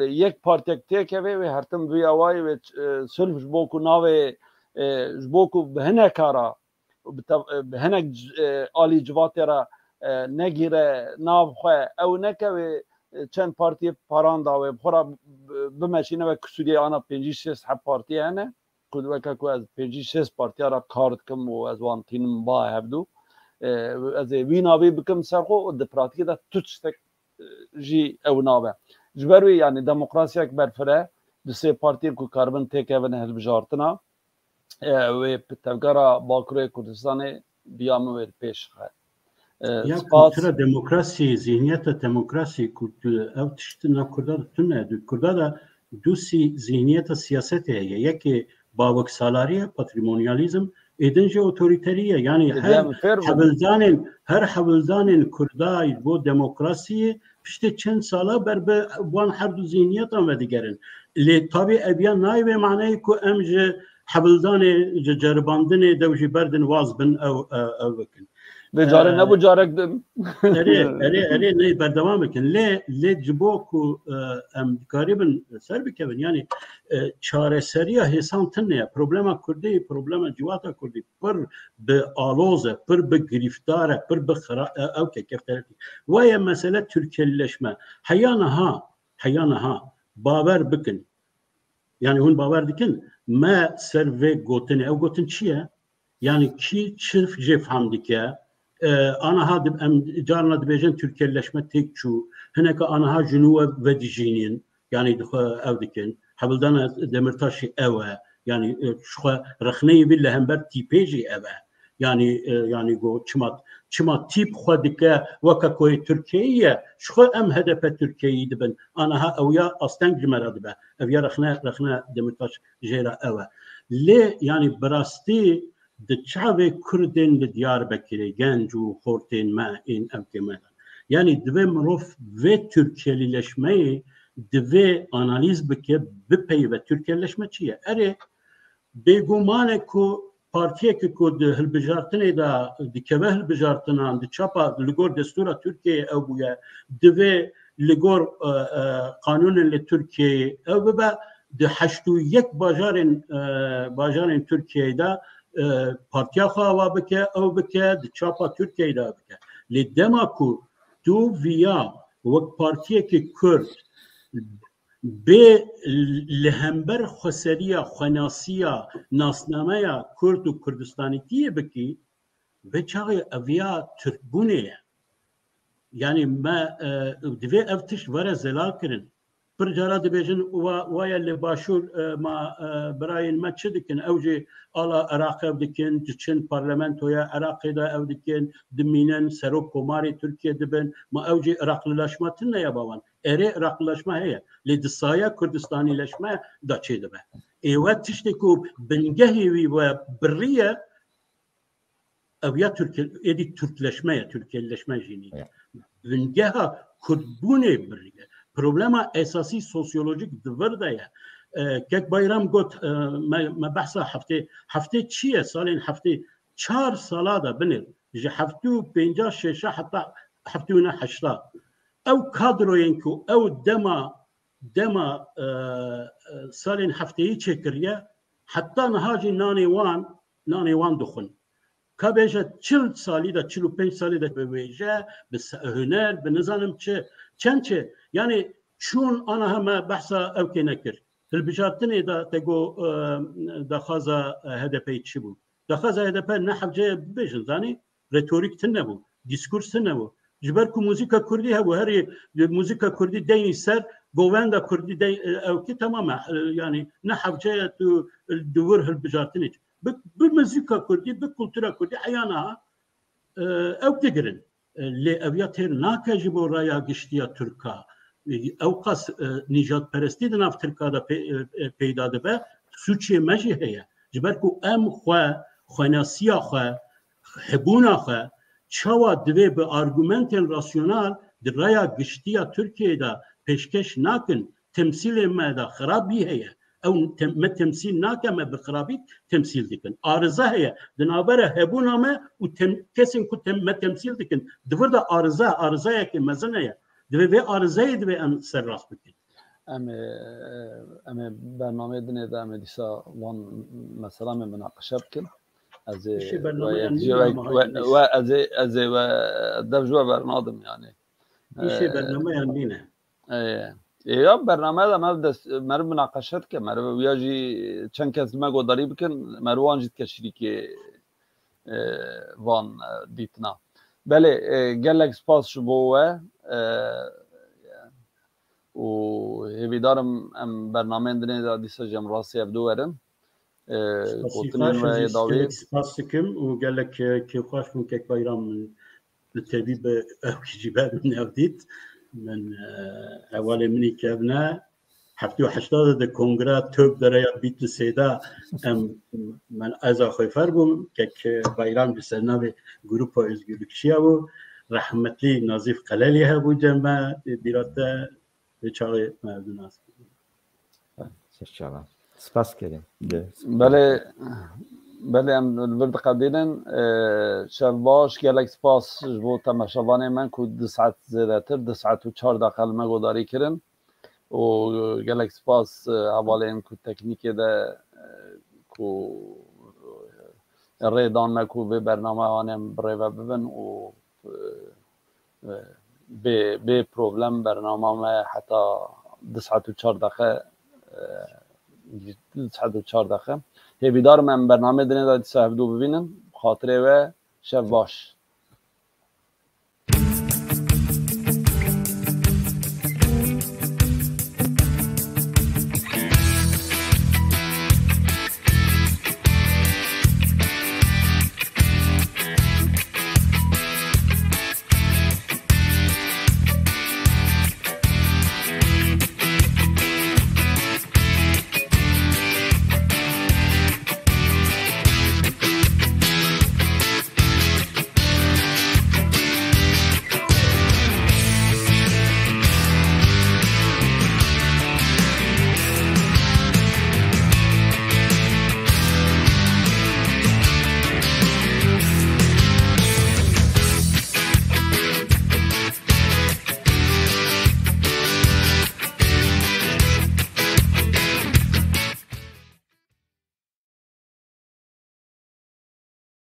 yek partiyek têkeve wê hertim vî awayê wê sulh ji bo ku navê ji bo ku bi hinek ara bi hinek alî civatê re negîre nav xwe ew neke wê çend partiyê paranda wê bixora bimeşîne ve Sûriye ana 5-6 heb partiye hene ku weke ku ez 5-6 partiya re kar dikim û ez wan tînim ba hevdû ez ê wî navê bikim ser xwe û di pratikê de tu tiştek jî ew nabe ji ber wê yani demokrasiyek berfire di sê partiyên ku karbin têkevin hilbijartina wê tevgera Bakurê Kurdistanê biya min wê pêş xe Ya kultura demokrasi, zihniyeta demokrasi ev tiştina Kurda tune Kurda da dusi zihniyeta siyaseti heye yekê bavek salariye patrimonyalizm edince otoriteriye yani her hevildanên Kurda bo demokrasiye işte çend sala berbe wan her du zihniyetan ve digerin lê tabi eviya nayê manayê ku em ji hevildanê ji ceribandinê dew jî berdin waz bin ew bikin Carek ne bu carek dim. Erê ne berdevam bikin. Lê ji bo ku em dikarîbin ser bikevin yani çareseriya hêsan tune problema Kurdî problema civata Kurdî pir bi aloz e pir bi girîftar e pir bi ew kefteretî waya mesele Türkiyeleşme heyanaha bawer bikin yani hûn bawer dikin me ser vê gotinê ew gotin çi ye yani kî çirf jê fehm dike anaha em carna dibêjin Türkiyeleşme têk çû hineka anaha jinû ve dijînin yani ew dikin hevildana Demirtaşê ew e yani xwe rexneyê wî li hember tîpê jî ew e yani got çima tîp xwe dike weka ku Tirkiyeyê xwe em HDP Tirkiyeyî dibin anaha ew ya asteng ji me re dibe ev ya rexne Demirtaş jê re ew e lê yani birastî di çavê Kurdên li Diyarbekirê genc û xortên me ên ev kême yani divê mirov vê Türkiyelîleşmeyê divê analîz bike bipeyve Türkiyeleşme çi ye erê bêguman e ku پارتیه که کود هلبجارتنه دا دکوه هلبجارتنان دی چاپا لگور دستور ترکیه او بویا دوه لگور قانون لترکیه او ببا دی 81 باجارن ترکیه دا پارتیا خواه بکه او بکه دی چاپا ترکیه دا بکه لی دما کو دو ویا وک پارتیه که کرد به لهمبر خسریا خناسیا ناسنامه کرد و کردستانی تیه بکی به چاقی اویا ترکبونه یعنی ما دوی افتش وره زلال کرن پر جارا دبیجن وایا لباشور ما براین ما چه دکن اوجی آلا عراق او دکن جچن پارلمنتویا عراق دا او دکن دمینن سرو کماری ترکیه دبن ما اوجی عراق لشماتن نیا باوان اره عراق لشما هیا لدسایا کردستانی لشما دا چه دبه ایوات تشتکو بنگهی وی و بریه اویا ایدی ترکیه لشما جینی بنگها کردبونه بریه problema esası sosyolojik dıvırda ya. Kek bayram got ma bahsa hafte çiye salin hafte 4 salada binir. Ji haftu 50 şeşe hatta haftuna haşla. Ev kadroyen ku ev dema salin hafteyi çekiriye hatta nahaci nane wan dukhun. Kabeja 40 sali da 45 sali da bebeje bis hüner benizanım çençe yani çun ana hema bahsa evke nekir. Hilbijartine da tego da khaza HDP çi bu. Da khaza HDP ne havce bejin zani retorik tine bu. Diskurs tine bu. Jiber ku müzika kurdi ha bu her müzika kurdi deyin ser govenda kurdi dey evke tamam yani ne havce tu duvur hilbijartine. Bu müzika kurdi bu kültüra kurdi ayana evke girin. Le evyater nakaj bu raya giştiya Türka. اوقاس نجات پرستی در نفترکا دا پیدا دبه سوچه مجی هیا جبر کو ام خواناسیا خو حبونا خو چوا دوی به آرگومنت راسیونال در رایا گشتیا ترکیه دا پیشکش ناکن تمثیل ما دا خرابی هیا او تمثیل ناکن ما بخرابی تمثیل دکن آرزه هیا دنابره حبونا ما و کسین کو تمثیل دکن دور دا آرزه که مزنه هیا دوی آرزه‌ای دوی ام سر راست بکن. ام برنامه دنیا دا ام دیسا وان مثلا مناقشه بکن. از و دفجوا برنامه يعني. ایشه برنامه یعنی یا برنامه دا مر مناقشه که مر ویاجی چند کس ما گوداری بکن مروان جد که شریکی وان دیتنا. بله گلک سپاس شبوه و هیویدارم ام برنامه دنیا دا دیسا جمراسی ابدو ورم قوتنین و اداوی سپاس کم و گلک که خوش من که بایرام لطبیب اوکی بعد من اودید من اول منی که ابنا 78 ده کنگره توب داره یا بیت سیدا من از آخویفر بوم که بایرام بسرناو گروپ ازگیلکشی و رحمتلی نازیف قلالی ها بود جمعه دیراته به چاقی مردون هست. سپاس کردیم. بله ام الورد قبیلن شب باش گلک سپاس جبو تماشاوان من که 2 ساعت زیده تر 2 ساعت و 4 دقیقه مگوداری کرن و گلک سپاس حواله این که تکنیک ده که ریدان مکو به برنامه آنم بریوه ببن و به پروبلم برنامه ما حتی 2 ساعت و 4 دقیقه 2 ساعت و 4 دقیقه هیویدار من برنامه دنیا دادی صاحب دو ببینم خاطره و شب باش